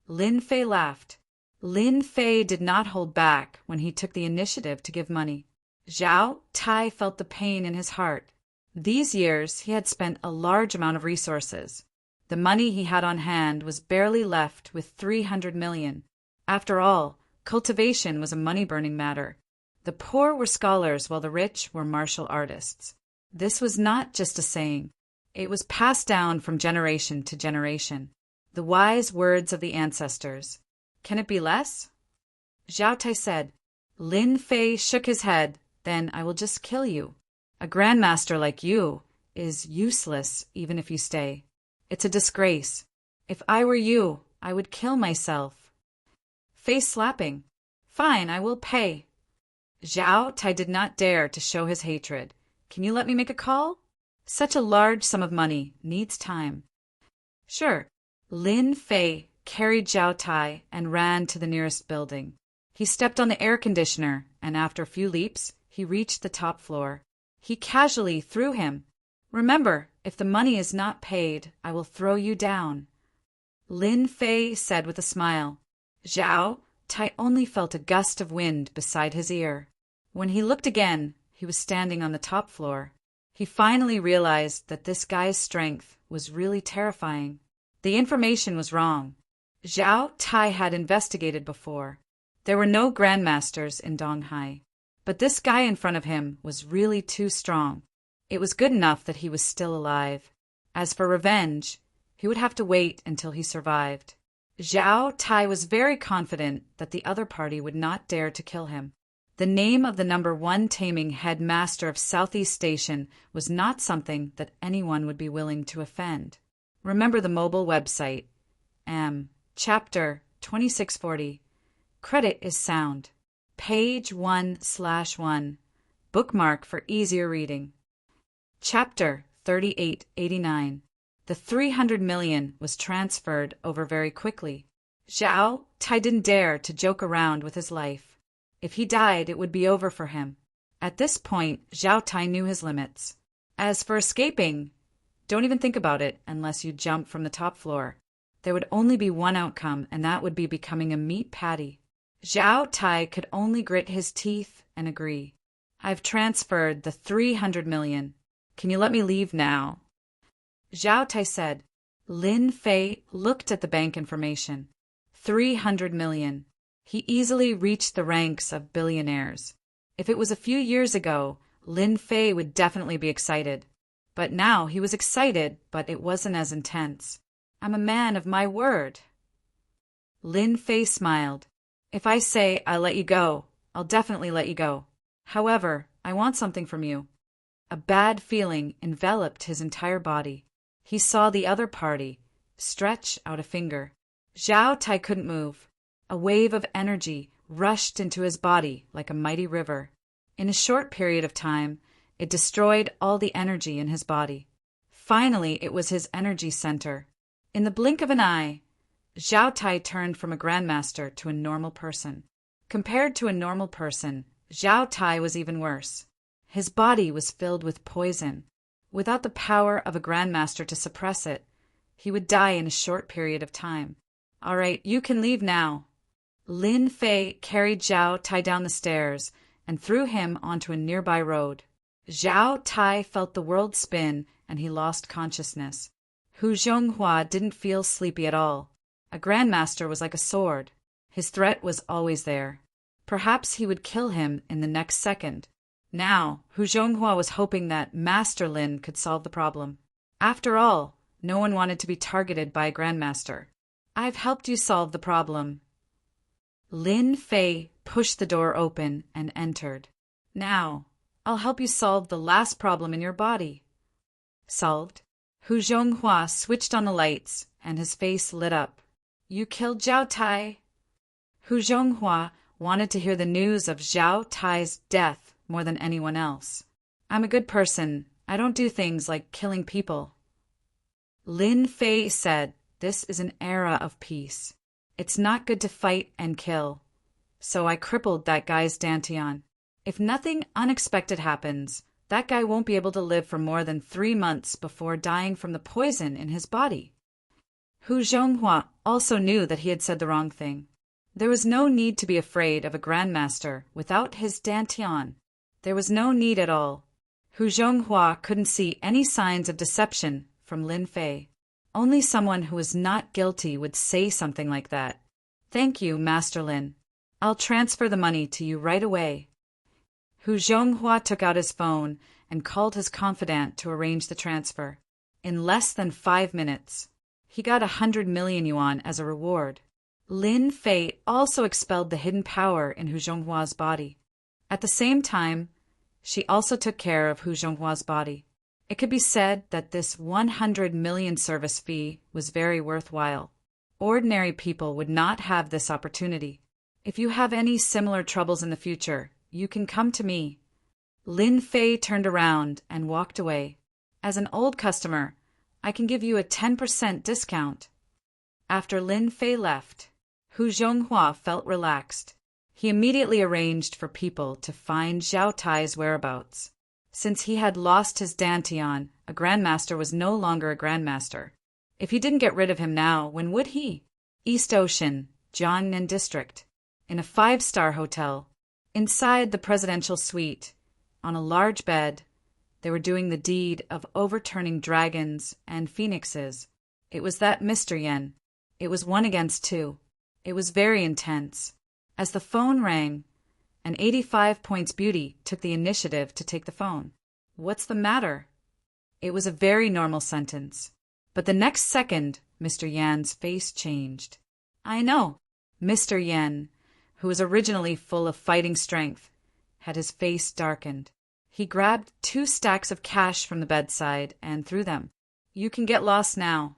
Lin Fei laughed. Lin Fei did not hold back when he took the initiative to give money. Zhao Tai felt the pain in his heart. These years he had spent a large amount of resources. The money he had on hand was barely left with 300 million. After all, cultivation was a money-burning matter. The poor were scholars while the rich were martial artists. This was not just a saying. It was passed down from generation to generation. The wise words of the ancestors. Can it be less? Zhao Tai said. Lin Fei shook his head. Then I will just kill you. A grandmaster like you is useless even if you stay. It's a disgrace. If I were you, I would kill myself. Face slapping. Fine, I will pay. Zhao Tai did not dare to show his hatred. Can you let me make a call? Such a large sum of money needs time. Sure. Lin Fei carried Zhao Tai and ran to the nearest building. He stepped on the air conditioner, and after a few leaps, he reached the top floor. He casually threw him. Remember, if the money is not paid, I will throw you down. Lin Fei said with a smile. Zhao Tai only felt a gust of wind beside his ear. When he looked again, he was standing on the top floor. He finally realized that this guy's strength was really terrifying. The information was wrong. Zhao Tai had investigated before. There were no grandmasters in Donghai. But this guy in front of him was really too strong. It was good enough that he was still alive. As for revenge, he would have to wait until he survived. Zhao Tai was very confident that the other party would not dare to kill him. The name of the #1 taming headmaster of Southeast Station was not something that anyone would be willing to offend. Remember the mobile website. Chapter 2640. Credit is sound. Page 1/1. Bookmark for easier reading. Chapter 3889. The 300 million was transferred over very quickly. Zhao Tai didn't dare to joke around with his life. If he died, it would be over for him. At this point, Zhao Tai knew his limits. As for escaping, don't even think about it unless you jump from the top floor. There would only be one outcome, and that would be becoming a meat patty. Zhao Tai could only grit his teeth and agree. I've transferred the 300 million. Can you let me leave now? Zhao Tai said. Lin Fei looked at the bank information. 300 million. He easily reached the ranks of billionaires. If it was a few years ago, Lin Fei would definitely be excited. But now he was excited, but it wasn't as intense. I'm a man of my word. Lin Fei smiled. If I say I'll let you go, I'll definitely let you go. However, I want something from you. A bad feeling enveloped his entire body. He saw the other party stretch out a finger. Zhao Tai couldn't move. A wave of energy rushed into his body like a mighty river. In a short period of time, it destroyed all the energy in his body. Finally, it was his energy center. In the blink of an eye, Zhao Tai turned from a grandmaster to a normal person. Compared to a normal person, Zhao Tai was even worse. His body was filled with poison. Without the power of a grandmaster to suppress it, he would die in a short period of time. All right, you can leave now. Lin Fei carried Zhao Tai down the stairs and threw him onto a nearby road. Zhao Tai felt the world spin and he lost consciousness. Hu Zhonghua didn't feel sleepy at all. A grandmaster was like a sword. His threat was always there. Perhaps he would kill him in the next second. Now, Hu Zhonghua was hoping that Master Lin could solve the problem. After all, no one wanted to be targeted by a grandmaster. I've helped you solve the problem. Lin Fei pushed the door open and entered. Now, I'll help you solve the last problem in your body. Solved. Hu Zhonghua switched on the lights, and his face lit up. You killed Zhao Tai. Hu Zhonghua wanted to hear the news of Zhao Tai's death more than anyone else. I'm a good person. I don't do things like killing people. Lin Fei said, this is an era of peace. It's not good to fight and kill. So I crippled that guy's dantian. If nothing unexpected happens, that guy won't be able to live for more than 3 months before dying from the poison in his body. Hu Zhonghua also knew that he had said the wrong thing. There was no need to be afraid of a grandmaster without his dantian. There was no need at all. Hu Zhonghua couldn't see any signs of deception from Lin Fei. Only someone who was not guilty would say something like that. Thank you, Master Lin. I'll transfer the money to you right away. Hu Zhonghua took out his phone and called his confidant to arrange the transfer. In less than 5 minutes, he got 100 million yuan as a reward. Lin Fei also expelled the hidden power in Hu Zhonghua's body. At the same time, she also took care of Hu Zhonghua's body. It could be said that this 100 million service fee was very worthwhile. Ordinary people would not have this opportunity. If you have any similar troubles in the future, you can come to me. Lin Fei turned around and walked away. As an old customer, I can give you a 10% discount. After Lin Fei left, Hu Zhonghua felt relaxed. He immediately arranged for people to find Zhao Tai's whereabouts. Since he had lost his dantian, a grandmaster was no longer a grandmaster. If he didn't get rid of him now, when would he? East Ocean, Jiangnan District, in a 5-star hotel. Inside the presidential suite, on a large bed, they were doing the deed of overturning dragons and phoenixes. It was that Mr. Yen. It was 1 against 2. It was very intense. As the phone rang, an 85 points beauty took the initiative to take the phone. "What's the matter?" It was a very normal sentence. But the next second, Mr. Yan's face changed. "I know." Mr. Yan, who was originally full of fighting strength, had his face darkened. He grabbed 2 stacks of cash from the bedside and threw them. "You can get lost now."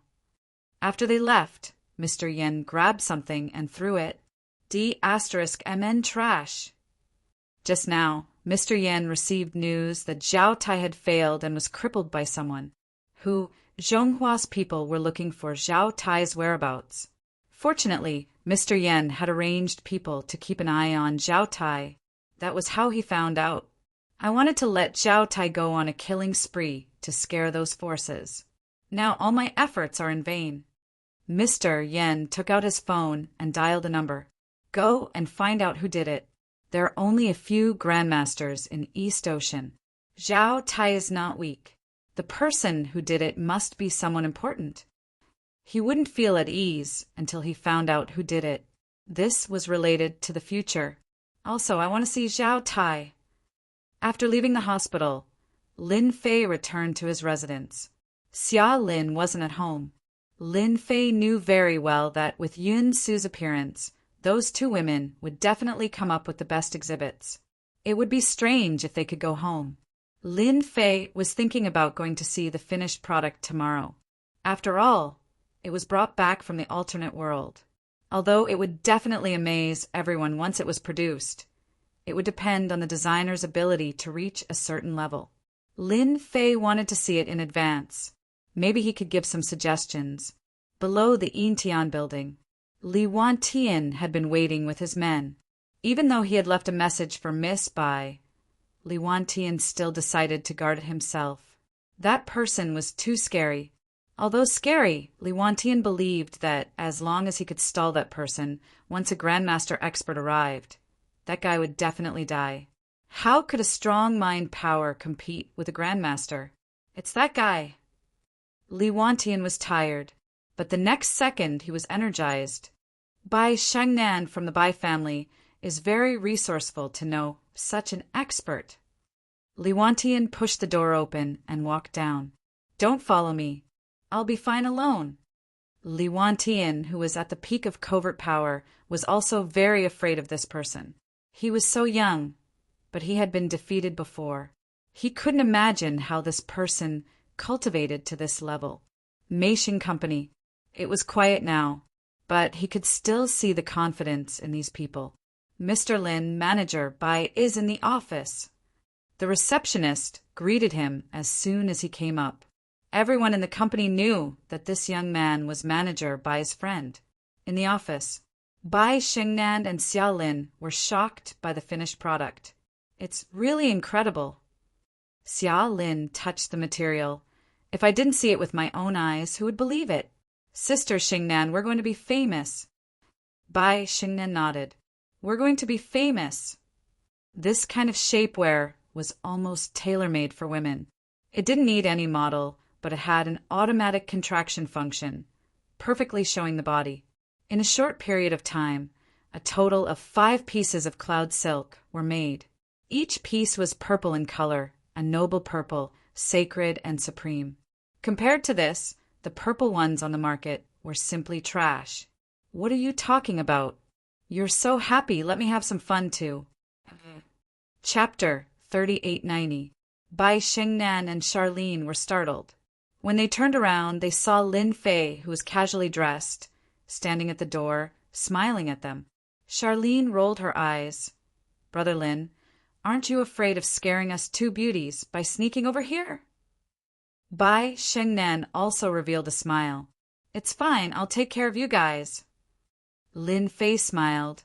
After they left, Mr. Yen grabbed something and threw it. D*MN trash. Just now, Mr. Yen received news that Zhao Tai had failed and was crippled by someone, who Zhonghua's people were looking for Zhao Tai's whereabouts. Fortunately, Mr. Yen had arranged people to keep an eye on Zhao Tai. That was how he found out. I wanted to let Zhao Tai go on a killing spree to scare those forces. Now all my efforts are in vain. Mr. Yen took out his phone and dialed a number. "Go and find out who did it. There are only a few grandmasters in East Ocean. Zhao Tai is not weak. The person who did it must be someone important." He wouldn't feel at ease until he found out who did it. This was related to the future. Also, I want to see Zhao Tai. After leaving the hospital, Lin Fei returned to his residence. Xia Lin wasn't at home. Lin Fei knew very well that with Yun Su's appearance, those 2 women would definitely come up with the best exhibits. It would be strange if they could go home. Lin Fei was thinking about going to see the finished product tomorrow. After all, it was brought back from the alternate world. Although it would definitely amaze everyone once it was produced, it would depend on the designer's ability to reach a certain level. Lin Fei wanted to see it in advance. Maybe he could give some suggestions. Below the Yintian building, Li Wantian had been waiting with his men. Even though he had left a message for Miss Bai, Li Wantian still decided to guard it himself. That person was too scary. Although scary, Li Wantian believed that as long as he could stall that person, once a Grandmaster expert arrived, that guy would definitely die. How could a strong mind power compete with a Grandmaster? It's that guy. Li Wantian was tired, but the next second he was energized. Bai Shengnan from the Bai family is very resourceful to know such an expert. Li Wantian pushed the door open and walked down. "Don't follow me. I'll be fine alone." Li Wantian, who was at the peak of covert power, was also very afraid of this person. He was so young, but he had been defeated before. He couldn't imagine how this person cultivated to this level. Meishin Company. It was quiet now, but he could still see the confidence in these people. "Mr. Lin, manager Bai, is in the office." The receptionist greeted him as soon as he came up. Everyone in the company knew that this young man was manager Bai's friend. In the office, Bai Shengnan and Xia Lin were shocked by the finished product. "It's really incredible." Xia Lin touched the material. "If I didn't see it with my own eyes, who would believe it? Sister Shengnan, we're going to be famous." Bai Shengnan nodded. "We're going to be famous." This kind of shapewear was almost tailor-made for women. It didn't need any model, but it had an automatic contraction function, perfectly showing the body. In a short period of time, a total of 5 pieces of cloud silk were made. Each piece was purple in color, a noble purple, sacred and supreme. Compared to this, the purple ones on the market were simply trash. "What are you talking about? You're so happy, let me have some fun too." Chapter 3890. Bai Shengnan and Charlene were startled. When they turned around, they saw Lin Fei, who was casually dressed, standing at the door, smiling at them. Charlene rolled her eyes. "Brother Lin, aren't you afraid of scaring us 2 beauties by sneaking over here?" Bai Shengnan also revealed a smile. "It's fine, I'll take care of you guys." Lin Fei smiled.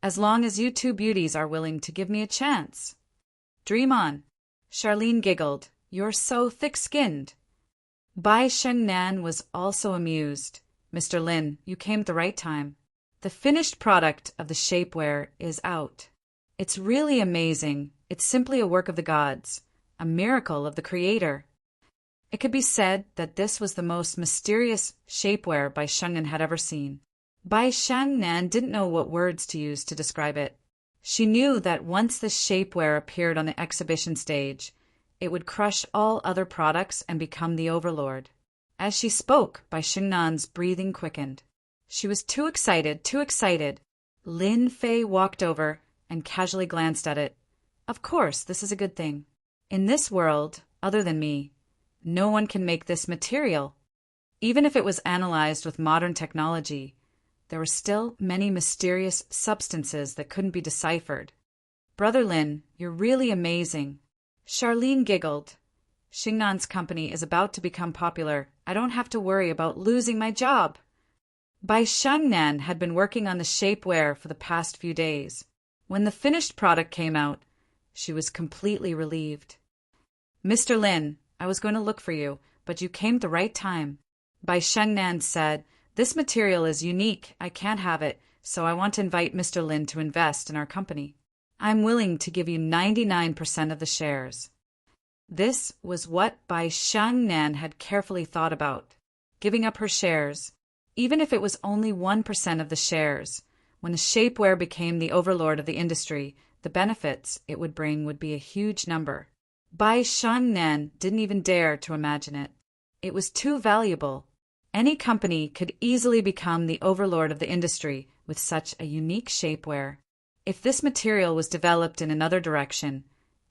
"As long as you 2 beauties are willing to give me a chance." "Dream on." Charlene giggled. You're so thick-skinned. Bai Shengnan was also amused. Mr. Lin, you came at the right time. The finished product of the shapewear is out. It's really amazing. It's simply a work of the gods, a miracle of the Creator. It could be said that this was the most mysterious shapewear Bai Shengnan had ever seen. Bai Shengnan didn't know what words to use to describe it. She knew that once this shapewear appeared on the exhibition stage, it would crush all other products and become the overlord. As she spoke, Bai Shengnan's breathing quickened. She was too excited, too excited. Lin Fei walked over and casually glanced at it. Of course, this is a good thing. In this world, other than me, no one can make this material. Even if it was analyzed with modern technology, there were still many mysterious substances that couldn't be deciphered. Brother Lin, you're really amazing. Charlene giggled. Shengnan's company is about to become popular. I don't have to worry about losing my job. Bai Shengnan had been working on the shapewear for the past few days. When the finished product came out, she was completely relieved. Mr. Lin, I was going to look for you, but you came at the right time. Bai Shengnan said, this material is unique. I can't have it, so I want to invite Mr. Lin to invest in our company. I'm willing to give you 99% of the shares. This was what Bai Shengnan had carefully thought about. Giving up her shares, even if it was only 1% of the shares. When the shapewear became the overlord of the industry, the benefits it would bring would be a huge number. Bai Shengnan didn't even dare to imagine it. It was too valuable. Any company could easily become the overlord of the industry with such a unique shapewear. If this material was developed in another direction,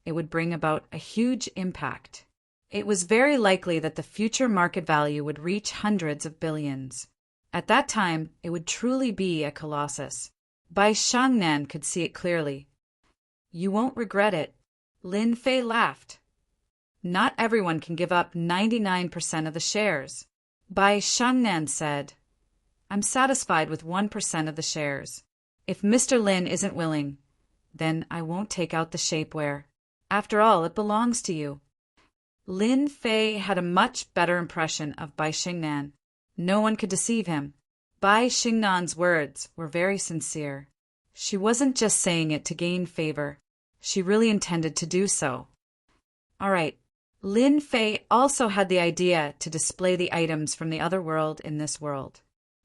it would bring about a huge impact. It was very likely that the future market value would reach hundreds of billions. At that time, it would truly be a colossus. Bai Shengnan could see it clearly. You won't regret it. Lin Fei laughed. Not everyone can give up 99% of the shares. Bai Shengnan said, I'm satisfied with 1% of the shares. If Mr. Lin isn't willing, then I won't take out the shapewear. After all, it belongs to you. Lin Fei had a much better impression of Bai Shengnan. No one could deceive him. Bai Shengnan's words were very sincere. She wasn't just saying it to gain favor. She really intended to do so. All right. Lin Fei also had the idea to display the items from the other world in this world.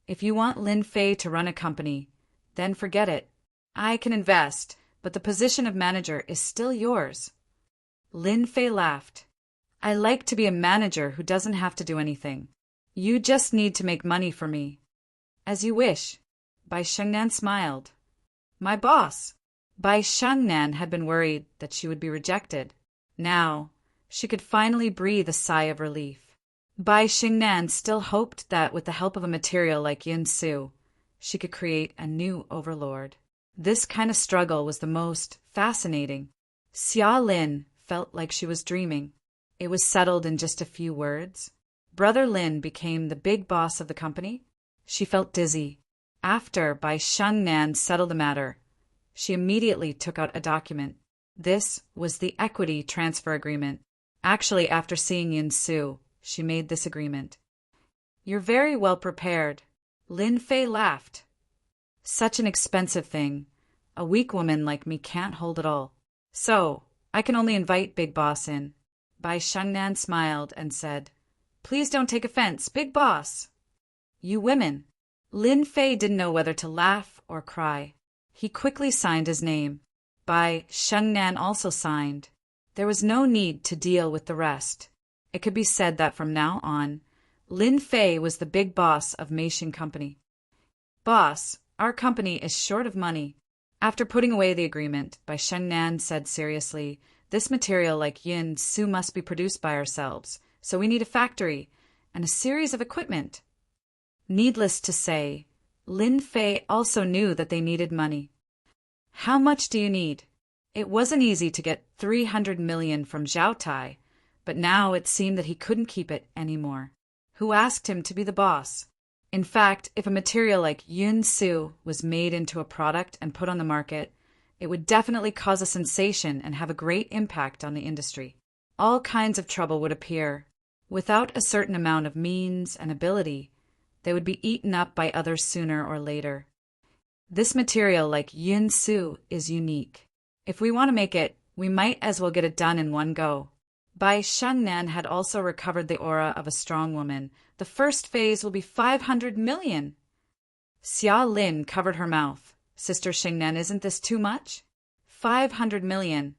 If you want Lin Fei to run a company, then forget it. I can invest, but the position of manager is still yours. Lin Fei laughed. I like to be a manager who doesn't have to do anything. You just need to make money for me. As you wish. Bai Shengnan smiled. My boss. Bai Shengnan had been worried that she would be rejected. Now, she could finally breathe a sigh of relief. Bai Shengnan still hoped that with the help of a material like Yin Su, she could create a new overlord. This kind of struggle was the most fascinating. Xia Lin felt like she was dreaming. It was settled in just a few words. Brother Lin became the big boss of the company. She felt dizzy. After Bai Shengnan settled the matter, she immediately took out a document. This was the equity transfer agreement. Actually, after seeing Yin Su, she made this agreement. You're very well prepared. Lin Fei laughed. Such an expensive thing. A weak woman like me can't hold it all. So, I can only invite Big Boss in. Bai Shengnan smiled and said, Please don't take offense, Big Boss. You women. Lin Fei didn't know whether to laugh or cry. He quickly signed his name. Bai Shengnan also signed. There was no need to deal with the rest. It could be said that from now on, Lin Fei was the big boss of Meishin Company. Boss, our company is short of money. After putting away the agreement, Bai Shengnan said seriously, This material like Yin Su must be produced by ourselves, so we need a factory and a series of equipment. Needless to say, Lin Fei also knew that they needed money. How much do you need? It wasn't easy to get 300 million from Zhao Tai, but now it seemed that he couldn't keep it anymore. Who asked him to be the boss? In fact, if a material like Yin Su was made into a product and put on the market, it would definitely cause a sensation and have a great impact on the industry. all kinds of trouble would appear. Without a certain amount of means and ability, they would be eaten up by others sooner or later. This material, like Yun Su, is unique. If we want to make it, we might as well get it done in one go. Bai Shengnan had also recovered the aura of a strong woman. The first phase will be 500 million. Xia Lin covered her mouth. Sister Shengnan, isn't this too much? 500 million.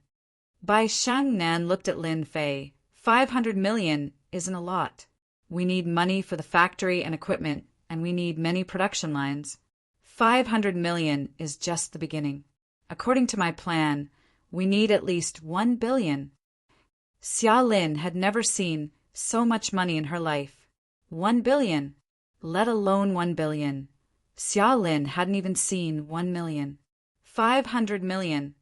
Bai Shengnan looked at Lin Fei. 500 million isn't a lot. We need money for the factory and equipment, and we need many production lines. 500 million is just the beginning. According to my plan, we need at least 1 billion. Xia Lin had never seen so much money in her life. 1 billion, let alone 1 billion. Xia Lin hadn't even seen 1 million. 500 million.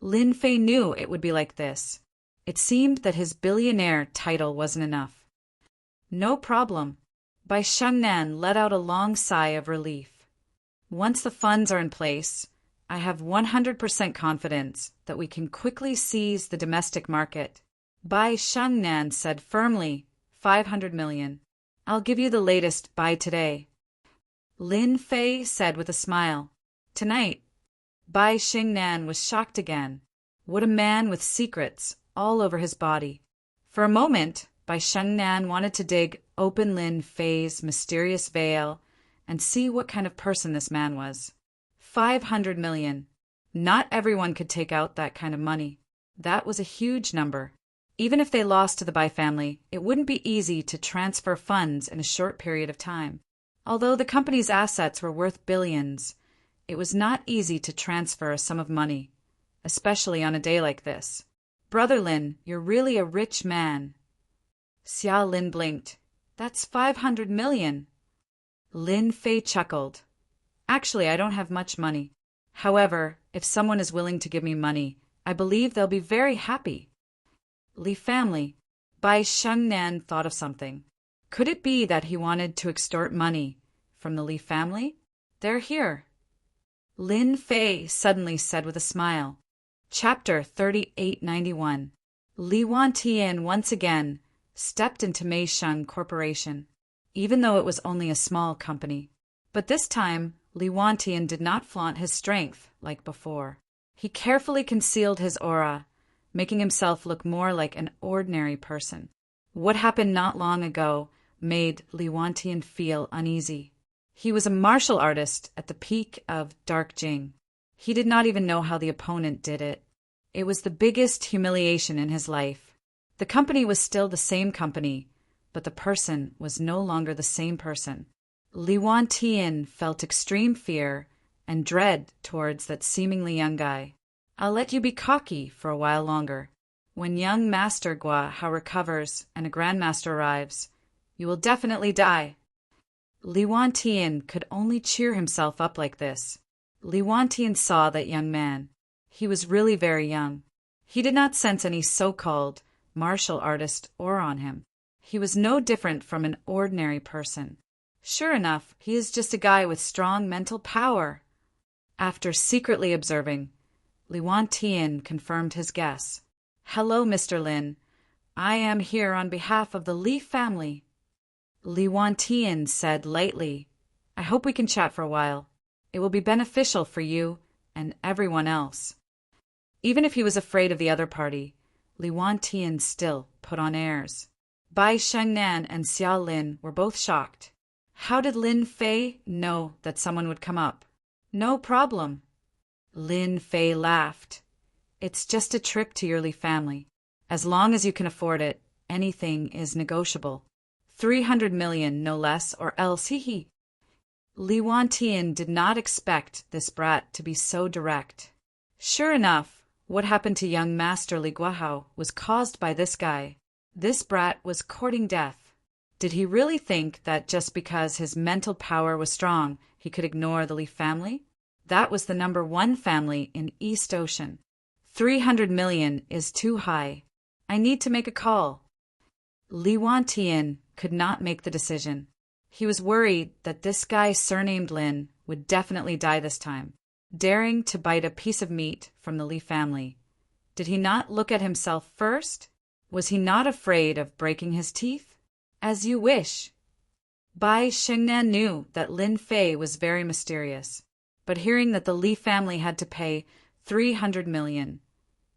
Lin Fei knew it would be like this. It seemed that his billionaire title wasn't enough. No problem. Bai Shengnan let out a long sigh of relief. Once the funds are in place, I have 100% confidence that we can quickly seize the domestic market. Bai Shengnan said firmly, 500 million. I'll give you the latest by today. Lin Fei said with a smile. Tonight. Bai Shengnan was shocked again. What a man with secrets all over his body. For a moment, Bai Shengnan wanted to dig open Lin Fei's mysterious veil and see what kind of person this man was. 500 million. Not everyone could take out that kind of money. That was a huge number. Even if they lost to the Bai family, it wouldn't be easy to transfer funds in a short period of time. Although the company's assets were worth billions, it was not easy to transfer a sum of money, especially on a day like this. Brother Lin, you're really a rich man. Xia Lin blinked. That's 500 million. Lin Fei chuckled. Actually, I don't have much money. However, if someone is willing to give me money, I believe they'll be very happy. Li family. Bai Shengnan thought of something. Could it be that he wanted to extort money from the Li family? They're here. Lin Fei suddenly said with a smile. Chapter 3891. Li Wantian once again stepped into Meisheng Corporation, even though it was only a small company. But this time, Li Wantian did not flaunt his strength like before. He carefully concealed his aura, making himself look more like an ordinary person. What happened not long ago made Li Wantian feel uneasy. He was a martial artist at the peak of Dark Jing. He did not even know how the opponent did it. It was the biggest humiliation in his life. The company was still the same company, but the person was no longer the same person. Li Wantian felt extreme fear and dread towards that seemingly young guy. I'll let you be cocky for a while longer. When young Master Gua Hao recovers and a Grandmaster arrives, you will definitely die. Li Wantian could only cheer himself up like this. Li Wantian saw that young man. He was really very young. He did not sense any so-called martial artist aura on him. He was no different from an ordinary person. Sure enough, he is just a guy with strong mental power. After secretly observing, Li Wantian confirmed his guess. Hello, Mr. Lin. I am here on behalf of the Li family. Li Wantian said lightly, I hope we can chat for a while. It will be beneficial for you and everyone else. Even if he was afraid of the other party, Li Wantian still put on airs. Bai Shengnan and Xia Lin were both shocked. How did Lin Fei know that someone would come up? No problem. Lin Fei laughed. It's just a trip to your Li family. As long as you can afford it, anything is negotiable. 300 million, no less, or else hee. Li Wantian did not expect this brat to be so direct. Sure enough, what happened to young Master Li Guahao was caused by this guy. This brat was courting death. Did he really think that just because his mental power was strong, he could ignore the Li family? That was the #1 family in East Ocean. 300 million is too high. I need to make a call. Li Wantian could not make the decision. He was worried that this guy surnamed Lin would definitely die this time, daring to bite a piece of meat from the Li family. Did he not look at himself first? Was he not afraid of breaking his teeth? As you wish. Bai Shengnan knew that Lin Fei was very mysterious, but hearing that the Li family had to pay 300 million,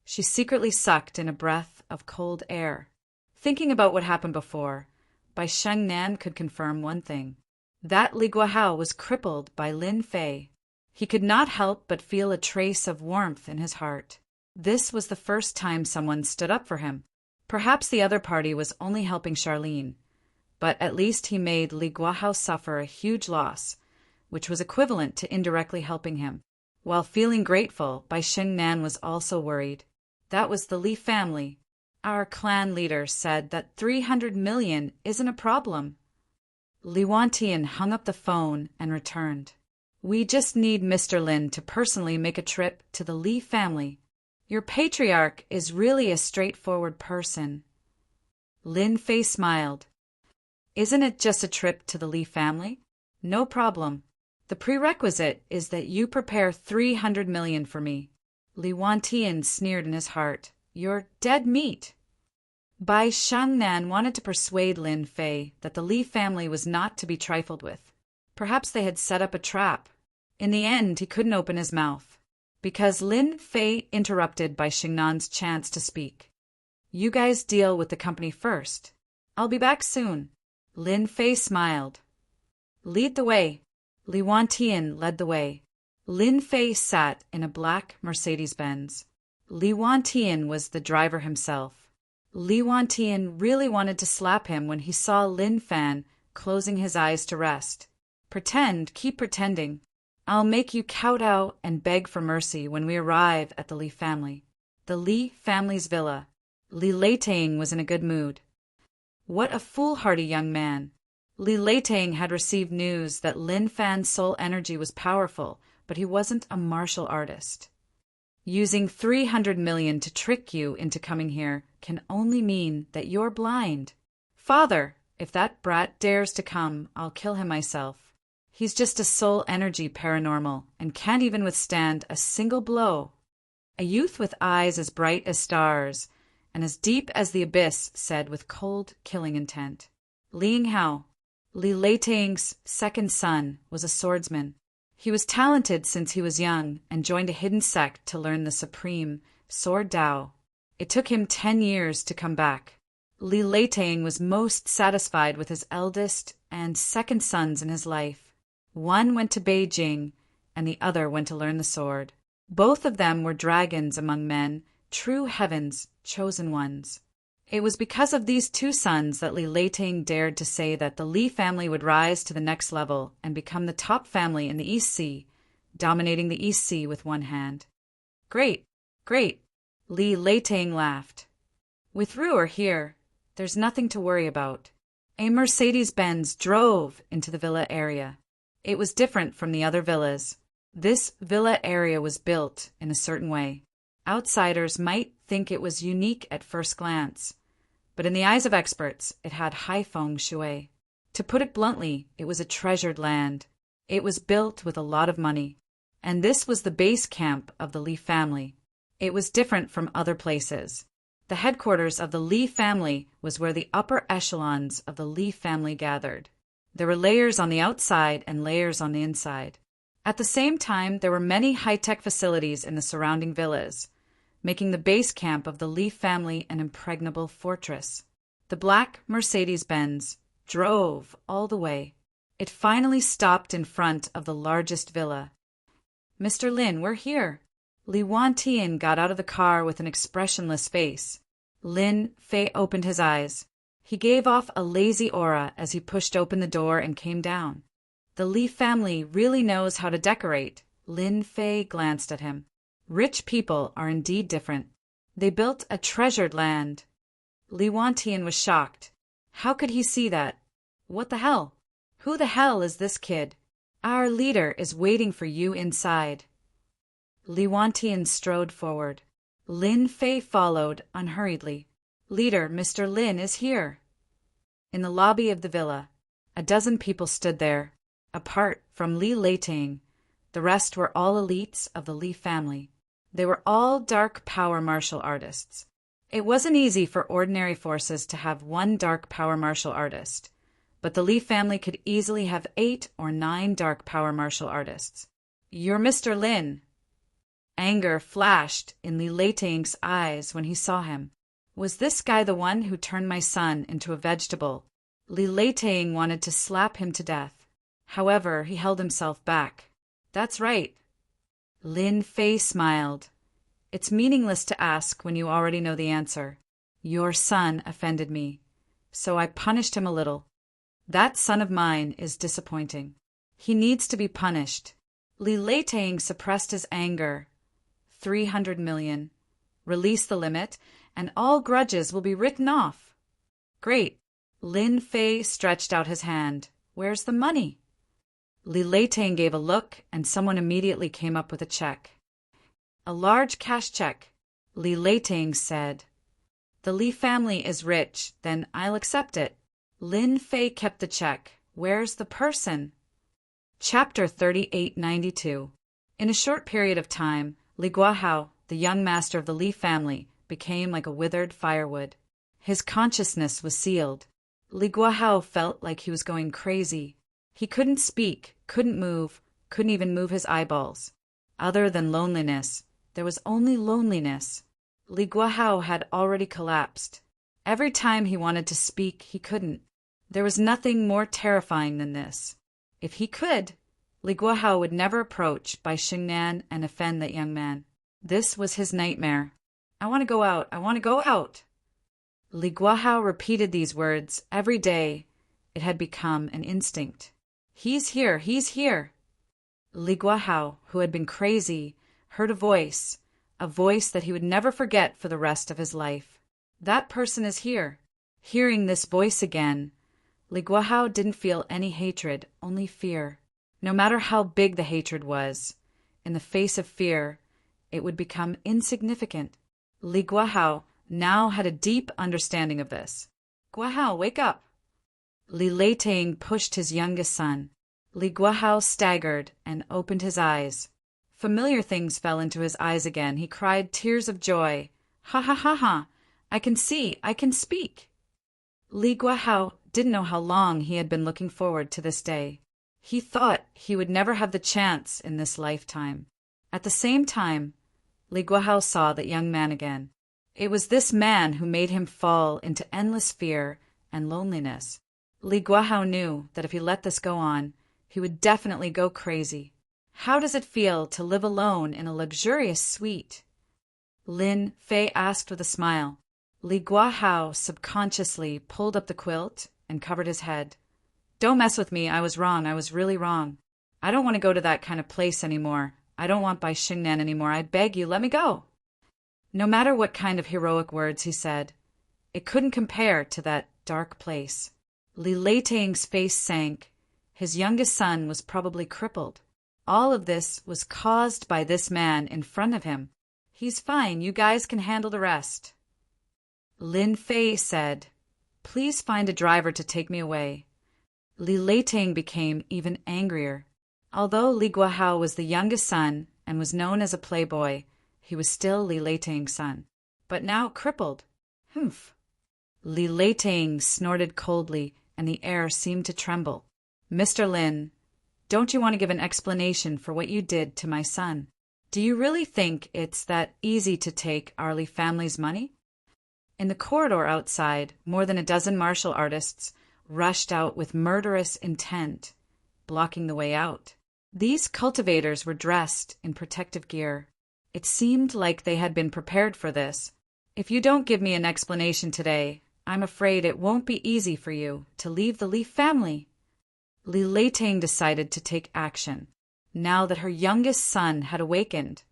she secretly sucked in a breath of cold air. Thinking about what happened before, Bai Shengnan could confirm one thing. That Li Guahao was crippled by Lin Fei. He could not help but feel a trace of warmth in his heart. This was the first time someone stood up for him. Perhaps the other party was only helping Charlene, but at least he made Li Guahao suffer a huge loss, which was equivalent to indirectly helping him. While feeling grateful, Bai Shengnan was also worried. That was the Li family. Our clan leader said that 300 million isn't a problem. Li Wantian hung up the phone and returned. We just need Mr. Lin to personally make a trip to the Li family. Your patriarch is really a straightforward person. Lin Fei smiled. Isn't it just a trip to the Li family? No problem. The prerequisite is that you prepare 300 million for me. Li Wantian sneered in his heart. You're dead meat. Bai Shengnan wanted to persuade Lin Fei that the Li family was not to be trifled with. Perhaps they had set up a trap. In the end, he couldn't open his mouth, because Lin Fei interrupted Bai Shengnan's chance to speak. You guys deal with the company first. I'll be back soon. Lin Fei smiled. Lead the way. Li Wantian led the way. Lin Fei sat in a black Mercedes-Benz. Li Wantian was the driver himself. Li Wantian really wanted to slap him when he saw Lin Fan closing his eyes to rest. Keep pretending. I'll make you kowtow and beg for mercy when we arrive at the Li family. The Li family's villa. Li Leiting was in a good mood. What a foolhardy young man. Li Leiting had received news that Lin Fan's soul energy was powerful, but he wasn't a martial artist. Using 300 million to trick you into coming here can only mean that you're blind. Father, if that brat dares to come, I'll kill him myself. He's just a soul energy paranormal and can't even withstand a single blow. A youth with eyes as bright as stars and as deep as the abyss said with cold, killing intent. Ling Hao, Li Leiting's second son, was a swordsman. He was talented since he was young and joined a hidden sect to learn the supreme sword Dao. It took him 10 years to come back. Li Leiting was most satisfied with his eldest and second sons in his life. One went to Beijing, and the other went to learn the sword. Both of them were dragons among men, true heavens, chosen ones. It was because of these two sons that Li Leiting dared to say that the Li family would rise to the next level and become the top family in the East Sea, dominating the East Sea with one hand. Great, great, Li Leiting laughed. With Ruhr here, there's nothing to worry about. A Mercedes-Benz drove into the villa area. It was different from the other villas. This villa area was built in a certain way. Outsiders might think it was unique at first glance, but in the eyes of experts, it had high feng shui. To put it bluntly, it was a treasured land. It was built with a lot of money, and this was the base camp of the Li family. It was different from other places. The headquarters of the Li family was where the upper echelons of the Li family gathered. There were layers on the outside and layers on the inside. At the same time, there were many high-tech facilities in the surrounding villas, making the base camp of the Li family an impregnable fortress. The black Mercedes-Benz drove all the way. It finally stopped in front of the largest villa. Mr. Lin, we're here. Li Wantian got out of the car with an expressionless face. Lin Fei opened his eyes. He gave off a lazy aura as he pushed open the door and came down. The Li family really knows how to decorate. Lin Fei glanced at him. Rich people are indeed different. They built a treasured land. Li Wantian was shocked. How could he see that? What the hell? Who the hell is this kid? Our leader is waiting for you inside. Li Wantian strode forward. Lin Fei followed unhurriedly. Leader, Mr. Lin is here. In the lobby of the villa, a dozen people stood there. Apart from Li Leiting, the rest were all elites of the Li family. They were all dark power martial artists. It wasn't easy for ordinary forces to have one dark power martial artist, but the Li family could easily have 8 or 9 dark power martial artists. "You're Mr. Lin." Anger flashed in Li Leiting's eyes when he saw him. Was this guy the one who turned my son into a vegetable? Li Leiting wanted to slap him to death. However, he held himself back. "That's right." Lin Fei smiled. "It's meaningless to ask when you already know the answer. Your son offended me, so I punished him a little. That son of mine is disappointing. He needs to be punished." Li Leiting suppressed his anger. 300 million. Release the limit, and all grudges will be written off. Great. Lin Fei stretched out his hand. "Where's the money?" Li Leiting gave a look, and someone immediately came up with a check. "A large cash check," Li Leiting said. "The Li family is rich, then I'll accept it." Lin Fei kept the check. "Where's the person?" Chapter 3892. In a short period of time, Li Guahao, the young master of the Li family, became like a withered firewood. His consciousness was sealed. Li Guahao felt like he was going crazy. He couldn't speak, couldn't move, couldn't even move his eyeballs. Other than loneliness, there was only loneliness. Li Guahao had already collapsed. Every time he wanted to speak, he couldn't. There was nothing more terrifying than this. If he could, Li Guahao would never approach Bai Xingnan and offend that young man. This was his nightmare. "I want to go out. I want to go out." Li Guahao repeated these words every day. It had become an instinct. "He's here. He's here." Li Guahao, who had been crazy, heard a voice that he would never forget for the rest of his life. "That person is here." Hearing this voice again, Li Guahao didn't feel any hatred, only fear. No matter how big the hatred was, in the face of fear, it would become insignificant. Li Guahao now had a deep understanding of this. "Guahao, wake up!" Li Leiting pushed his youngest son. Li Guahao staggered and opened his eyes. Familiar things fell into his eyes again. He cried tears of joy. "Ha ha ha ha! I can see! I can speak!" Li Guahao didn't know how long he had been looking forward to this day. He thought he would never have the chance in this lifetime. At the same time, Li Guahao saw that young man again. It was this man who made him fall into endless fear and loneliness. Li Guahao knew that if he let this go on, he would definitely go crazy. "How does it feel to live alone in a luxurious suite?" Lin Fei asked with a smile. Li Guahao subconsciously pulled up the quilt and covered his head. "Don't mess with me. I was wrong. I was really wrong. I don't want to go to that kind of place anymore. I don't want Bai Xingnan anymore. I beg you, let me go." No matter what kind of heroic words he said, it couldn't compare to that dark place. Li Leiting's face sank. His youngest son was probably crippled. All of this was caused by this man in front of him. "He's fine. You guys can handle the rest." Lin Fei said, "Please find a driver to take me away." Li Leiting became even angrier. Although Li Guahao was the youngest son and was known as a playboy, he was still Li Leiting's son. But now crippled. Humph. Li Leiting snorted coldly, and the air seemed to tremble. "Mr. Lin, don't you want to give an explanation for what you did to my son? Do you really think it's that easy to take our Li family's money?" In the corridor outside, more than a dozen martial artists rushed out with murderous intent, blocking the way out. These cultivators were dressed in protective gear. It seemed like they had been prepared for this. "If you don't give me an explanation today, I'm afraid it won't be easy for you to leave the Li family." Li Leiting decided to take action. Now that her youngest son had awakened,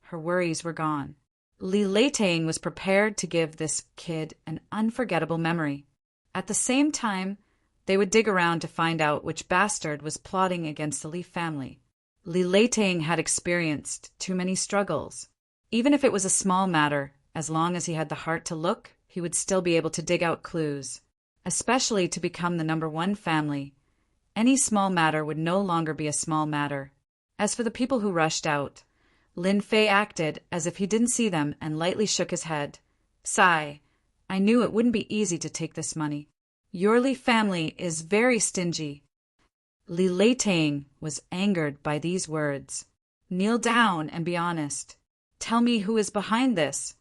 her worries were gone. Li Leiting was prepared to give this kid an unforgettable memory. At the same time, they would dig around to find out which bastard was plotting against the Li family. Li Leiting had experienced too many struggles. Even if it was a small matter, as long as he had the heart to look, he would still be able to dig out clues. Especially to become the #1 family, any small matter would no longer be a small matter. As for the people who rushed out, Lin Fei acted as if he didn't see them and lightly shook his head. Sigh. I knew it wouldn't be easy to take this money. Your Li family is very stingy. Li Leiting was angered by these words. Kneel down and be honest. Tell me who is behind this.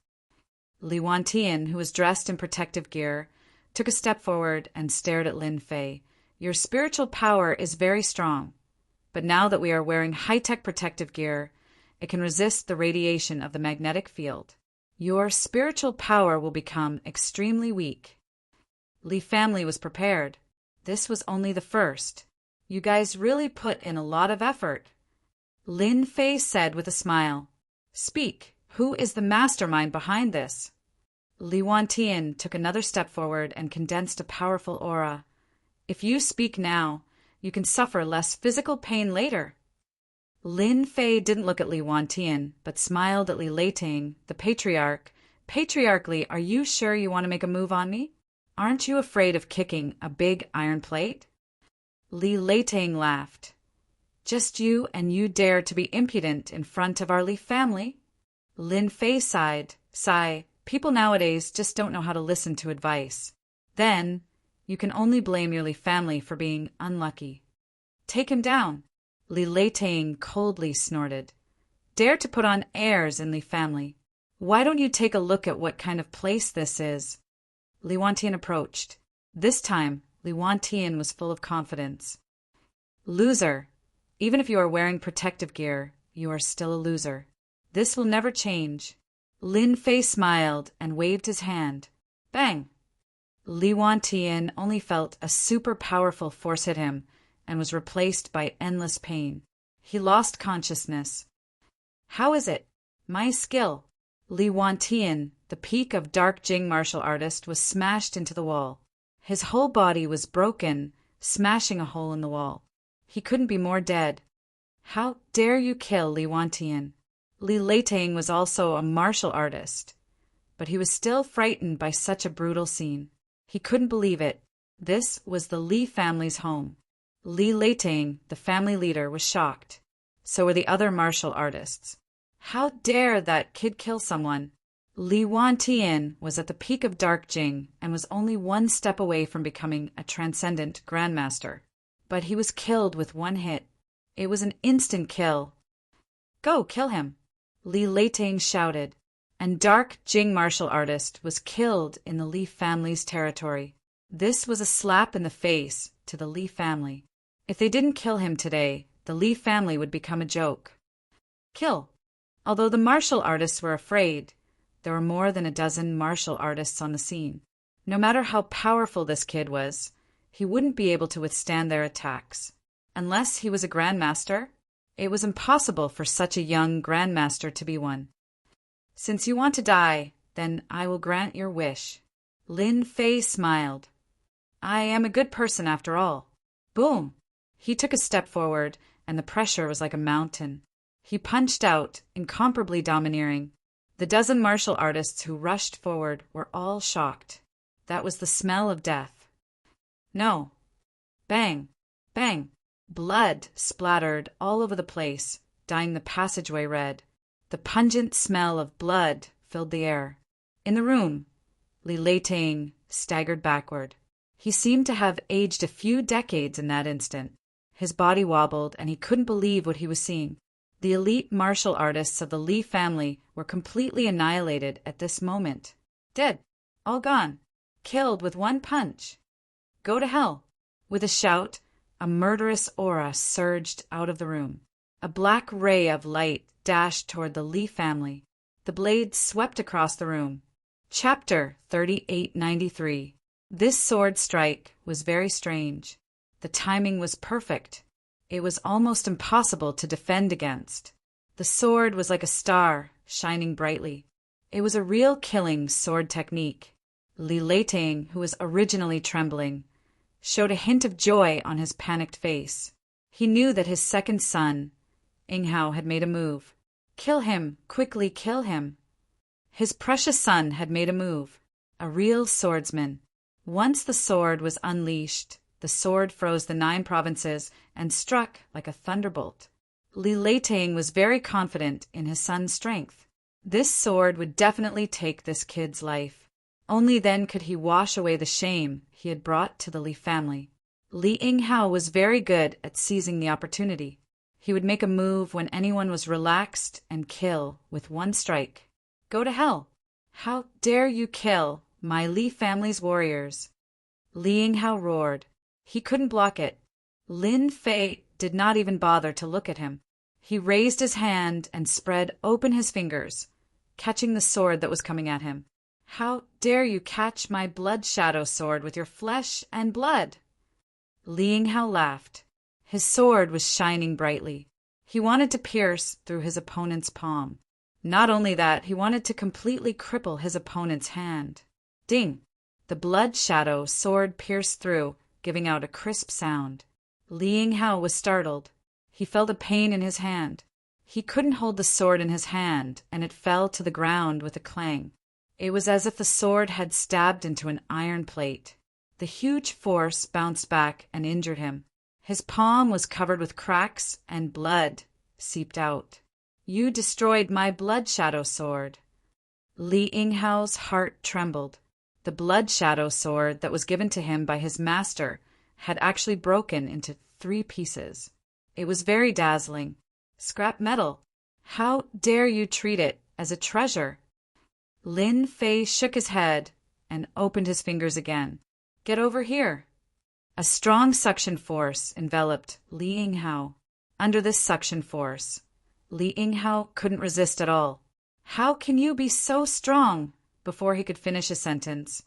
Li Wantian, who was dressed in protective gear, took a step forward and stared at Lin Fei. Your spiritual power is very strong, but now that we are wearing high-tech protective gear, it can resist the radiation of the magnetic field. Your spiritual power will become extremely weak. Li family was prepared. This was only the first. You guys really put in a lot of effort. Lin Fei said with a smile. Speak. Who is the mastermind behind this? Li Wantian took another step forward and condensed a powerful aura. If you speak now, you can suffer less physical pain later. Lin Fei didn't look at Li Wantian, but smiled at Li Leiting, the patriarch. Patriarchally, are you sure you want to make a move on me? Aren't you afraid of kicking a big iron plate? Li Leiting laughed. Just you and you dare to be impudent in front of our Li family? Lin Fei sighed. Sigh. People nowadays just don't know how to listen to advice. Then, you can only blame your Li family for being unlucky. Take him down. Li Leiting coldly snorted. Dare to put on airs in Li family. Why don't you take a look at what kind of place this is? Li Wantian approached. This time, Li Wantian was full of confidence. Loser. Even if you are wearing protective gear, you are still a loser. This will never change. Lin Fei smiled and waved his hand. Bang! Li Wantian only felt a super powerful force hit him and was replaced by endless pain. He lost consciousness. How is it? My skill. Li Wantian, the peak of dark Jing martial artist, was smashed into the wall. His whole body was broken, smashing a hole in the wall. He couldn't be more dead. How dare you kill Li Wantian? Li Leiting was also a martial artist, but he was still frightened by such a brutal scene. He couldn't believe it. This was the Li family's home. Li Leiting, the family leader, was shocked. So were the other martial artists. How dare that kid kill someone? Li Wantian was at the peak of dark Jing and was only one step away from becoming a transcendent grandmaster. But he was killed with one hit. It was an instant kill. Go, kill him. Li Leiting shouted, and dark Jing martial artist was killed in the Li family's territory. This was a slap in the face to the Li family. If they didn't kill him today, the Li family would become a joke. Kill. Although the martial artists were afraid, there were more than a dozen martial artists on the scene. No matter how powerful this kid was, he wouldn't be able to withstand their attacks. Unless he was a grandmaster, it was impossible for such a young grandmaster to be one. Since you want to die, then I will grant your wish. Lin Fei smiled. I am a good person after all. Boom! He took a step forward, and the pressure was like a mountain. He punched out, incomparably domineering. The dozen martial artists who rushed forward were all shocked. That was the smell of death. No. Bang! Bang! Blood splattered all over the place, dyeing the passageway red. The pungent smell of blood filled the air. In the room, Li Leiting staggered backward. He seemed to have aged a few decades in that instant. His body wobbled, and he couldn't believe what he was seeing. The elite martial artists of the Li family were completely annihilated at this moment. Dead. All gone. Killed with one punch. Go to hell. With a shout, a murderous aura surged out of the room. A black ray of light dashed toward the Li family. The blade swept across the room. Chapter 3893. This sword strike was very strange. The timing was perfect. It was almost impossible to defend against. The sword was like a star, shining brightly. It was a real killing sword technique. Li Leiting, who was originally trembling, showed a hint of joy on his panicked face. He knew that his second son, Yinghao, had made a move. Kill him, quickly kill him. His precious son had made a move, a real swordsman. Once the sword was unleashed, the sword froze the 9 provinces and struck like a thunderbolt. Li Leiting was very confident in his son's strength. This sword would definitely take this kid's life. Only then could he wash away the shame he had brought to the Li family. Li Yinghao was very good at seizing the opportunity. He would make a move when anyone was relaxed and kill with one strike. Go to hell! How dare you kill my Li family's warriors? Li Yinghao roared. He couldn't block it. Lin Fei did not even bother to look at him. He raised his hand and spread open his fingers, catching the sword that was coming at him. How dare you catch my blood shadow sword with your flesh and blood? Li Yinghao laughed. His sword was shining brightly. He wanted to pierce through his opponent's palm. Not only that, he wanted to completely cripple his opponent's hand. Ding! The blood shadow sword pierced through, giving out a crisp sound. Li Yinghao was startled. He felt a pain in his hand. He couldn't hold the sword in his hand, and it fell to the ground with a clang. It was as if the sword had stabbed into an iron plate. The huge force bounced back and injured him. His palm was covered with cracks, and blood seeped out. You destroyed my blood shadow sword. Li Yinghao's heart trembled. The blood shadow sword that was given to him by his master had actually broken into 3 pieces. It was very dazzling. Scrap metal. How dare you treat it as a treasure? Lin Fei shook his head and opened his fingers again. Get over here. A strong suction force enveloped Li Yinghao. Under this suction force, Li Yinghao couldn't resist at all. How can you be so strong? Before he could finish his sentence,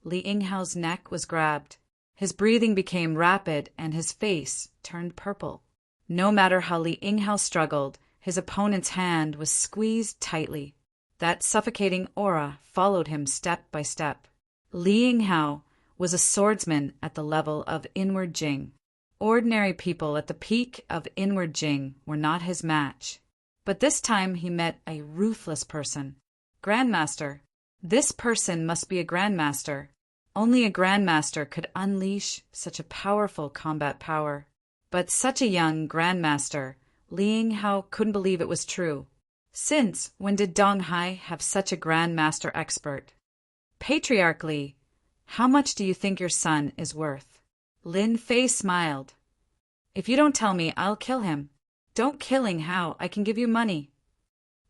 Li Yinghao's neck was grabbed. His breathing became rapid and his face turned purple. No matter how Li Yinghao struggled, his opponent's hand was squeezed tightly. That suffocating aura followed him step by step. Li Yinghao was a swordsman at the level of Inward Jing. Ordinary people at the peak of Inward Jing were not his match. But this time he met a ruthless person. Grandmaster. This person must be a grandmaster. Only a grandmaster could unleash such a powerful combat power. But such a young grandmaster, Li Yinghao couldn't believe it was true. Since when did Donghai have such a grandmaster expert? Patriarchally, how much do you think your son is worth? Lin Fei smiled. If you don't tell me, I'll kill him. Don't kill Yinghao, I can give you money.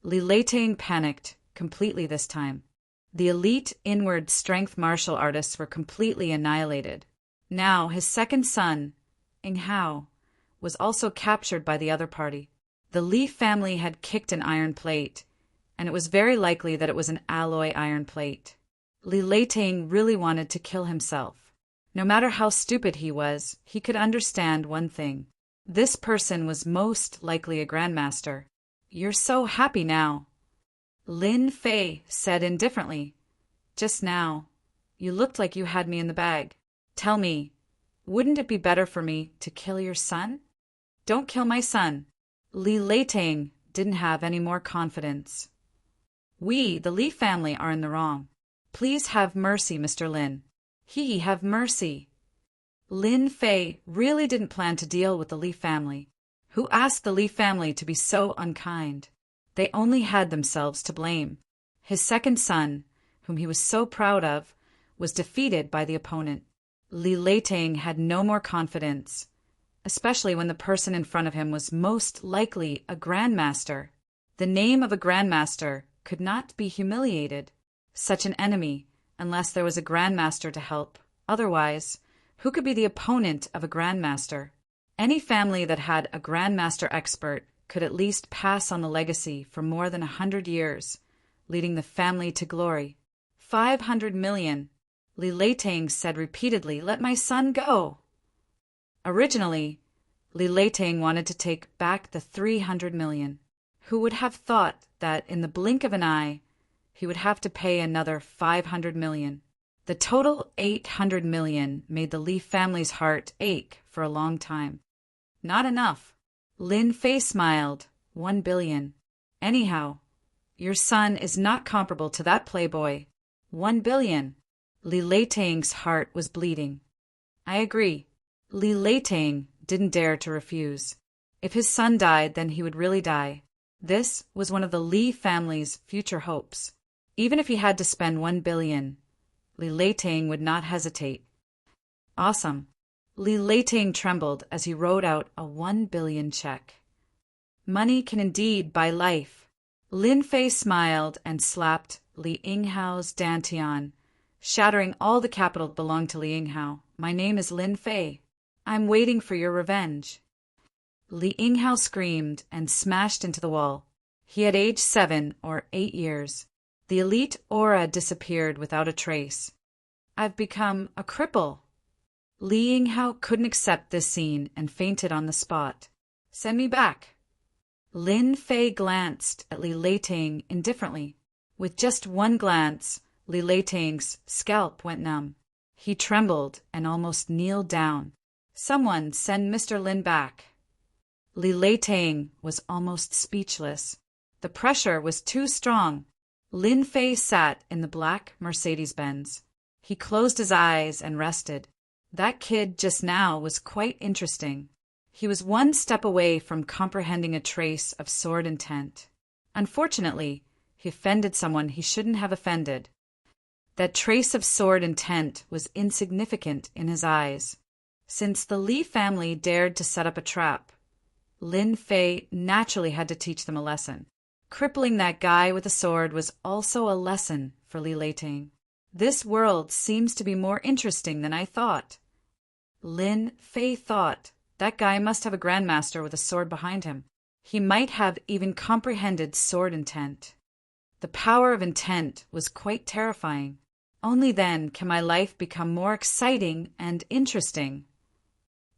Li Leiting panicked completely this time. The elite inward strength martial artists were completely annihilated. Now his second son, Yinghao, was also captured by the other party. The Li family had kicked an iron plate, and it was very likely that it was an alloy iron plate. Li Leiting really wanted to kill himself. No matter how stupid he was, he could understand one thing. This person was most likely a grandmaster. You're so happy now. Lin Fei said indifferently. Just now, you looked like you had me in the bag. Tell me, wouldn't it be better for me to kill your son? Don't kill my son. Li Leiting didn't have any more confidence. We, the Li family, are in the wrong. Please have mercy, Mr. Lin. Have mercy. Lin Fei really didn't plan to deal with the Li family. Who asked the Li family to be so unkind? They only had themselves to blame. His second son, whom he was so proud of, was defeated by the opponent. Li Leiting had no more confidence, especially when the person in front of him was most likely a grandmaster. The name of a grandmaster could not be humiliated. Such an enemy, unless there was a grandmaster to help. Otherwise, who could be the opponent of a grandmaster? Any family that had a grandmaster expert could at least pass on the legacy for more than 100 years, leading the family to glory. 500 million. Li Leiting said repeatedly, "Let my son go." Originally, Li Leiting wanted to take back the 300 million. Who would have thought that in the blink of an eye, he would have to pay another 500 million. The total 800 million made the Li family's heart ache for a long time. Not enough. Lin Fei smiled. 1 billion. Anyhow, your son is not comparable to that playboy. 1 billion. Li Leiting's heart was bleeding. I agree. Li Leiting didn't dare to refuse. If his son died, then he would really die. This was one of the Li family's future hopes. Even if he had to spend 1 billion, Li Leiting would not hesitate. Awesome. Li Leiting trembled as he wrote out a 1 billion check. Money can indeed buy life. Lin Fei smiled and slapped Li Yinghao's dantian, shattering all the capital that belonged to Li Yinghao. My name is Lin Fei. I'm waiting for your revenge. Li Yinghao screamed and smashed into the wall. He had aged 7 or 8 years. The elite aura disappeared without a trace. I've become a cripple. Li Yinghao couldn't accept this scene and fainted on the spot. Send me back. Lin Fei glanced at Li Leiting indifferently. With just one glance, Li Leiting's scalp went numb. He trembled and almost kneeled down. Someone send Mr. Lin back. Li Leiting was almost speechless. The pressure was too strong. Lin Fei sat in the black Mercedes-Benz. He closed his eyes and rested. That kid just now was quite interesting. He was one step away from comprehending a trace of sword intent. Unfortunately, he offended someone he shouldn't have offended. That trace of sword intent was insignificant in his eyes. Since the Li family dared to set up a trap, Lin Fei naturally had to teach them a lesson. Crippling that guy with a sword was also a lesson for Li Leiting. This world seems to be more interesting than I thought. Lin Fei thought, that guy must have a grandmaster with a sword behind him. He might have even comprehended sword intent. The power of intent was quite terrifying. Only then can my life become more exciting and interesting.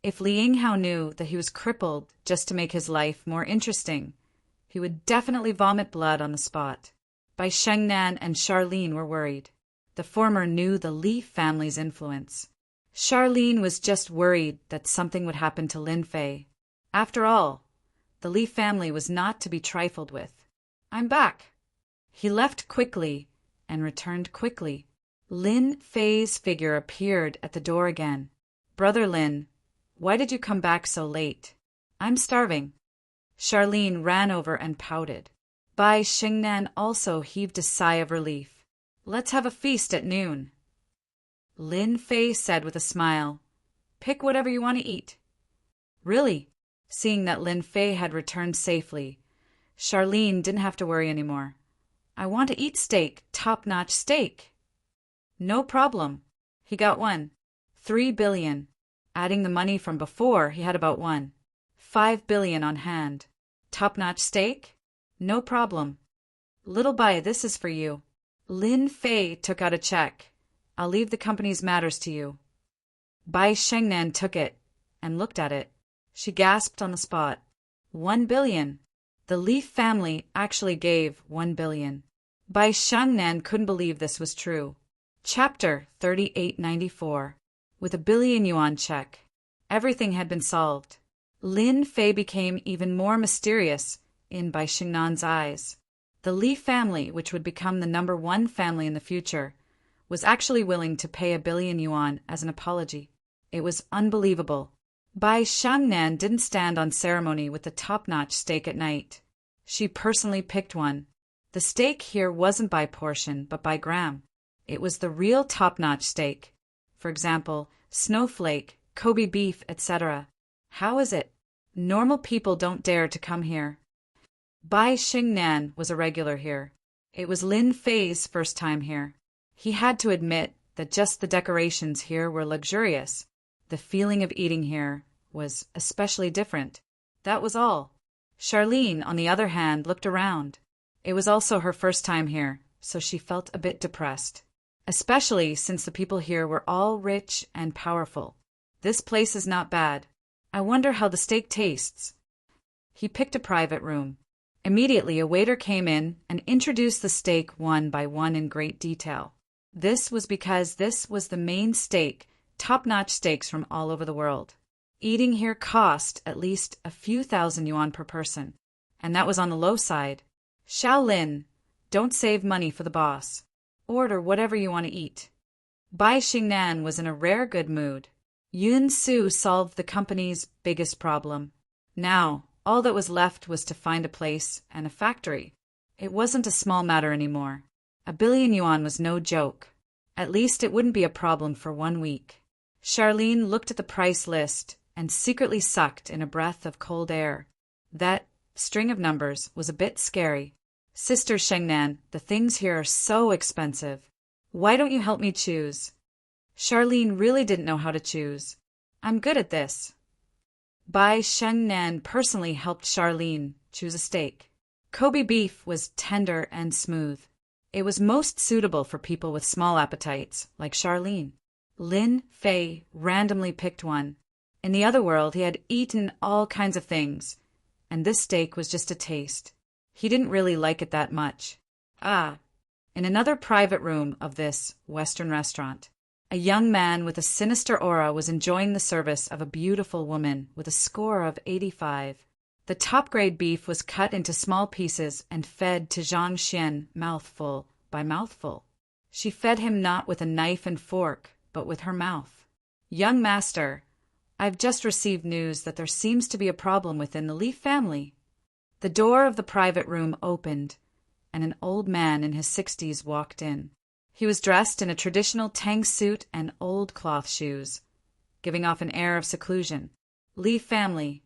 If Li Yinghao knew that he was crippled just to make his life more interesting, he would definitely vomit blood on the spot. Bai Shengnan and Charlene were worried. The former knew the Li family's influence. Charlene was just worried that something would happen to Lin Fei. After all, the Li family was not to be trifled with. I'm back. He left quickly and returned quickly. Lin Fei's figure appeared at the door again. Brother Lin, why did you come back so late? I'm starving. Charlene ran over and pouted. Bai Shengnan also heaved a sigh of relief. Let's have a feast at noon. Lin Fei said with a smile, Pick whatever you want to eat. Really? Seeing that Lin Fei had returned safely, Charlene didn't have to worry anymore. I want to eat steak, top-notch steak. No problem. He got 3 billion. Adding the money from before, he had about 5 billion on hand. Top-notch steak? No problem. Little Bai, this is for you. Lin Fei took out a check. I'll leave the company's matters to you. Bai Shengnan took it and looked at it. She gasped on the spot. 1 billion. The Li family actually gave 1 billion. Bai Shengnan couldn't believe this was true. Chapter 3894. With a billion yuan check. Everything had been solved. Lin Fei became even more mysterious in Bai Shengnan's eyes. The Li family, which would become the #1 family in the future, was actually willing to pay 1 billion yuan as an apology. It was unbelievable. Bai Shengnan didn't stand on ceremony with the top-notch steak at night. She personally picked one. The steak here wasn't by portion, but by gram. It was the real top-notch steak. For example, snowflake, Kobe beef, etc. How is it? Normal people don't dare to come here. Bai Shengnan was a regular here. It was Lin Fei's first time here. He had to admit that just the decorations here were luxurious. The feeling of eating here was especially different. That was all. Charlene, on the other hand, looked around. It was also her first time here, so she felt a bit depressed. Especially since the people here were all rich and powerful. This place is not bad. I wonder how the steak tastes. He picked a private room. Immediately, a waiter came in and introduced the steak one by one in great detail. This was because this was the main steak, top-notch steaks from all over the world. Eating here cost at least a few thousand yuan per person, and that was on the low side. Shaolin, don't save money for the boss. Order whatever you want to eat. Bai Shengnan was in a rare good mood. Yun Su solved the company's biggest problem. Now, All that was left was to find a place and a factory. It wasn't a small matter anymore. 1 billion yuan was no joke. At least it wouldn't be a problem for 1 week. Charlene looked at the price list and secretly sucked in a breath of cold air. That string of numbers was a bit scary. Sister Shengnan, the things here are so expensive. Why don't you help me choose? Charlene really didn't know how to choose. I'm good at this. Bai Shengnan personally helped Charlene choose a steak. Kobe beef was tender and smooth. It was most suitable for people with small appetites, like Charlene. Lin Fei randomly picked one. In the other world, he had eaten all kinds of things, and this steak was just a taste. He didn't really like it that much. In another private room of this Western restaurant, a young man with a sinister aura was enjoying the service of a beautiful woman with a score of 85. The top-grade beef was cut into small pieces and fed to Zhang Xian mouthful by mouthful. She fed him not with a knife and fork, but with her mouth. Young master, I've just received news that there seems to be a problem within the Li family. The door of the private room opened, and an old man in his 60s walked in. He was dressed in a traditional Tang suit and old cloth shoes, giving off an air of seclusion. Li family.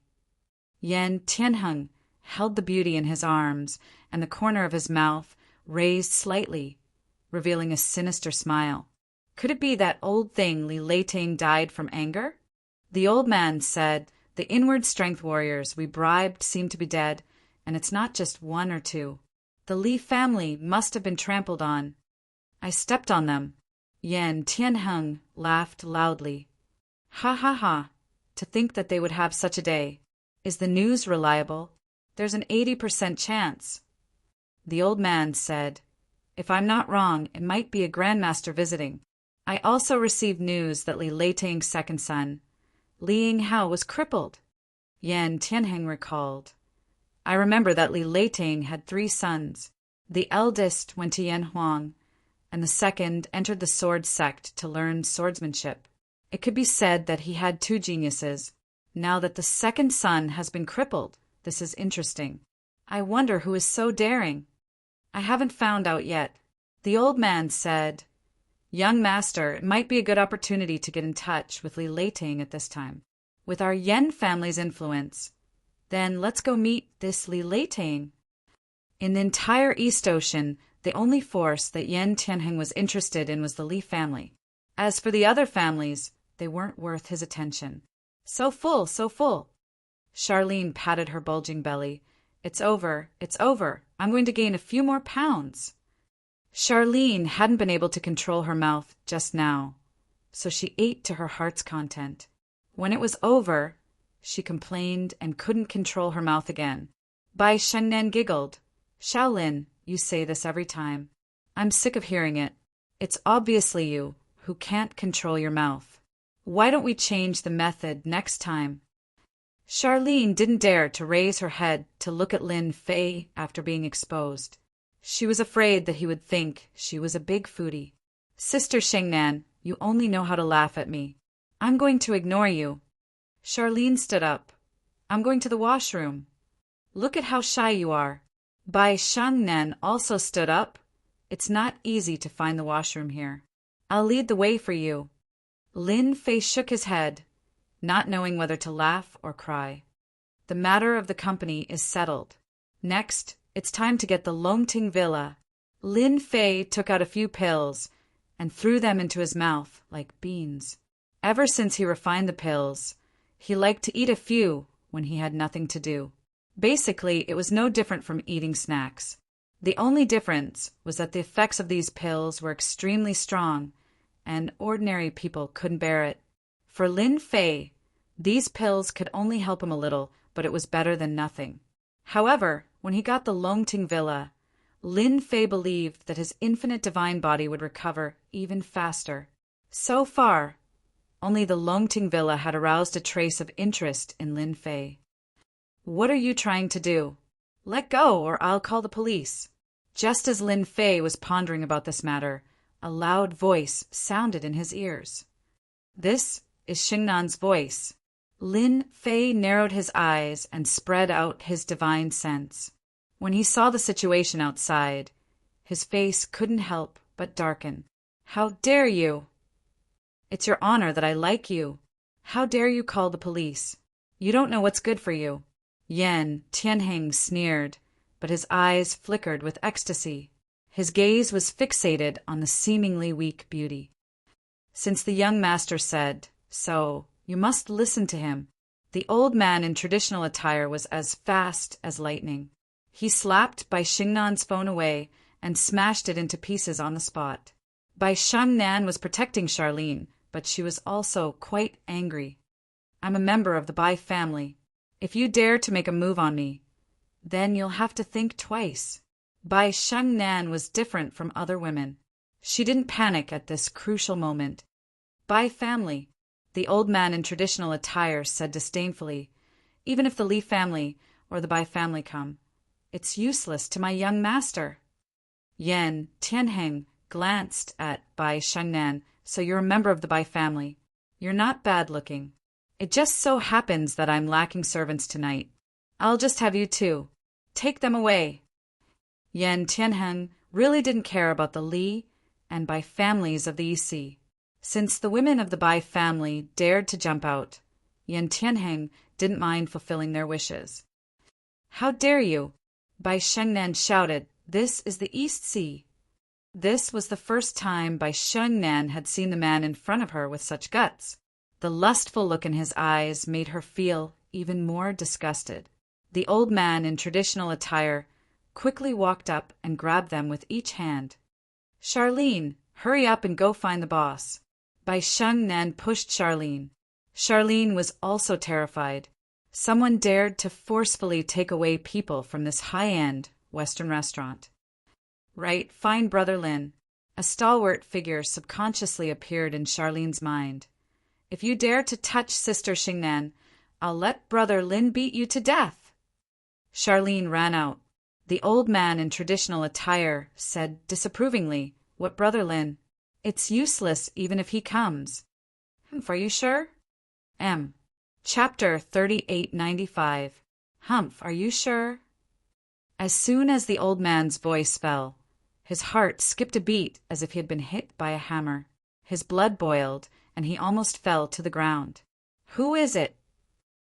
Yan Tianheng held the beauty in his arms, and the corner of his mouth raised slightly, revealing a sinister smile. Could it be that old thing Li Leiting died from anger? The old man said, the inward strength warriors we bribed seem to be dead, and it's not just 1 or 2. The Li family must have been trampled on. I stepped on them. Yan Tianheng laughed loudly. Ha ha ha, to think that they would have such a day. Is the news reliable? There's an 80% chance. The old man said, if I'm not wrong, it might be a grandmaster visiting. I also received news that Li Leiting's second son, Li Yinghao, was crippled. Yan Tianheng recalled. I remember that Li Leiting had 3 sons. The eldest went to Yan Huang, and the second entered the sword sect to learn swordsmanship. It could be said that he had 2 geniuses. Now that the second son has been crippled, this is interesting. I wonder who is so daring. I haven't found out yet. The old man said, young master, it might be a good opportunity to get in touch with Li Leiting at this time. With our Yan family's influence, then let's go meet this Li Leiting. In the entire East Ocean, the only force that Yan Tianheng was interested in was the Li family. As for the other families, they weren't worth his attention. So full, so full. Charlene patted her bulging belly. It's over, it's over. I'm going to gain a few more pounds. Charlene hadn't been able to control her mouth just now, so she ate to her heart's content. When it was over, she complained and couldn't control her mouth again. Bai Shengnan giggled. Shaolin, you say this every time. I'm sick of hearing it. It's obviously you who can't control your mouth. Why don't we change the method next time? Charlene didn't dare to raise her head to look at Lin Fei after being exposed. She was afraid that he would think she was a big foodie. Sister Shengnan, you only know how to laugh at me. I'm going to ignore you. Charlene stood up. I'm going to the washroom. Look at how shy you are. Bai Shengnan also stood up. It's not easy to find the washroom here. I'll lead the way for you. Lin Fei shook his head, not knowing whether to laugh or cry. The matter of the company is settled. Next, it's time to get the Longting Villa. Lin Fei took out a few pills and threw them into his mouth like beans. Ever since he refined the pills, he liked to eat a few when he had nothing to do. Basically, it was no different from eating snacks. The only difference was that the effects of these pills were extremely strong, and ordinary people couldn't bear it. For Lin Fei, these pills could only help him a little, but it was better than nothing. However, when he got the Longting Villa, Lin Fei believed that his infinite divine body would recover even faster. So far, only the Longting Villa had aroused a trace of interest in Lin Fei. What are you trying to do? Let go, or I'll call the police. Just as Lin Fei was pondering about this matter, a loud voice sounded in his ears. This is Xingnan's voice. Lin Fei narrowed his eyes and spread out his divine sense. When he saw the situation outside, his face couldn't help but darken. How dare you? It's your honor that I like you. How dare you call the police? You don't know what's good for you. Yan Tianheng sneered, but his eyes flickered with ecstasy. His gaze was fixated on the seemingly weak beauty. Since the young master said so, you must listen to him. The old man in traditional attire was as fast as lightning. He slapped Bai Xingnan's phone away and smashed it into pieces on the spot. Bai Shangnan was protecting Charlene, but she was also quite angry. I'm a member of the Bai family. If you dare to make a move on me, then you'll have to think twice. Bai Shangnan was different from other women. She didn't panic at this crucial moment. Bai family, the old man in traditional attire said disdainfully. Even if the Li family or the Bai family come, it's useless to my young master. Yan Tianheng glanced at Bai Shangnan. So you're a member of the Bai family. You're not bad-looking. It just so happens that I'm lacking servants tonight. I'll just have you two. Take them away. Yan Tianheng really didn't care about the Li and Bai families of the EC. Since the women of the Bai family dared to jump out, Yan Tianheng didn't mind fulfilling their wishes. How dare you? Bai Shengnan shouted. This is the East Sea. This was the first time Bai Shengnan had seen the man in front of her with such guts. The lustful look in his eyes made her feel even more disgusted. The old man in traditional attire quickly walked up and grabbed them with each hand. Charlene, hurry up and go find the boss. Bai Shengnan pushed Charlene. Charlene was also terrified. Someone dared to forcefully take away people from this high-end Western restaurant. Right, find Brother Lin. A stalwart figure subconsciously appeared in Charlene's mind. If you dare to touch Sister Xingnan, I'll let Brother Lin beat you to death. Charlene ran out. The old man in traditional attire said disapprovingly, What Brother Lin? It's useless even if he comes. Humph, are you sure? M. Chapter 3895. Humph, are you sure? As soon as the old man's voice fell, his heart skipped a beat as if he had been hit by a hammer. His blood boiled, and he almost fell to the ground. Who is it?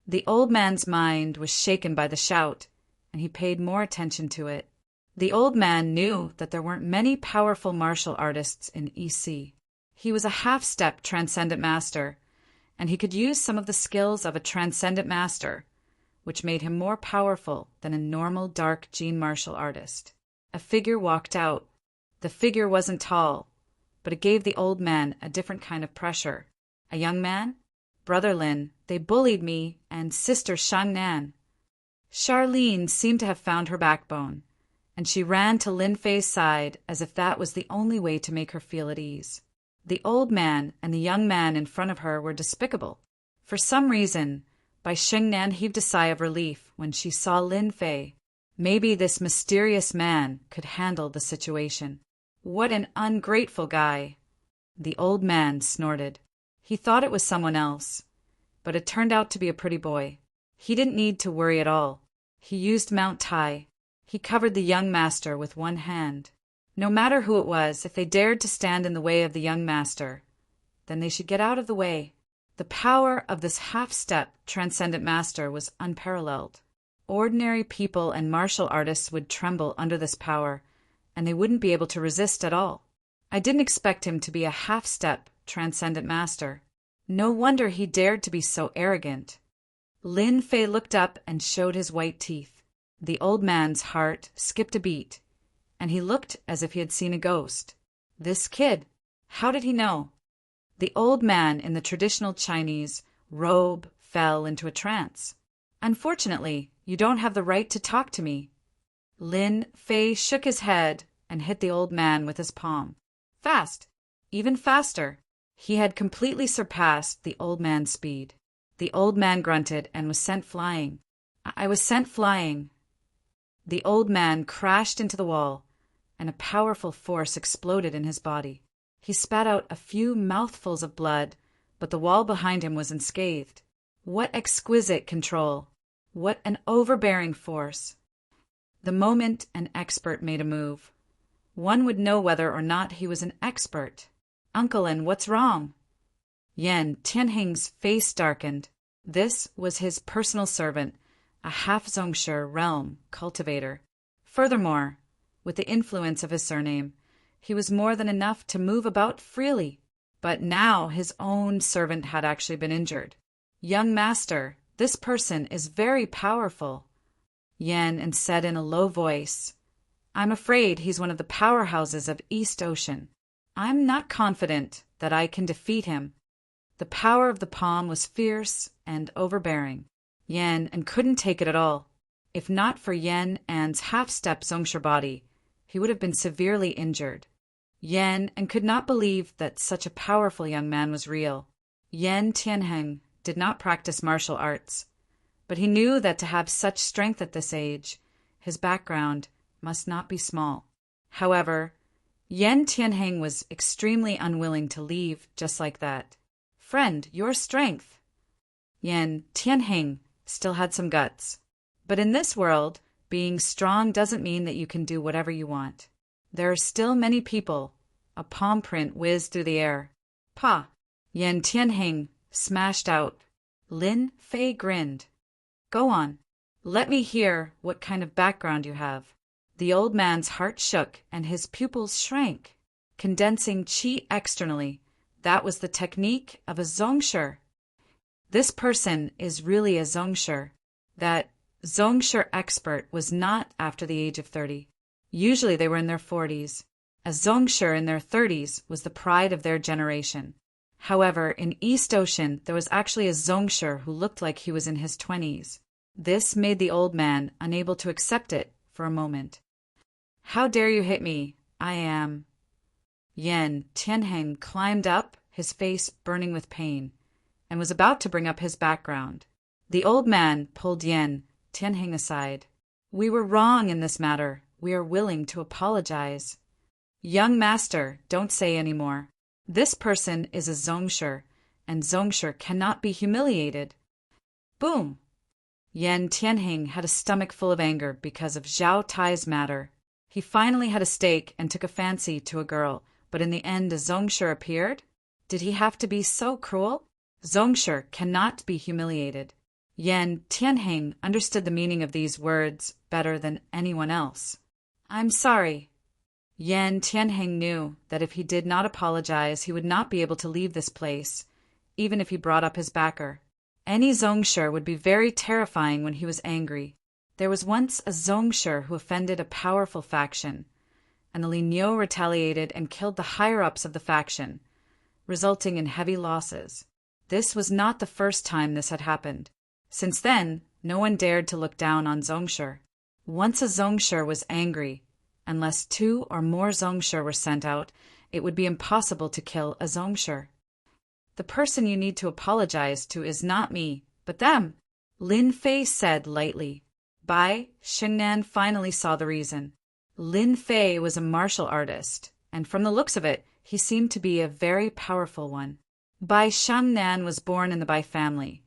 The old man's mind was shaken by the shout, and he paid more attention to it. The old man knew that there weren't many powerful martial artists in EC. He was a half-step transcendent master, and he could use some of the skills of a transcendent master, which made him more powerful than a normal dark gene martial artist. A figure walked out. The figure wasn't tall, but it gave the old man a different kind of pressure. A young man? Brother Lin, they bullied me, and Sister Shangnan. Charlene seemed to have found her backbone, and she ran to Lin Fei's side as if that was the only way to make her feel at ease. The old man and the young man in front of her were despicable. For some reason, Bai Shengnan heaved a sigh of relief when she saw Lin Fei. Maybe this mysterious man could handle the situation. What an ungrateful guy! The old man snorted. He thought it was someone else, but it turned out to be a pretty boy. He didn't need to worry at all. He used Mount Tai. He covered the young master with one hand. No matter who it was, if they dared to stand in the way of the young master, then they should get out of the way. The power of this half-step transcendent master was unparalleled. Ordinary people and martial artists would tremble under this power, and they wouldn't be able to resist at all. I didn't expect him to be a half-step transcendent master. No wonder he dared to be so arrogant. Lin Fei looked up and showed his white teeth. The old man's heart skipped a beat, and he looked as if he had seen a ghost. This kid, how did he know? The old man in the traditional Chinese robe fell into a trance. Unfortunately, you don't have the right to talk to me. Lin Fei shook his head and hit the old man with his palm. Fast, even faster. He had completely surpassed the old man's speed. The old man grunted and was sent flying. I was sent flying. The old man crashed into the wall, and a powerful force exploded in his body. He spat out a few mouthfuls of blood, but the wall behind him was unscathed. What exquisite control! What an overbearing force! The moment an expert made a move, one would know whether or not he was an expert. Uncle Lin, what's wrong? Yan Tianheng's face darkened. This was his personal servant, a half-Zhongshe realm cultivator. Furthermore, with the influence of his surname, he was more than enough to move about freely. But now his own servant had actually been injured. Young master, this person is very powerful, Yan said in a low voice. I'm afraid he's one of the powerhouses of East Ocean. I'm not confident that I can defeat him. The power of the palm was fierce and overbearing. Yan couldn't take it at all. If not for Yan An's half-step Zhongshe body, he would have been severely injured. Yan could not believe that such a powerful young man was real. Yan Tianheng did not practice martial arts, but he knew that to have such strength at this age, his background must not be small. However, Yan Tianheng was extremely unwilling to leave just like that. Friend, your strength. Yan Tianheng still had some guts. But in this world, being strong doesn't mean that you can do whatever you want. There are still many people. A palm print whizzed through the air. Pa! Yan Tianheng smashed out. Lin Fei grinned. Go on. Let me hear what kind of background you have. The old man's heart shook and his pupils shrank, condensing qi externally. That was the technique of a Zhongshe. This person is really a Zhongshe. That Zhongshe expert was not after the age of 30. Usually they were in their 40s. A Zhongshe in their 30s was the pride of their generation. However, in East Ocean, there was actually a Zhongshe who looked like he was in his 20s. This made the old man unable to accept it for a moment. How dare you hit me? I am... Yan Tianheng climbed up, his face burning with pain, and was about to bring up his background. The old man pulled Yan Tianheng aside. We were wrong in this matter. We are willing to apologize. Young master, don't say any more. This person is a Zhongshe, and Zhongshe cannot be humiliated. Boom! Yan Tianheng had a stomach full of anger because of Zhao Tai's matter. He finally had a stake and took a fancy to a girl, but in the end a Zhongshe appeared? Did he have to be so cruel? Zhongshe cannot be humiliated. Yan Tianheng understood the meaning of these words better than anyone else. I'm sorry. Yan Tianheng knew that if he did not apologize, he would not be able to leave this place, even if he brought up his backer. Any Zhongshe would be very terrifying when he was angry. There was once a Zhongshe who offended a powerful faction, and the Ligneux retaliated and killed the higher-ups of the faction, resulting in heavy losses. This was not the first time this had happened. Since then, no one dared to look down on Zhongshe. Once a Zhongshe was angry, unless 2 or more Zhongshe were sent out, it would be impossible to kill a Zhongshe. The person you need to apologize to is not me, but them, Lin Fei said lightly. Bai Xingnan finally saw the reason. Lin Fei was a martial artist, and from the looks of it, he seemed to be a very powerful one. Bai Xingnan was born in the Bai family,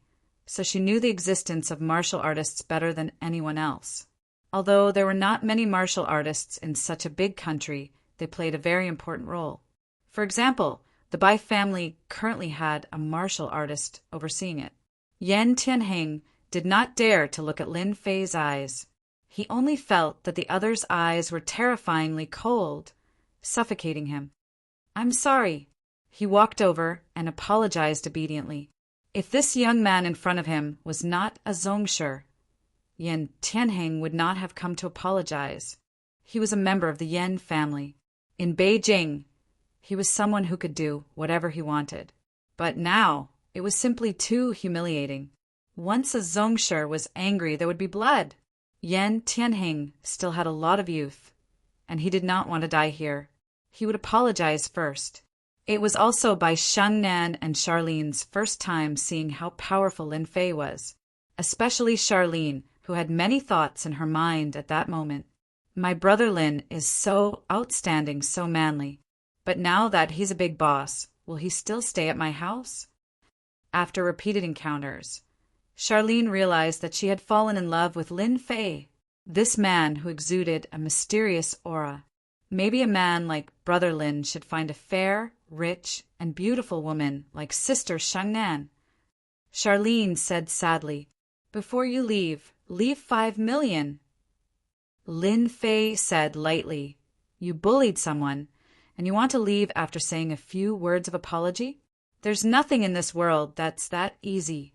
so she knew the existence of martial artists better than anyone else. Although there were not many martial artists in such a big country, they played a very important role. For example, the Bai family currently had a martial artist overseeing it. Yan Tianheng did not dare to look at Lin Fei's eyes. He only felt that the other's eyes were terrifyingly cold, suffocating him. I'm sorry. He walked over and apologized obediently. If this young man in front of him was not a Zhongshe, Yan Tianheng would not have come to apologize. He was a member of the Yan family. In Beijing, he was someone who could do whatever he wanted. But now, it was simply too humiliating. Once a Zhongshe was angry, there would be blood. Yan Tianheng still had a lot of youth, and he did not want to die here. He would apologize first. It was also Bai Shangnan and Charlene's first time seeing how powerful Lin Fei was, especially Charlene, who had many thoughts in her mind at that moment. My brother Lin is so outstanding, so manly. But now that he's a big boss, will he still stay at my house? After repeated encounters, Charlene realized that she had fallen in love with Lin Fei, this man who exuded a mysterious aura. Maybe a man like Brother Lin should find a fair, rich, and beautiful woman like Sister Shangnan. Charlene said sadly, "Before you leave 5 million." Lin Fei said lightly, "You bullied someone, and you want to leave after saying a few words of apology? There's nothing in this world that's that easy."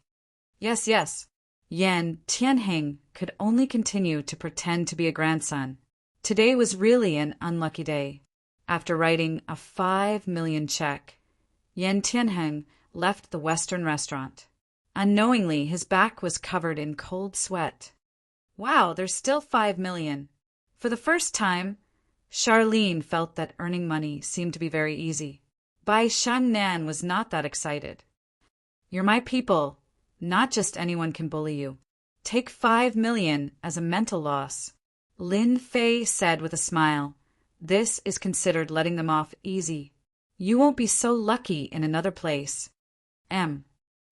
Yes, yes. Yan Tianheng could only continue to pretend to be a grandson. Today was really an unlucky day. After writing a 5 million check, Yan Tianheng left the Western restaurant. Unknowingly, his back was covered in cold sweat. Wow, there's still 5 million. For the first time, Charlene felt that earning money seemed to be very easy. Bai Shangnan was not that excited. "You're my people. Not just anyone can bully you. Take 5 million as a mental loss," Lin Fei said with a smile. "This is considered letting them off easy. You won't be so lucky in another place."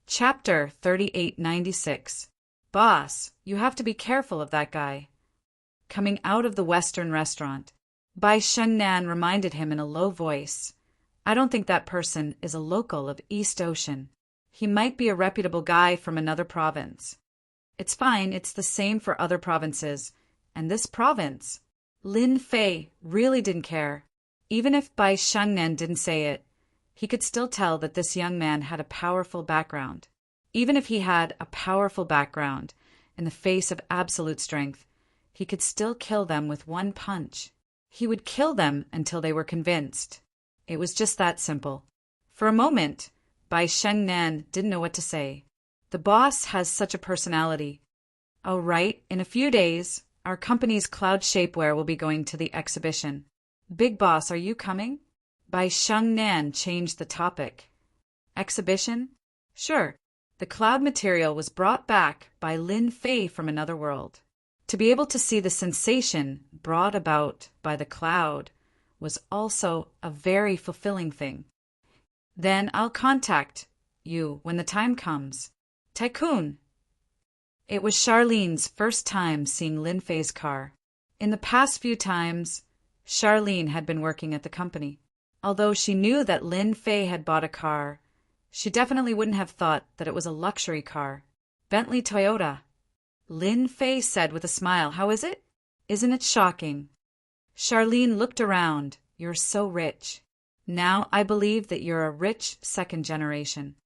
Chapter 3896. Boss, you have to be careful of that guy. Coming out of the Western restaurant, Bai Shengnan reminded him in a low voice, "I don't think that person is a local of East Ocean. He might be a reputable guy from another province." "It's fine, it's the same for other provinces. And this province." Lin Fei really didn't care. Even if Bai Shengnan didn't say it, he could still tell that this young man had a powerful background. Even if he had a powerful background in the face of absolute strength, he could still kill them with one punch. He would kill them until they were convinced. It was just that simple. For a moment, Bai Shengnan didn't know what to say. The boss has such a personality. "Oh, right, in a few days, our company's cloud shapewear will be going to the exhibition. Big boss, are you coming?" Bai Shengnan changed the topic. "Exhibition? Sure." The cloud material was brought back by Lin Fei from another world. To be able to see the sensation brought about by the cloud was also a very fulfilling thing. "Then I'll contact you when the time comes. Tycoon." It was Charlene's first time seeing Lin Fei's car. In the past few times, Charlene had been working at the company. Although she knew that Lin Fei had bought a car, she definitely wouldn't have thought that it was a luxury car. "Bentley Toyota." Lin Fei said with a smile, "How is it? Isn't it shocking?" Charlene looked around. "You're so rich. Now I believe that you're a rich second generation."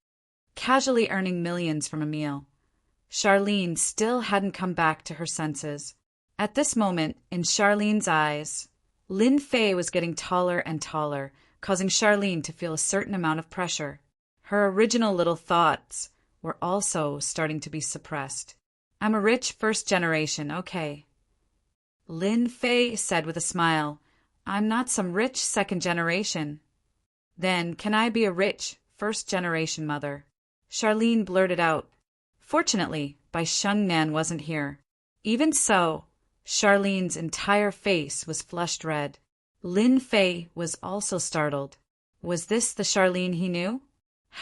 Casually earning millions from a meal. Charlene still hadn't come back to her senses. At this moment, in Charlene's eyes, Lin Fei was getting taller and taller, causing Charlene to feel a certain amount of pressure. Her original little thoughts were also starting to be suppressed. "I'm a rich first generation, okay." Lin Fei said with a smile, "I'm not some rich second generation." "Then can I be a rich first generation mother?" Charlene blurted out. Fortunately, Bai Shengnan wasn't here. Even so, Charlene's entire face was flushed red. Lin Fei was also startled. Was this the Charlene he knew?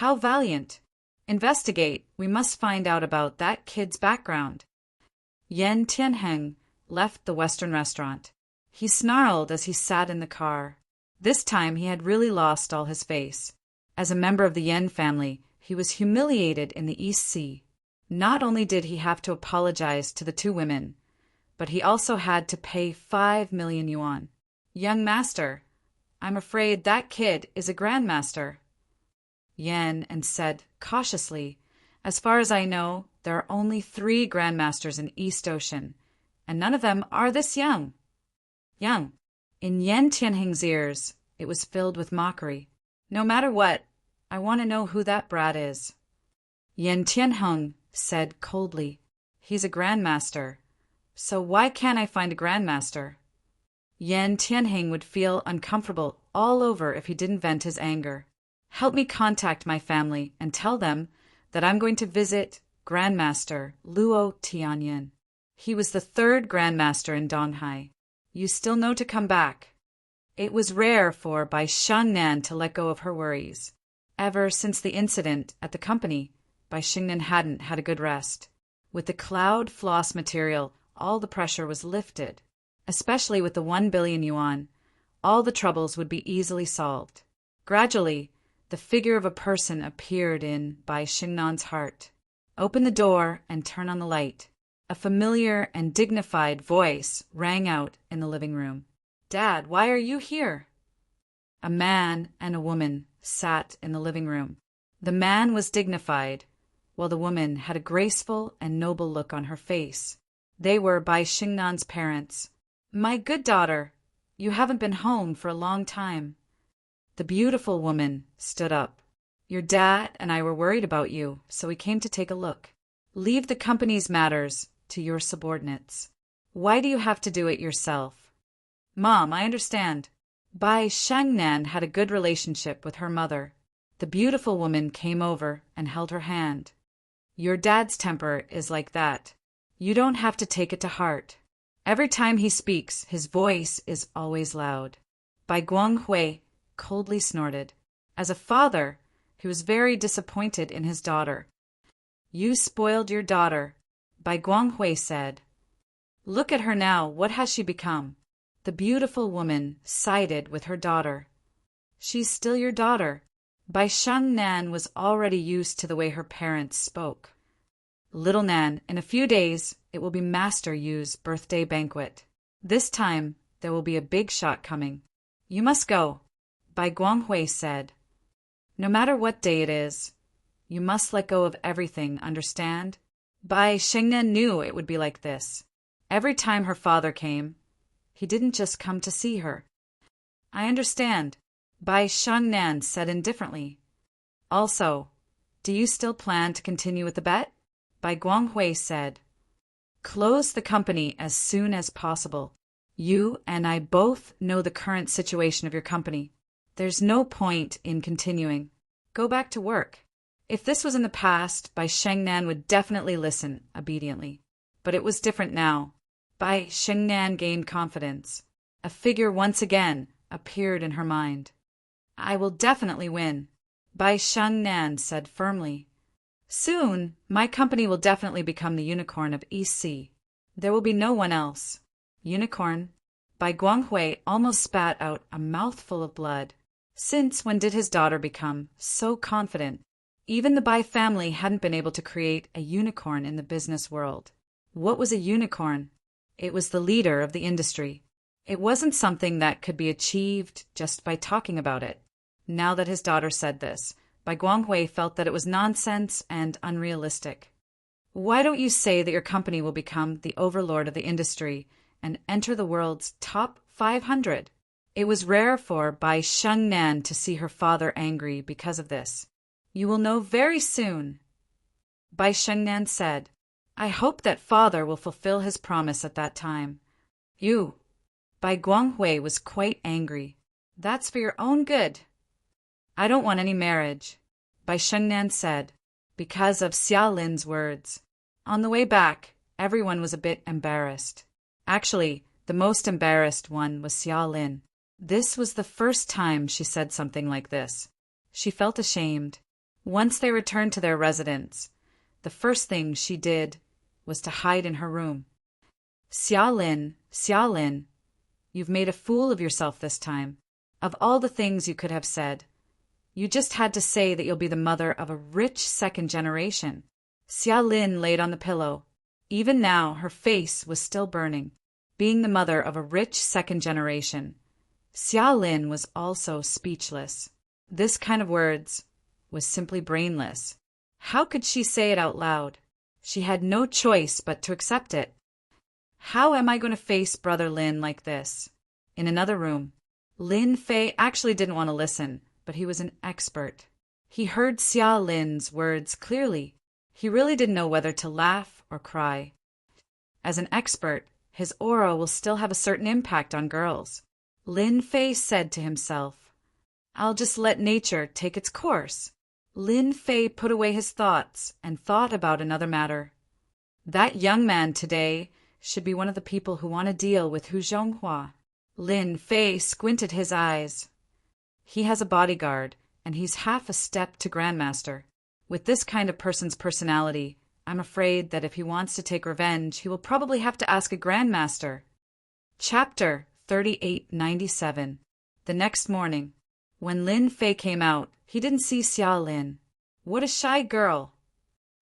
How valiant! "Investigate. We must find out about that kid's background." Yan Tianheng left the Western restaurant. He snarled as he sat in the car. This time he had really lost all his face. As a member of the Yan family, he was humiliated in the East Sea. Not only did he have to apologize to the two women, but he also had to pay 5 million yuan. "Young master, I'm afraid that kid is a grandmaster." Yan and said cautiously, "As far as I know, there are only 3 grandmasters in East Ocean, and none of them are this young." Young. In Yan Tianheng's ears, it was filled with mockery. "No matter what, I want to know who that brat is." Yan Tianheng said coldly, "He's a grandmaster. So why can't I find a grandmaster?" Yan Tianheng would feel uncomfortable all over if he didn't vent his anger. "Help me contact my family and tell them that I'm going to visit Grandmaster Luo Tianyan. He was the 3rd Grandmaster in Donghai. You still know to come back." It was rare for Bai Shengnan to let go of her worries. Ever since the incident at the company, Bai Shengnan hadn't had a good rest. With the cloud floss material, all the pressure was lifted. Especially with the 1 billion yuan, all the troubles would be easily solved. Gradually, the figure of a person appeared in Bai Xingnan's heart. Open the door and turn on the light. A familiar and dignified voice rang out in the living room. Dad, why are you here? A man and a woman sat in the living room. The man was dignified, while the woman had a graceful and noble look on her face. They were Bai Xingnan's parents. My good daughter, you haven't been home for a long time. The beautiful woman stood up. Your dad and I were worried about you, so we came to take a look. Leave the company's matters to your subordinates. Why do you have to do it yourself? Mom, I understand. Bai Shangnan had a good relationship with her mother. The beautiful woman came over and held her hand. Your dad's temper is like that. You don't have to take it to heart. Every time he speaks, his voice is always loud. Bai Guanghui coldly snorted. As a father, he was very disappointed in his daughter. You spoiled your daughter, Bai Guanghui said. Look at her now, what has she become? The beautiful woman sided with her daughter. She's still your daughter. Bai Shangnan was already used to the way her parents spoke. Little Nan, in a few days, it will be Master Yu's birthday banquet. This time, there will be a big shot coming. You must go, Bai Guanghui said. No matter what day it is, you must let go of everything, understand? Bai Shengnan knew it would be like this. Every time her father came, he didn't just come to see her. I understand, Bai Shangnan said indifferently. Also, do you still plan to continue with the bet? Bai Guanghui said. Close the company as soon as possible. You and I both know the current situation of your company. There's no point in continuing. Go back to work. If this was in the past, Bai Shengnan would definitely listen obediently. But it was different now. Bai Shengnan gained confidence. A figure once again appeared in her mind. I will definitely win, Bai Shengnan said firmly. Soon, my company will definitely become the unicorn of East Sea. There will be no one else. Unicorn? Bai Guanghui almost spat out a mouthful of blood. Since when did his daughter become so confident? Even the Bai family hadn't been able to create a unicorn in the business world. What was a unicorn? It was the leader of the industry. It wasn't something that could be achieved just by talking about it. Now that his daughter said this, Bai Guanghui felt that it was nonsense and unrealistic. Why don't you say that your company will become the overlord of the industry and enter the world's top 500? It was rare for Bai Shengnan to see her father angry because of this. You will know very soon, Bai Shengnan said. I hope that father will fulfill his promise at that time. You, Bai Guanghui was quite angry. That's for your own good. I don't want any marriage, Bai Shengnan said, because of Xia Lin's words. On the way back, everyone was a bit embarrassed. Actually, the most embarrassed one was Xia Lin. This was the first time she said something like this. She felt ashamed. Once they returned to their residence, the first thing she did was to hide in her room. Xia Lin, you've made a fool of yourself this time. Of all the things you could have said, you just had to say that you'll be the mother of a rich second generation. Xia Lin laid on the pillow. Even now, her face was still burning. Being the mother of a rich second generation, Xia Lin was also speechless. This kind of words was simply brainless. How could she say it out loud? She had no choice but to accept it. How am I going to face Brother Lin like this? In another room, Lin Fei actually didn't want to listen, but he was an expert. He heard Xia Lin's words clearly. He really didn't know whether to laugh or cry. As an expert, his aura will still have a certain impact on girls. Lin Fei said to himself, I'll just let nature take its course. Lin Fei put away his thoughts and thought about another matter. That young man today should be one of the people who want to deal with Hu Zhonghua. Lin Fei squinted his eyes. He has a bodyguard, and he's half a step to Grandmaster. With this kind of person's personality, I'm afraid that if he wants to take revenge, he will probably have to ask a grandmaster. Chapter 3897. The next morning. When Lin Fei came out, he didn't see Xia Lin. What a shy girl!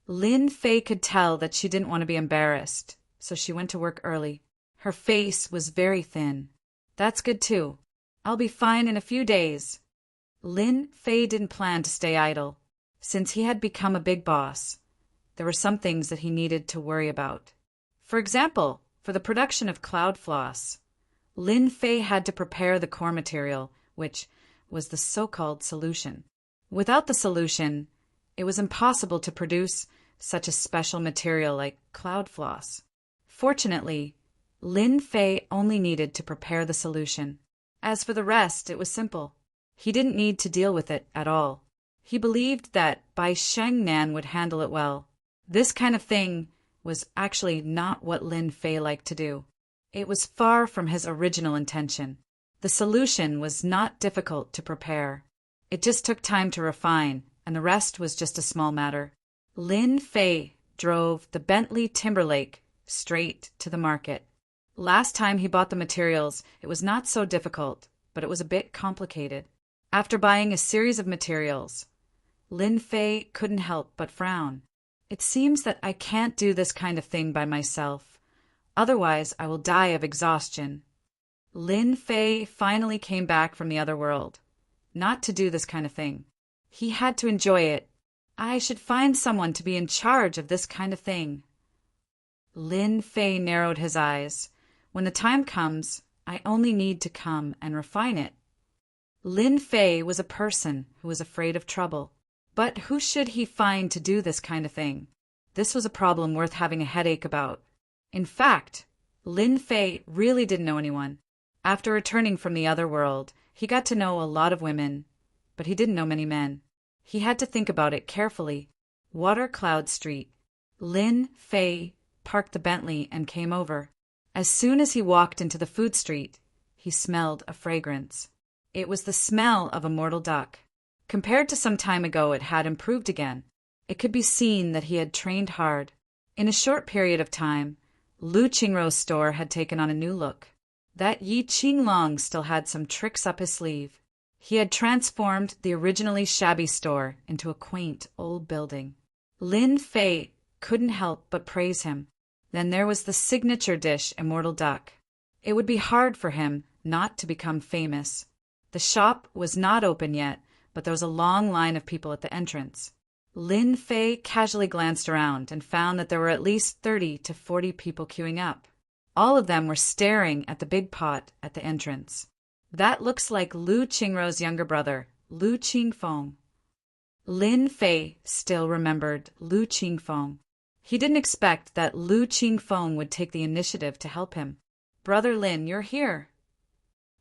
Lin Fei could tell that she didn't want to be embarrassed, so she went to work early. Her face was very thin. That's good too. I'll be fine in a few days. Lin Fei didn't plan to stay idle. Since he had become a big boss, there were some things that he needed to worry about. For example, for the production of cloud floss, Lin Fei had to prepare the core material, which was the so-called solution. Without the solution, it was impossible to produce such a special material like cloud floss. Fortunately, Lin Fei only needed to prepare the solution. As for the rest, it was simple. He didn't need to deal with it at all. He believed that Bai Shengnan would handle it well. This kind of thing was actually not what Lin Fei liked to do. It was far from his original intention. The solution was not difficult to prepare. It just took time to refine, and the rest was just a small matter. Lin Fei drove the Bentley Timberlake straight to the market. Last time he bought the materials, it was not so difficult, but it was a bit complicated. After buying a series of materials, Lin Fei couldn't help but frown. It seems that I can't do this kind of thing by myself. Otherwise, I will die of exhaustion. Lin Fei finally came back from the other world. Not to do this kind of thing. He had to enjoy it. I should find someone to be in charge of this kind of thing. Lin Fei narrowed his eyes. When the time comes, I only need to come and refine it. Lin Fei was a person who was afraid of trouble. But who should he find to do this kind of thing? This was a problem worth having a headache about. In fact, Lin Fei really didn't know anyone. After returning from the other world, he got to know a lot of women, but he didn't know many men. He had to think about it carefully. Water Cloud Street. Lin Fei parked the Bentley and came over. As soon as he walked into the food street, he smelled a fragrance. It was the smell of a mortal duck. Compared to some time ago, it had improved again. It could be seen that he had trained hard. In a short period of time, Lu Qingrou's store had taken on a new look. That Yi Qinglong still had some tricks up his sleeve. He had transformed the originally shabby store into a quaint old building. Lin Fei couldn't help but praise him. Then there was the signature dish, Immortal Duck. It would be hard for him not to become famous. The shop was not open yet, but there was a long line of people at the entrance. Lin Fei casually glanced around and found that there were at least 30 to 40 people queuing up. All of them were staring at the big pot at the entrance. That looks like Lu Qingrou's younger brother, Lu Qingfeng. Lin Fei still remembered Lu Qingfeng. He didn't expect that Lu Qingfeng would take the initiative to help him. "Brother Lin, you're here."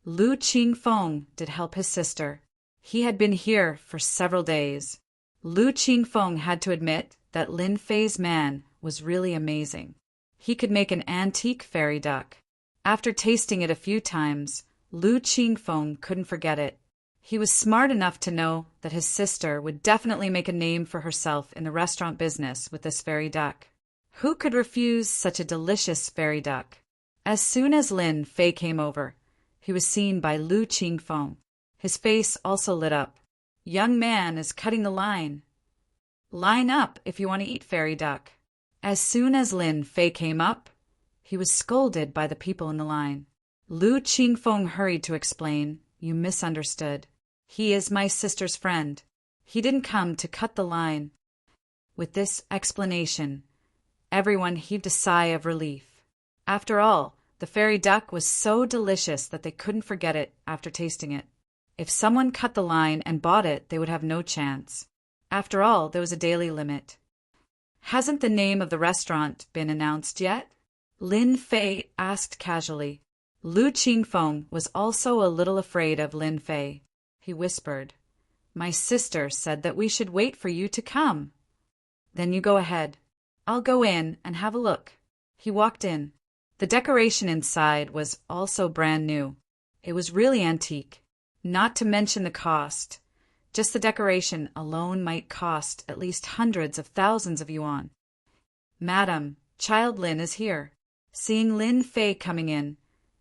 Lu Qingfeng did help his sister. He had been here for several days. Lu Qingfeng had to admit that Lin Fei's man was really amazing. He could make an antique fairy duck. After tasting it a few times, Lu Qingfeng couldn't forget it. He was smart enough to know that his sister would definitely make a name for herself in the restaurant business with this fairy duck. Who could refuse such a delicious fairy duck? As soon as Lin Fei came over, he was seen by Lu Qingfeng. His face also lit up. "Young man is cutting the line. Line up if you want to eat fairy duck." As soon as Lin Fei came up, he was scolded by the people in the line. Lu Qingfeng hurried to explain, "You misunderstood. He is my sister's friend. He didn't come to cut the line." With this explanation, everyone heaved a sigh of relief. After all, the fairy duck was so delicious that they couldn't forget it after tasting it. If someone cut the line and bought it, they would have no chance. After all, there was a daily limit. "Hasn't the name of the restaurant been announced yet?" Lin Fei asked casually. Lu Qingfeng was also a little afraid of Lin Fei. He whispered, "My sister said that we should wait for you to come." "Then you go ahead. I'll go in and have a look." He walked in. The decoration inside was also brand new. It was really antique. Not to mention the cost. Just the decoration alone might cost at least hundreds of thousands of yuan. "Madam, child Lin is here." Seeing Lin Fei coming in,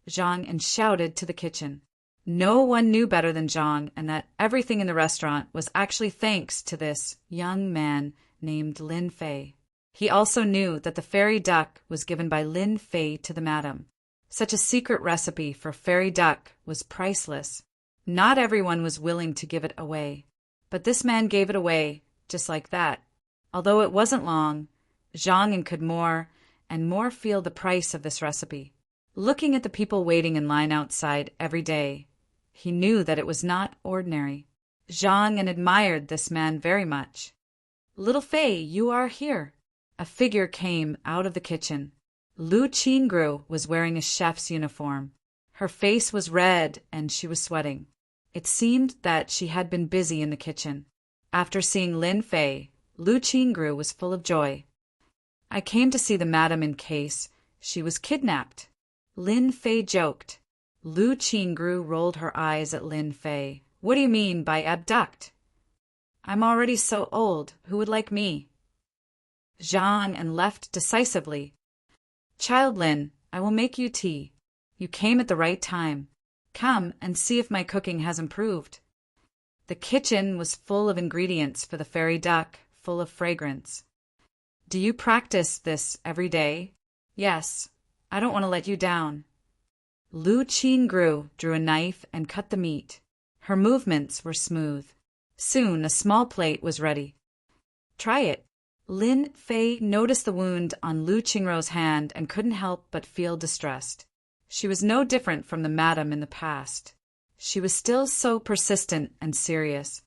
Zhang and shouted to the kitchen. No one knew better than Zhang, and that everything in the restaurant was actually thanks to this young man named Lin Fei. He also knew that the fairy duck was given by Lin Fei to the madam. Such a secret recipe for fairy duck was priceless. Not everyone was willing to give it away, but this man gave it away just like that. Although it wasn't long, Zhang and could more and more feel the price of this recipe. Looking at the people waiting in line outside every day, he knew that it was not ordinary. Zhang and admired this man very much. "Little Fei, you are here." A figure came out of the kitchen. Lu Qingru was wearing a chef's uniform. Her face was red and she was sweating. It seemed that she had been busy in the kitchen. After seeing Lin Fei, Lu Qingru was full of joy. "I came to see the madam in case she was kidnapped," Lin Fei joked. Lu Qingru rolled her eyes at Lin Fei. "What do you mean by abduct?" "I'm already so old. Who would like me?" Zhang and left decisively. "Child Lin, I will make you tea. You came at the right time. Come and see if my cooking has improved." The kitchen was full of ingredients for the fairy duck, full of fragrance. "Do you practice this every day?" "Yes. I don't want to let you down." Lu Qingru drew a knife and cut the meat. Her movements were smooth. Soon a small plate was ready. "Try it." Lin Fei noticed the wound on Lu Qingru's hand and couldn't help but feel distressed. She was no different from the madam in the past. She was still so persistent and serious.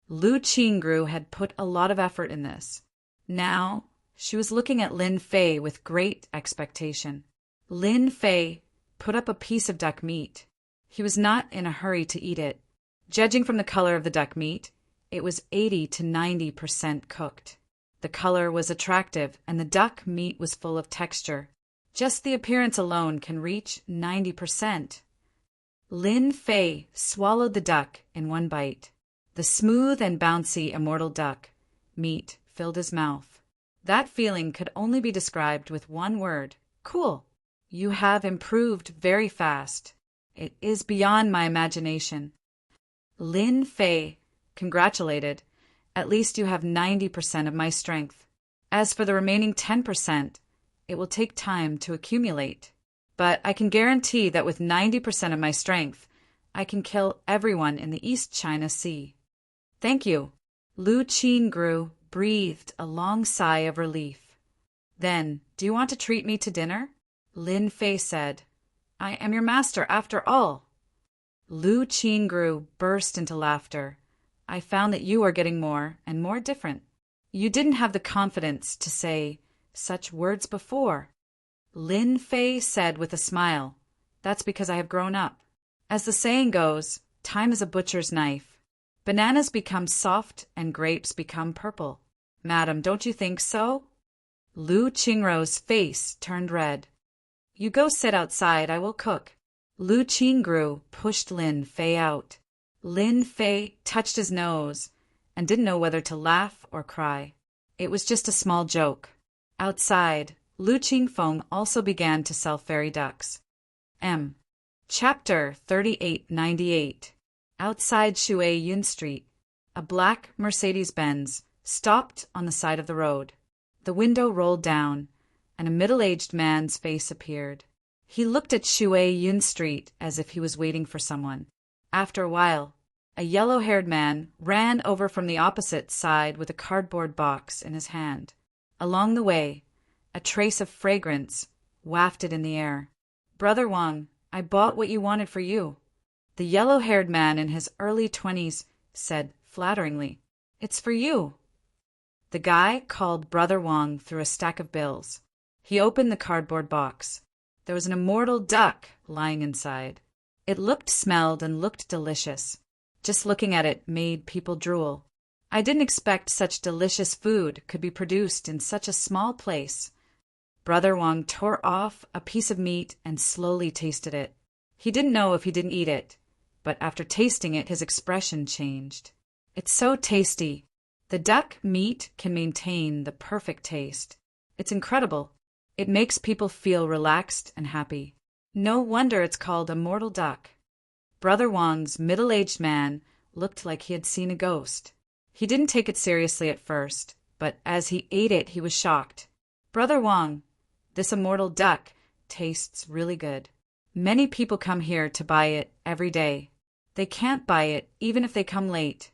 Lu Qingru had put a lot of effort in this. Now, she was looking at Lin Fei with great expectation. Lin Fei put up a piece of duck meat. He was not in a hurry to eat it. Judging from the color of the duck meat, it was 80 to 90% cooked. The color was attractive, and the duck meat was full of texture. Just the appearance alone can reach 90%. Lin Fei swallowed the duck in one bite. The smooth and bouncy immortal duck meat filled his mouth. That feeling could only be described with one word: cool. "You have improved very fast. It is beyond my imagination." Lin Fei congratulated. "At least you have 90% of my strength. As for the remaining 10%, it will take time to accumulate. But I can guarantee that with 90% of my strength, I can kill everyone in the East China Sea." "Thank you." Lu Qingru breathed a long sigh of relief. "Then, do you want to treat me to dinner?" Lin Fei said. "I am your master after all." Lu Qingru burst into laughter. "I found that you are getting more and more different. You didn't have the confidence to say such words before." Lin Fei said with a smile, "That's because I have grown up. As the saying goes, time is a butcher's knife. Bananas become soft and grapes become purple. Madam, don't you think so?" Lu Qingru's face turned red. "You go sit outside, I will cook." Lu Qingru pushed Lin Fei out. Lin Fei touched his nose and didn't know whether to laugh or cry. It was just a small joke. Outside, Lu Qingfeng also began to sell fairy ducks. Chapter 3898. Outside Shui Yun Street, a black Mercedes-Benz stopped on the side of the road. The window rolled down, and a middle-aged man's face appeared. He looked at Shui Yun Street as if he was waiting for someone. After a while, a yellow-haired man ran over from the opposite side with a cardboard box in his hand. Along the way, a trace of fragrance wafted in the air. "Brother Wang, I bought what you wanted for you." The yellow-haired man in his early 20s said flatteringly, "It's for you." The guy called Brother Wang through a stack of bills. He opened the cardboard box. There was an immortal duck lying inside. It smelled and looked delicious. Just looking at it made people drool. I didn't expect such delicious food could be produced in such a small place. Brother Wang tore off a piece of meat and slowly tasted it. He didn't know if he didn't eat it, but after tasting it, his expression changed. "It's so tasty. The duck meat can maintain the perfect taste. It's incredible. It makes people feel relaxed and happy. No wonder it's called a mortal duck. Brother Wang's middle-aged man looked like he had seen a ghost. He didn't take it seriously at first, but as he ate it, he was shocked. Brother Wang, this immortal duck tastes really good. Many people come here to buy it every day. They can't buy it even if they come late.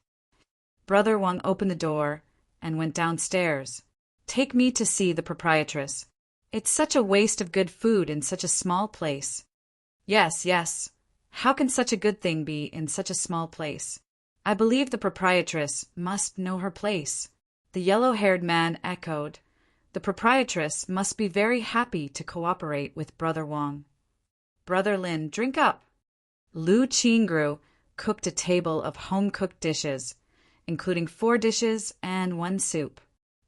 Brother Wang opened the door and went downstairs. Take me to see the proprietress. It's such a waste of good food in such a small place. Yes, yes. How can such a good thing be in such a small place? I believe the proprietress must know her place. The yellow-haired man echoed. The proprietress must be very happy to cooperate with Brother Wang. Brother Lin, drink up. Lu Qingru cooked a table of home-cooked dishes, including 4 dishes and 1 soup.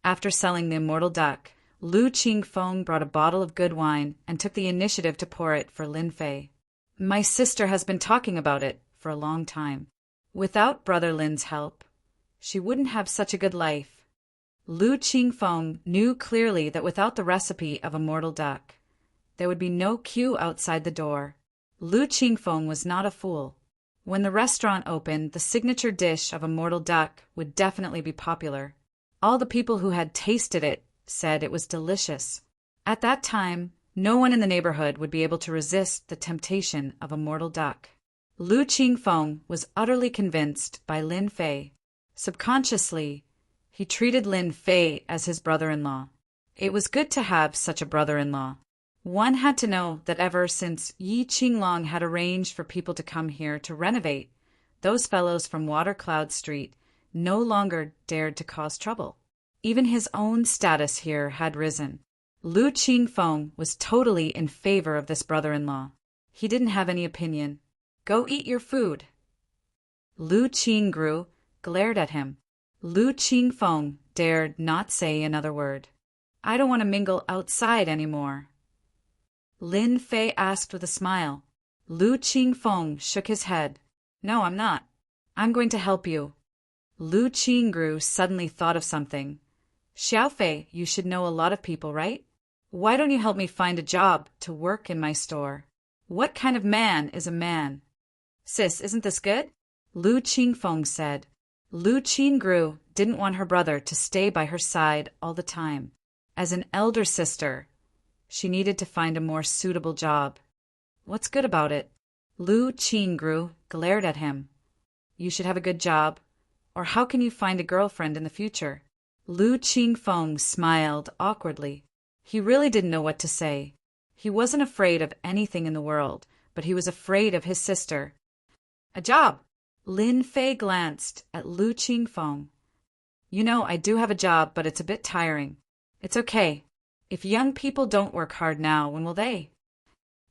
After selling the immortal duck, Lu Qingfeng brought a bottle of good wine and took the initiative to pour it for Lin Fei. My sister has been talking about it for a long time. Without Brother Lin's help, she wouldn't have such a good life. Lu Qingfeng knew clearly that without the recipe of immortal duck, there would be no queue outside the door. Lu Qingfeng was not a fool. When the restaurant opened, the signature dish of immortal duck would definitely be popular. All the people who had tasted it said it was delicious. At that time, no one in the neighborhood would be able to resist the temptation of immortal duck. Lu Qingfeng was utterly convinced by Lin Fei. Subconsciously, he treated Lin Fei as his brother-in-law. It was good to have such a brother-in-law. One had to know that ever since Yi Qinglong had arranged for people to come here to renovate, those fellows from Water Cloud Street no longer dared to cause trouble. Even his own status here had risen. Lu Qingfeng was totally in favor of this brother-in-law. He didn't have any opinion. Go eat your food. Lu Qingru glared at him. Lu Qingfeng dared not say another word. I don't want to mingle outside anymore. Lin Fei asked with a smile. Lu Qingfeng shook his head. No, I'm not. I'm going to help you. Lu Qingru suddenly thought of something. Xiaofei, you should know a lot of people, right? Why don't you help me find a job to work in my store? What kind of man is a man? Sis, isn't this good? Lu Qingfeng said. Lu Qingru didn't want her brother to stay by her side all the time. As an elder sister, she needed to find a more suitable job. What's good about it? Lu Qingru glared at him. You should have a good job. Or how can you find a girlfriend in the future? Lu Qingfeng smiled awkwardly. He really didn't know what to say. He wasn't afraid of anything in the world, but he was afraid of his sister. A job! Lin Fei glanced at Lu Qingfeng. You know, I do have a job, but it's a bit tiring. It's okay. If young people don't work hard now, when will they?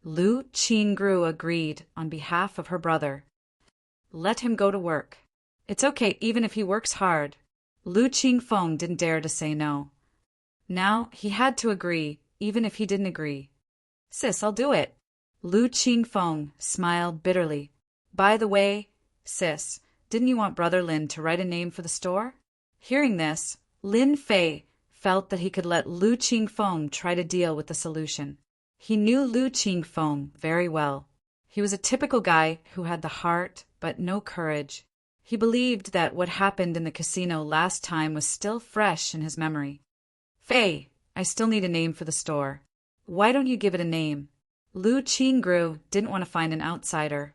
Lu Qingru agreed on behalf of her brother. Let him go to work. It's okay even if he works hard. Lu Qingfeng didn't dare to say no. Now he had to agree, even if he didn't agree. Sis, I'll do it. Lu Qingfeng smiled bitterly. By the way, sis, didn't you want Brother Lin to write a name for the store? Hearing this, Lin Fei felt that he could let Lu Qingfeng try to deal with the solution. He knew Lu Qingfeng very well. He was a typical guy who had the heart but no courage. He believed that what happened in the casino last time was still fresh in his memory. Fei, I still need a name for the store. Why don't you give it a name? Lu Qingru didn't want to find an outsider.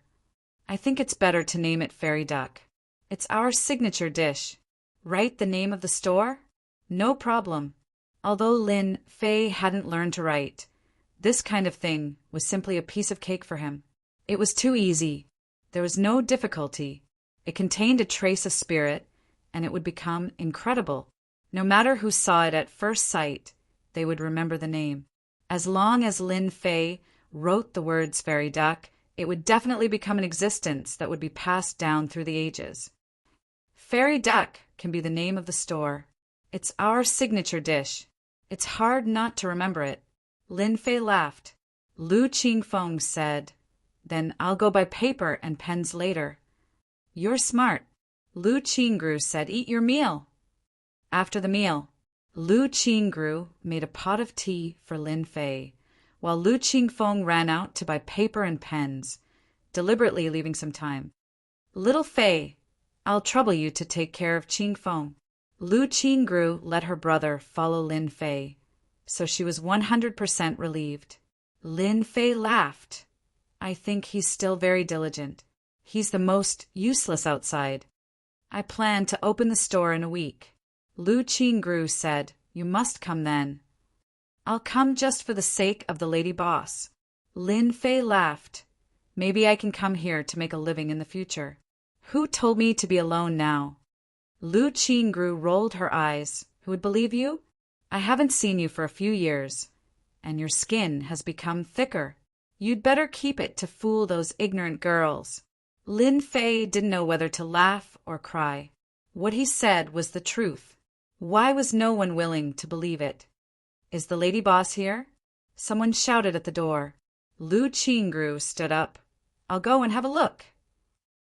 I think it's better to name it Fairy Duck. It's our signature dish. Write the name of the store? No problem. Although Lin Fei hadn't learned to write, this kind of thing was simply a piece of cake for him. It was too easy. There was no difficulty. It contained a trace of spirit, and it would become incredible. No matter who saw it at first sight, they would remember the name. As long as Lin Fei wrote the words Fairy Duck, it would definitely become an existence that would be passed down through the ages. Fairy Duck can be the name of the store. It's our signature dish. It's hard not to remember it. Lin Fei laughed. Lu Qingfeng said, Then I'll go buy paper and pens later. You're smart. Lu Qingru said, Eat your meal. After the meal, Lu Qingru made a pot of tea for Lin Fei, while Lu Qingfeng ran out to buy paper and pens, deliberately leaving some time. Little Fei, I'll trouble you to take care of Qingfeng. Lu Qingru let her brother follow Lin Fei, so she was 100% relieved. Lin Fei laughed. I think he's still very diligent. He's the most useless outside. I plan to open the store in a week. Lu Qingru said, You must come then. I'll come just for the sake of the lady boss. Lin Fei laughed. Maybe I can come here to make a living in the future. Who told me to be alone now? Lu Qingru rolled her eyes. Who would believe you? I haven't seen you for a few years, and your skin has become thicker. You'd better keep it to fool those ignorant girls. Lin Fei didn't know whether to laugh or cry. What he said was the truth. Why was no one willing to believe it? Is the lady boss here? Someone shouted at the door. Lu Qingru stood up. I'll go and have a look.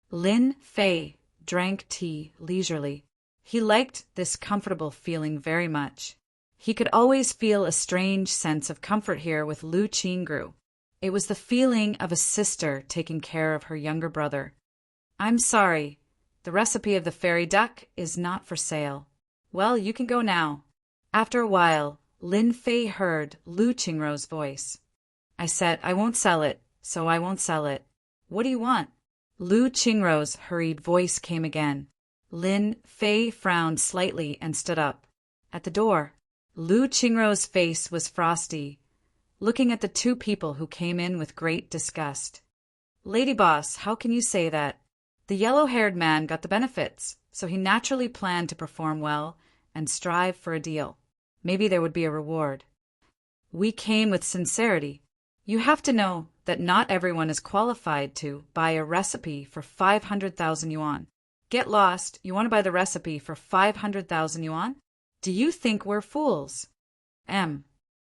Lin Fei drank tea leisurely. He liked this comfortable feeling very much. He could always feel a strange sense of comfort here with Lu Qingru. It was the feeling of a sister taking care of her younger brother. I'm sorry. The recipe of the fairy duck is not for sale. Well, you can go now. After a while, Lin Fei heard Lu Qingru's voice. I said I won't sell it, so I won't sell it. What do you want? Lu Qingru's hurried voice came again. Lin Fei frowned slightly and stood up. At the door, Lu Qingru's face was frosty, looking at the two people who came in with great disgust. Lady boss, how can you say that? The yellow-haired man got the benefits, so he naturally planned to perform well and strive for a deal. Maybe there would be a reward. We came with sincerity. You have to know that not everyone is qualified to buy a recipe for 500,000 yuan. Get lost, you want to buy the recipe for 500,000 yuan? Do you think we're fools?